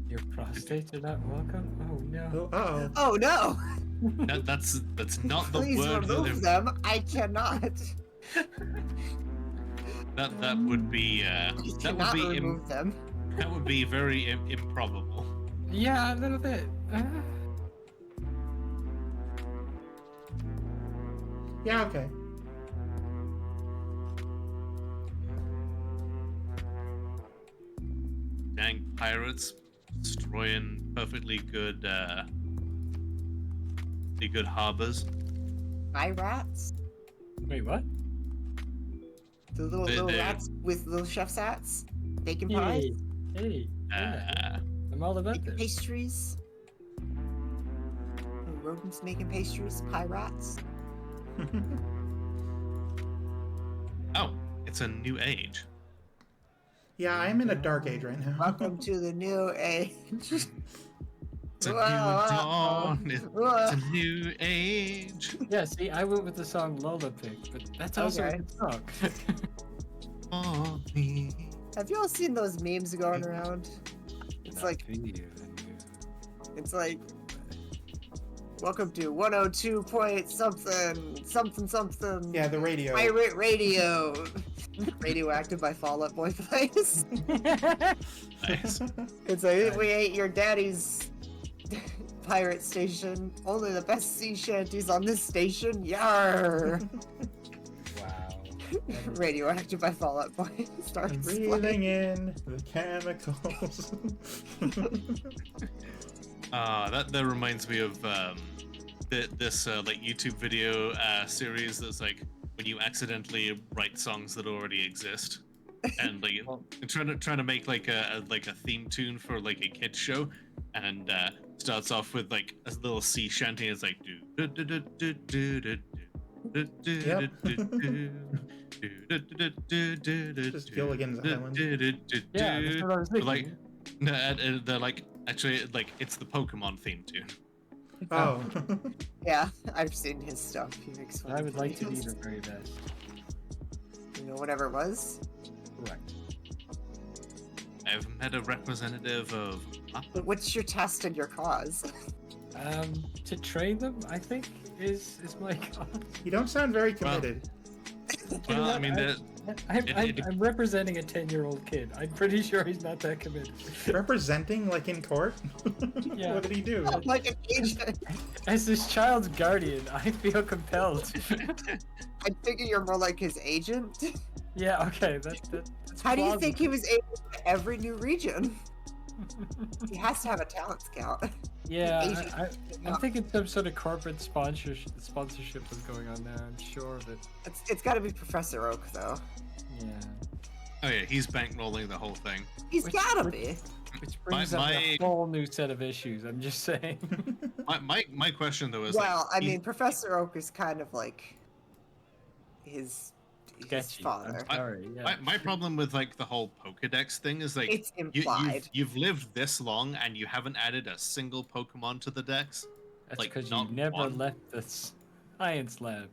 Your prostates are not welcome? Oh no. Oh, uh-oh. Oh no! That's not the Please word that remove them. I cannot. that would be I that would cannot be remove them. that would be very improbable. Yeah, a little bit. Yeah, okay. Dang pirates destroying perfectly good harbors. Eye rats? Wait, what? The little They- rats with little chef's hats? Bacon pies? Hey, yeah. I'm all about Making this. pastries? Little rodents making pastries? Pie rats? Oh, it's a new age. Yeah, I'm in a dark age right now. Welcome to the new age. It's a new Wow. dawn. It's a new age. Yeah, see, I went with the song Lola picked, but that's also Okay. a good song. For me. Have y'all seen those memes going around? It's like, welcome to 102 point something, something, something. Yeah, the radio. Pirate radio. Radioactive by Fall Out Boy plays. Nice. It's like, we ain't your daddy's pirate station. Only the best sea shanties on this station. Yar! Wow. Radioactive by Fall Out Boy starts I'm playing. breathing in the chemicals. That reminds me of this like YouTube video series that's like when you accidentally write songs that already exist, and like trying to make like a theme tune for like a kids show, and starts off with like a little sea shanty. And it's like do do do do do do do do Just Gilligan's Island. Yeah, that's what I was thinking. like no, they're like actually like it's the Pokemon theme tune. Oh. Yeah, I've seen his stuff. He makes fun I of would like to be videos. the very best. You know, whatever it was. Correct. I've met a representative of But what's your test and your cause? To train them, I think, is my cause. You don't sound very committed. well, I mean that I'm representing a 10-year-old kid. I'm pretty sure he's not that committed. Representing, like, in court? Yeah. What did he do? Like an agent. As this child's guardian, I feel compelled. I'm thinking you're more like his agent. Yeah, okay, that's How do you plausible. think he was able to every new region? He has to have a talent scout. Yeah, Agent. I'm thinking some sort of corporate sponsorship is going on there. I'm sure of it. It's got to be Professor Oak, though. Yeah. oh yeah, he's bankrolling the whole thing. He's Which- gotta which- be. Which brings up my- a whole new set of issues. I'm just saying. My question though is Well, like, I mean, Professor Oak is kind of like his Sketchy. father. I'm sorry. Yeah. my problem with like the whole Pokedex thing is like It's you, implied. you've lived this long and you haven't added a single Pokemon to the Dex. That's like, because you not never one. left the science lab.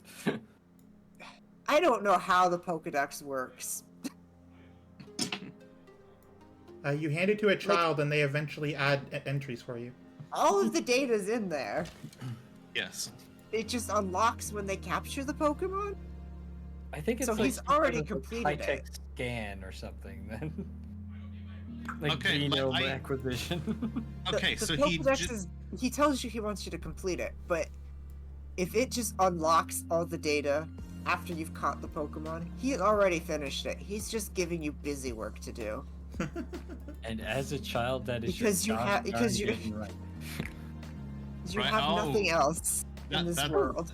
I don't know how the Pokedex works. You hand it to a child and they eventually add entries for you. All of the data's in there. Yes. it just unlocks when they capture the Pokemon? I think it's So like he's some already sort of, like, completed high-tech it. scan or something then. Like Okay, like, genome I- acquisition. Okay, The so Pokedex is, he tells you he wants you to complete it, but if it just unlocks all the data after you've caught the Pokemon, he had already finished it. He's just giving you busy work to do. And as a child, that is Because you your have- darn because you- getting right. You Right, have oh, nothing else in this world.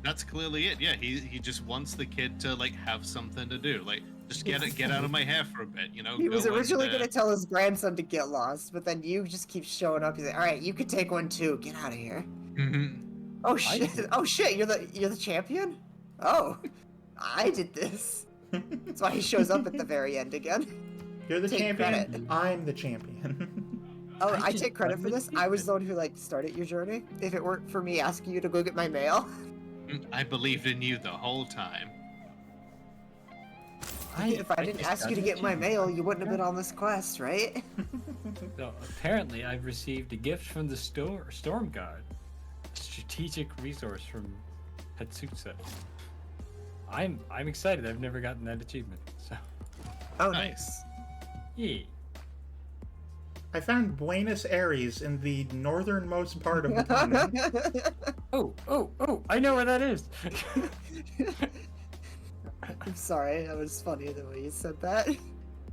That's clearly it. Yeah, he just wants the kid to like have something to do. Like just get out of my hair for a bit, you know. He was go originally and, going to tell his grandson to get lost, but then you just keep showing up. He's like, "All right, you can take one too. Get out of here." Oh shit! Oh shit! You're the champion? Oh, I did this. That's why he shows up at the very end again. You're the Take champion. credit. I'm the champion. Oh, I I just take credit for won the this. I was the achievement. one who like started your journey. If it weren't for me asking you to go get my mail, I believed in you the whole time. if I didn't just ask got you to an get my achievement. mail, you wouldn't have been on this quest, right? So apparently, I've received a gift from the Storm God, a strategic resource from Hatsutsa. I'm excited. I've never gotten that achievement. So Oh, Nice. yeah. I found Buenos Aires in the northernmost part of the continent. Oh! I know where that is. I'm sorry, that was funny the way you said that.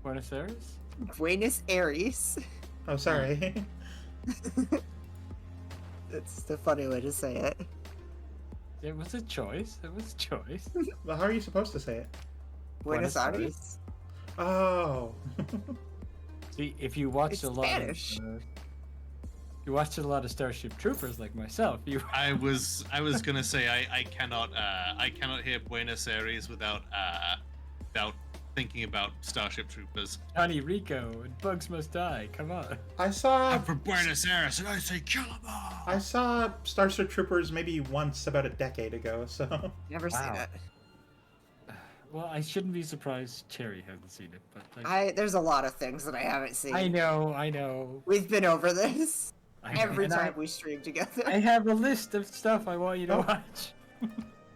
Buenos Aires. Buenos Aires. Oh, sorry. It's the funny way to say it. It was a choice. It was a choice. Well, how are you supposed to say it? Buenos Buenos Aires. Aires? Oh. See, if you watched It's a lot Spanish. of, you watched a lot of Starship Troopers like myself, you I was gonna say I cannot hear Buenos Aires without thinking about Starship Troopers. Johnny Rico and Bugs Must Die. Come on. I saw I'm from Buenos Aires and I say kill 'em all. I saw Starship Troopers maybe once about a decade ago, so Never seen Wow. it. Well, I shouldn't be surprised Cherry hasn't seen it, but like, There's a lot of things that I haven't seen. I know. We've been over this I know, every and time we stream together. I have a list of stuff I want you to Oh. watch.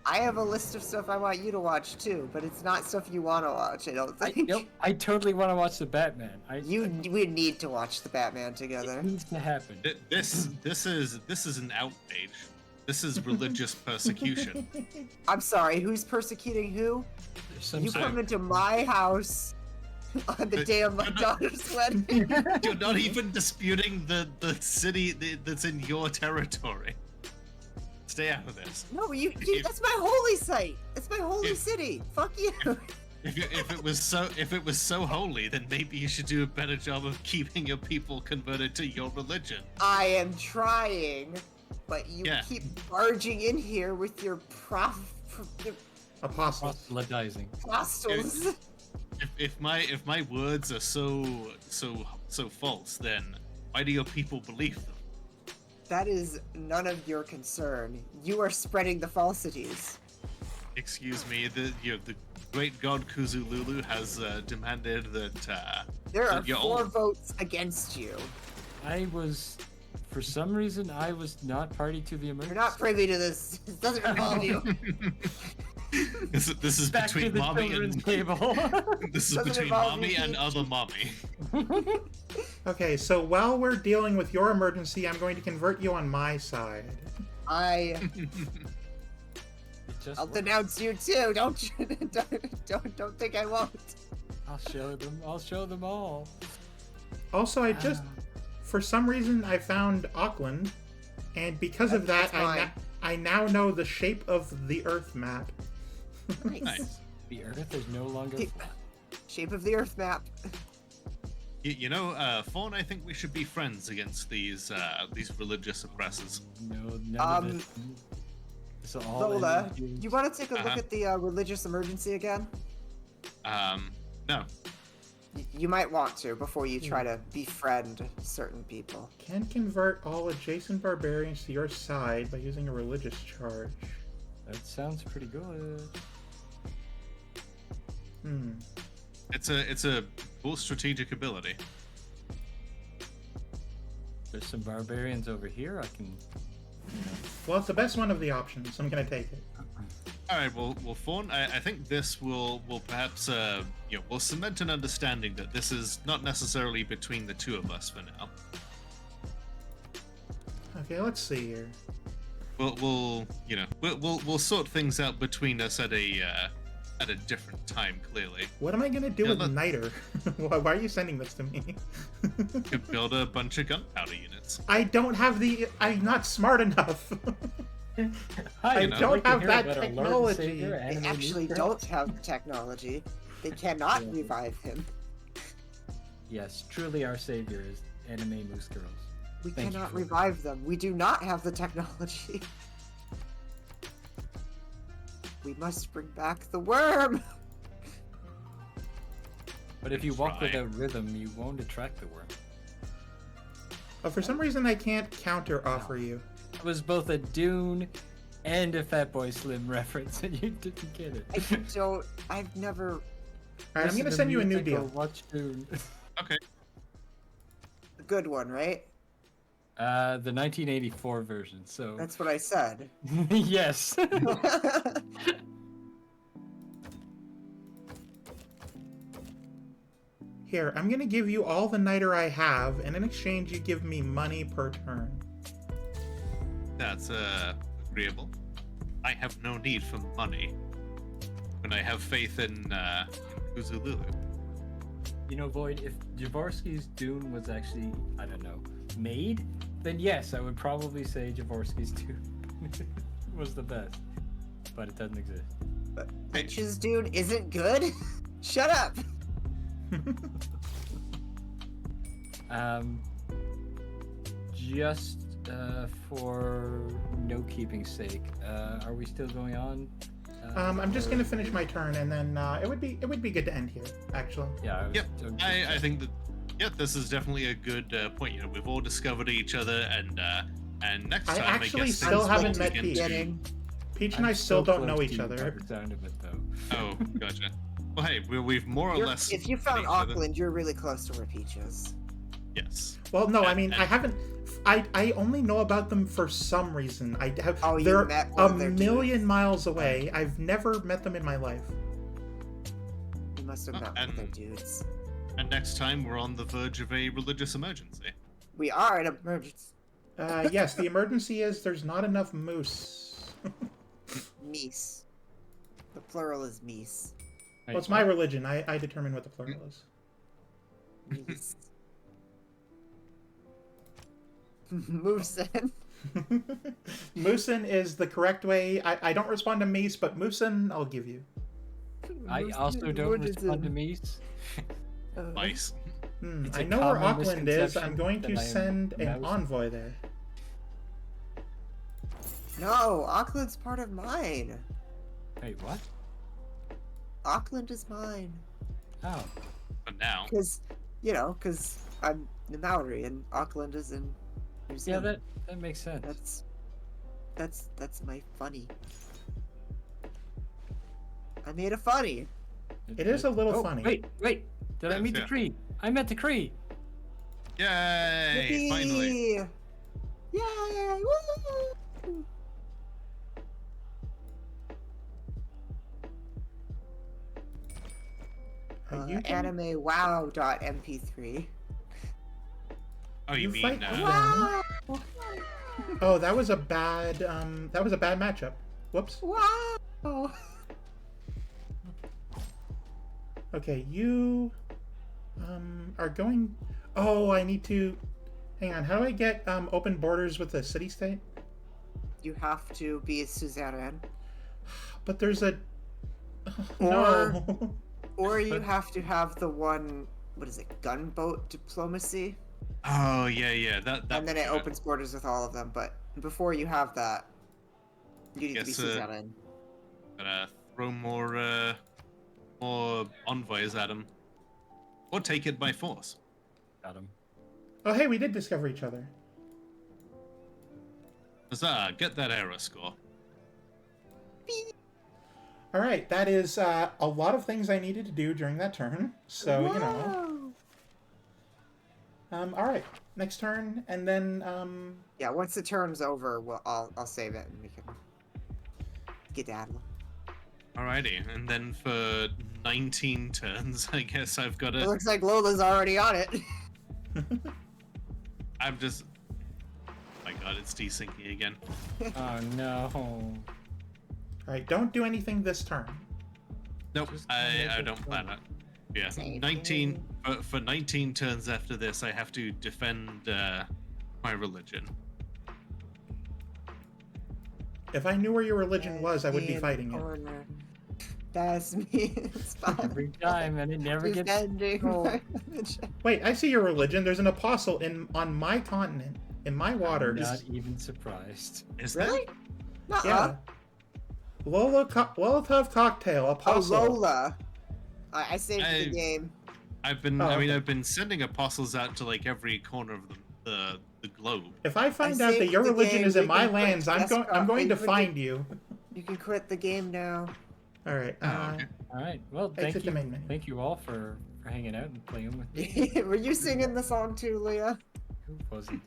I have a list of stuff I want you to watch too, but it's not stuff you want to watch. I don't think. Nope, I totally want to watch the Batman. We need to watch the Batman It together. needs to happen. This is an outrage. This is religious persecution. I'm sorry. Who's persecuting who? There's some You sort come into my house on the day of my daughter's wedding. You're not even disputing the city that's in your territory. Stay out of this. No, that's my holy site. It's my holy If- city. Fuck you. If it was so holy, then maybe you should do a better job of keeping your people converted to your religion. I am trying, but you Yeah. keep barging in here with your Apostles. proselytizing. apostles. If my words are so false, then why do your people believe them? That is none of your concern. You are spreading the falsities. Excuse me, the great god Kuzululu has demanded that There are that you're 4 all- votes against you. For some reason, I was not party to the emergency. You're not privy to this. It doesn't involve you. This is Back to between the mommy children's and table. this is Doesn't between involve mommy me. and other mommy. Okay, so while we're dealing with your emergency, I'm going to convert you on my side. I'll It just worked. denounce you too. Don't think I won't. I'll show them all. Also, I just, for some reason, I found Auckland, and because of that, That's fine. I now know the shape of the Earth map. Nice. The Earth is no longer The- flat. Shape of the Earth map. You know, Fawn, I think we should be friends against these religious oppressors. No, none of it. It's all Lola, energy. you want to take a look Uh-huh. at the religious emergency again? No. You might want to before you try to befriend certain people. Can convert all adjacent barbarians to your side by using a religious charge. That sounds pretty good. It's a cool strategic ability. There's some barbarians over here. I can Well, it's the best one of the options, so I'm gonna take it. All right, well, Fawn, I think this will perhaps we'll cement an understanding that this is not necessarily between the two of us for now. Okay, let's see here. We'll sort things out between us at a different time. Clearly, What am I gonna do Yeah, with Niter? Why are you sending this to me? you could build a bunch of gunpowder units. I don't have the. I'm not smart enough. Hi, I would don't like to have hear that about our Lord and technology. Savior, They Anime actually News don't Girl? have the technology. They cannot revive him. Yes, truly our savior is Anime Moose Girls. We Thank you cannot for- revive them. We do not have the technology. We must bring back the worm. But if you walk Try. without rhythm, you won't attract the worm. Oh, for some reason I can't counter offer you. It was both a Dune and a Fatboy Slim reference, and you didn't get it. I don't. I've never. All right, I'm Listen gonna to send you a new music or deal. Watch Dune. Okay. A good one, right? The 1984 version. So That's what I said. yes. Here, I'm gonna give you all the Niter I have, and in exchange you give me money per turn. That's agreeable. I have no need for money when I have faith in Kuzululu. You know, Void, if Javorski's Dune was actually, I don't know, made, then yes, I would probably say Javorski's Dune was the best. But it doesn't exist. But Peach's Dune isn't good. Shut up. Just for note keeping's sake, are we still going on? I'm just gonna finish my turn, and then it would be good to end here, actually. Yeah. Yep. I think that this is definitely a good point. You know, we've all discovered each other, and next I time actually guess still things haven't will met begin Peach. to- Peach and I I'm still so don't know close each to you by other. the sound of it, though. Oh, gotcha. Well, hey, we've more or less. If you met found each other. Auckland, you're really close to where Peach is. Yes. Well, no, I And- mean, I haven't. I only know about them for some reason. I have. Oh, you they're met a one of their million dudes. miles away. I've never met them in my life. You must have Oh, met one of their and- dudes. And next time we're on the verge of a religious emergency. We are in emergency. Yes, the emergency is there's not enough moose. Meese. The plural is meese. Well, it's my religion. I determine what the plural is. Meese. Moosin. Moosin is the correct way. I don't respond to meese, but moosin I'll give you. I also don't respond to me's. Nice. It's I a know where common Auckland is. I'm misconception going to that I am send an mouse. envoy there. No, Auckland's part of mine. Wait, what? Auckland is mine. Oh. But now, Because I'm the Maori and Auckland is in New Yeah, Zealand. that makes sense. That's my funny. I made a funny. It is a little Oh, funny. Wait. Did I meet the Yeah. Cree? I met the Cree. yay! Finally. Yippee! Yay! Woo! You can- Anime wow.mp3. Oh, you You mean fight Wow! Oh, that was a bad matchup. Whoops. Wow! Okay, you are going. Oh, I need to. Hang on. How do I get open borders with the city state? You have to be a suzerain. But there's a. Or- No. Or you have to have the one, what is it, gunboat diplomacy? Oh yeah. That And then it would be opens borders with all of them, but before you have that, you need to be Guess, suzerain. Gonna throw more envoys at him, or take it by force. Got him. Oh, hey, we did discover each other. Huzzah! Get that error score. All right, that is a lot of things I needed to do during that turn. So you know. Wow. All right. next turn, and then Yeah, once the turn's over, I'll save it and we can get out of it. Alrighty, and then for 19 turns, I guess I've got It to. looks like Lola's already on it. I'm just. Oh my god, it's desyncing again. Oh no. all right, don't do anything this turn. Nope, Just I make it don't plan fun. it. Yeah, Same 19 for 19 turns after this, I have to defend my religion. If I knew where your religion was, I would be In fighting you. corner. That's me. It's fine. Every time, and it never gets. Defending Oh. my religion. Wait, I see your religion. There's an apostle on my continent, in my waters. Not even surprised. Is Really? Nuh-uh. Yeah. Lolotovcocktail, Oh, apostle. Lola. I saved I- the game. I've been. Oh, I mean, okay. I've been sending apostles out to like every corner of the globe. If I find I out that saved your the religion game, is in we my can quit. lands, I'm Yes, going. I'm going to you can find you. You can quit the game now. All right. Oh, okay. All right. Well, Exit thank the you. main menu. Thank you all for hanging out and playing with me. Were you singing the song too, Leah? Who wasn't?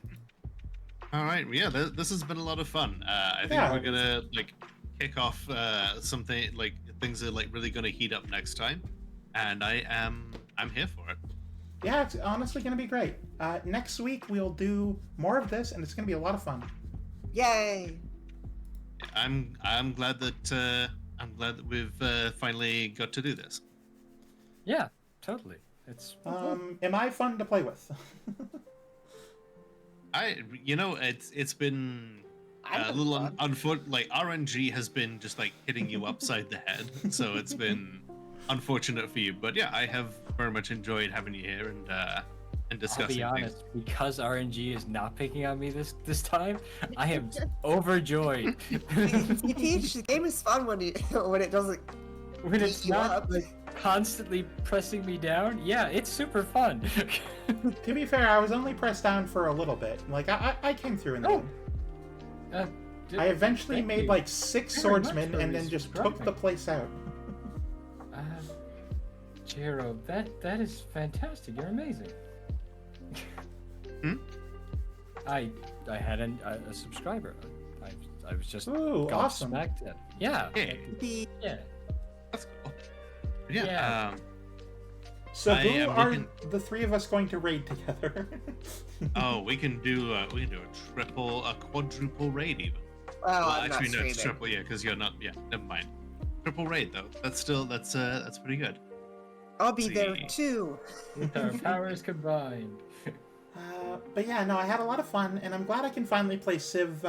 All right. Yeah, this has been a lot of fun. I think Yeah. we're gonna like kick off something like things are like really gonna heat up next time, and I'm here for it. Yeah, it's honestly going to be great. Next week we'll do more of this, and it's going to be a lot of fun. Yay! I'm glad that we've finally got to do this. Yeah, totally. It's Am I fun to play with? It's been I'm a having little fun. unfortunate. Like RNG has been just like hitting you upside the head, so it's been unfortunate for you. But yeah, I have very much enjoyed having you here and I'll discussing be things. honest, because RNG is not picking on me this time, I am overjoyed. See, Peach, the game is fun when it doesn't. When it's beat you not up. like constantly pressing me down, yeah, it's super fun. To be fair, I was only pressed down for a little bit. Like I came through in the Oh. end. Dude, I eventually thank made you like 6 very much swordsmen for and then just took subscribing. the place out. Jero, that is fantastic. You're amazing. Hmm? I had a subscriber. I was just Ooh, awesome. gobsmacked at. Yeah. Hey. Yeah. That's cool. Yeah. Yeah. So I who am are looking- the three of us going to raid together? Oh, we can do a quadruple raid even. Well, Well, I'm actually, not no, it's streaming. triple. Yeah, because you're not. Yeah, never mind. Triple raid though. That's pretty good. I'll be there See. too. With our powers combined. But yeah, no, I had a lot of fun, and I'm glad I can finally play Civ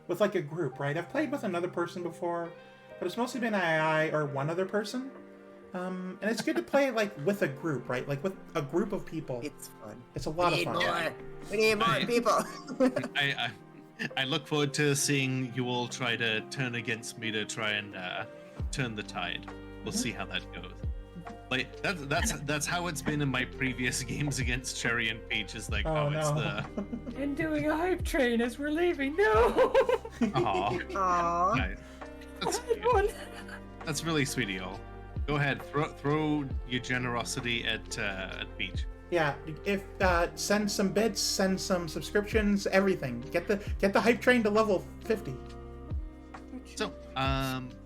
with like a group, right? I've played with another person before, but it's mostly been II or one other person. And it's good to play like with a group, right? Like with a group of people. It's fun. It's a lot of we need fun. more. We need more I- people. I look forward to seeing you all try to turn against me to try and turn the tide. We'll see how that goes. Like that's how it's been in my previous games against Cherry and Peach. Is like, Oh, it's no. And doing a hype train as we're leaving. No. Aw, Aww. nice. That's cute. That's really sweet of y'all. Go ahead, throw your generosity at Peach. Yeah, if send some bits, send some subscriptions, everything. Get the hype train to level 50. So,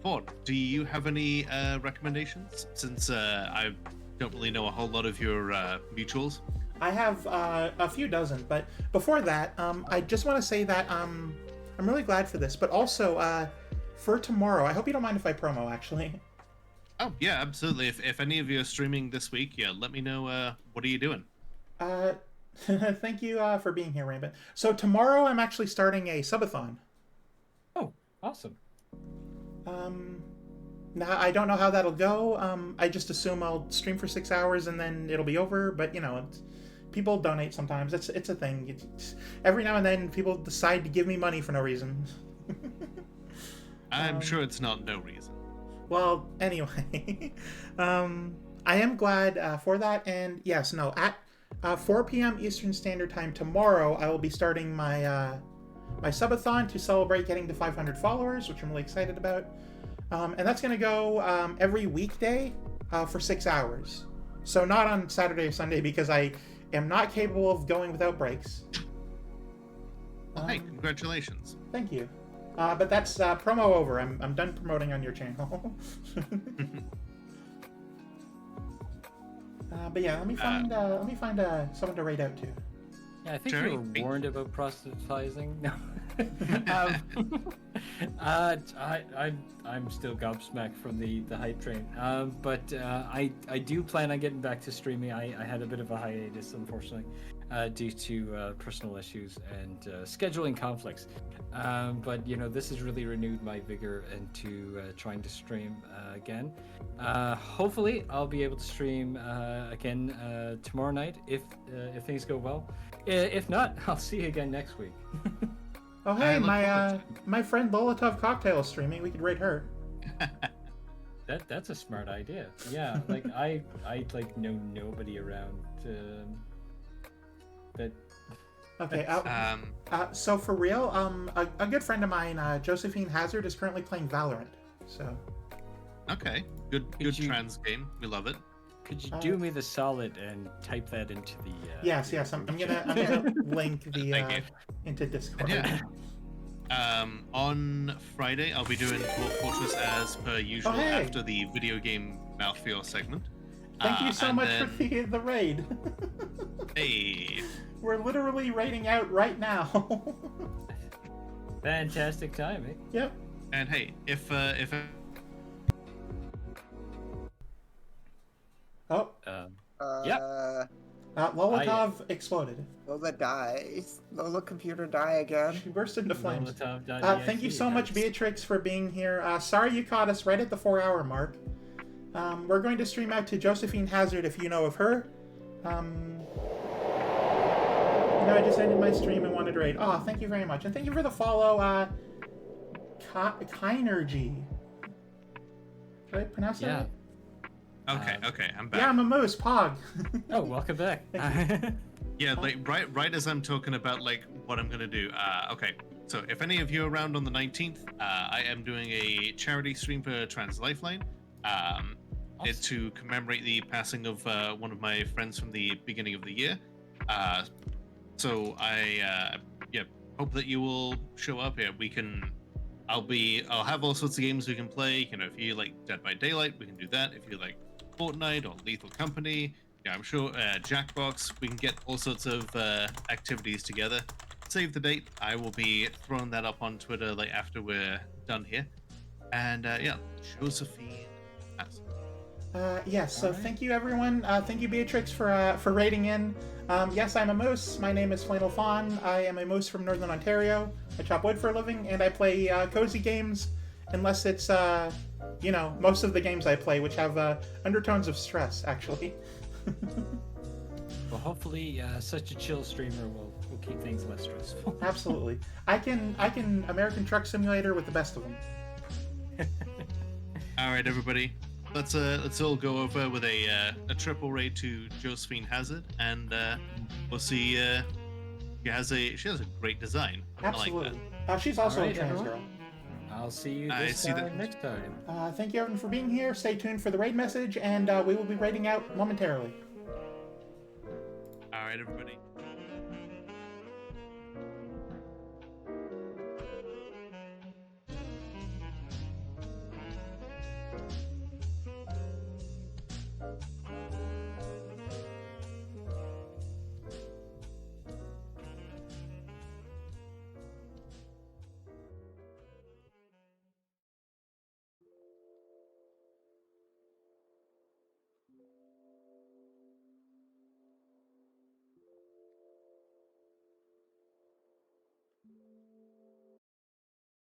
Ford, do you have any recommendations? Since I don't really know a whole lot of your mutuals. I have a few dozen, but before that, I just want to say that I'm really glad for this, but also for tomorrow, I hope you don't mind if I promo actually. Oh yeah, absolutely. If any of you are streaming this week, yeah, let me know. What are you doing? Thank you for being here, Rampant. So tomorrow, I'm actually starting a subathon. Oh, awesome. Now I don't know how that'll go. I just assume I'll stream for 6 hours and then it'll be over. But you know, people donate sometimes. It's a thing. Every now and then, people decide to give me money for no reason. I'm sure it's not no reason. Well, anyway, I am glad for that. And yes, no, at 4 p.m. Eastern Standard Time tomorrow, I will be starting my my subathon to celebrate getting to 500 followers, which I'm really excited about. And that's going to go every weekday for 6 hours. So not on Saturday or Sunday because am not capable of going without breaks. Hey, congratulations. Thank you. But that's promo over. I'm done promoting on your channel. But yeah, let me find someone to raid out to. Yeah, I think Jerry? you were warned about proselytizing. No. I'm still gobsmacked from the hype train. But I do plan on getting back to streaming. I had a bit of a hiatus, unfortunately, due to personal issues and scheduling conflicts. But this has really renewed my vigor into trying to stream again. Hopefully, I'll be able to stream again tomorrow night if things go well. If not, I'll see you again next week. Oh hey, my friend Lolotovcocktail is streaming. We could raid her. That's a smart idea. Yeah, like I like know nobody around that. Okay. So for real, a good friend of mine, Josephine Hazard, is currently playing Valorant. So. Okay, good trans game. We love it. Could you do me the solid and type that into the? Yes. I'm gonna link the into Discord. Yeah. On Friday, I'll be doing Dwarf Fortress as per usual after the video game Mouthfeel segment. Thank you so much for the raid. Hey. We're literally raiding out right now. Fantastic timing. Yep. And hey, if Oh. Yep. Lolotov exploded. Lola dies. Lola computer die again. She burst into flames. Lolotov.exe Thank you so much, Beatrix, for being here. Sorry you caught us right at the 4-hour mark. We're going to stream out to Josephine Hazard if you know of her. I just ended my stream and wanted to raid. Oh, thank you very much. And thank you for the follow, Kynergy. Did I pronounce that right? Okay, I'm back. Yeah, I'm a moose, Pog. Oh, welcome back. Yeah, like right as I'm talking about like what I'm gonna do. Okay, so if any of you are around on the 19th, I am doing a charity stream for Trans Lifeline. It's to commemorate the passing of one of my friends from the beginning of the year. So I hope that you will show up. Yeah, I'll have all sorts of games we can play. If you like Dead by Daylight, we can do that. If you like Fortnite or Lethal Company, I'm sure Jackbox, we can get all sorts of activities together. Save the date. I will be throwing that up on Twitter like after we're done here. And Josephine. Yes. So thank you, everyone. Thank you, Beatrix, for raiding in. Yes, I'm a moose. My name is Flannel Fawn. I am a moose from Northern Ontario. I chop wood for a living, and I play cozy games, unless it's most of the games I play, which have undertones of stress, actually. Well, hopefully, such a chill streamer will keep things less stressful. Absolutely. I can American Truck Simulator with the best of them. All right, everybody. Let's all go over with a triple raid to Josephine Hazard, and we'll see. She has a great design. Absolutely. I like that. She's also All right, a trans everyone. girl. I'll see you next time. Thank you, everyone, for being here. Stay tuned for the raid message, and we will be raiding out momentarily. All right, everybody.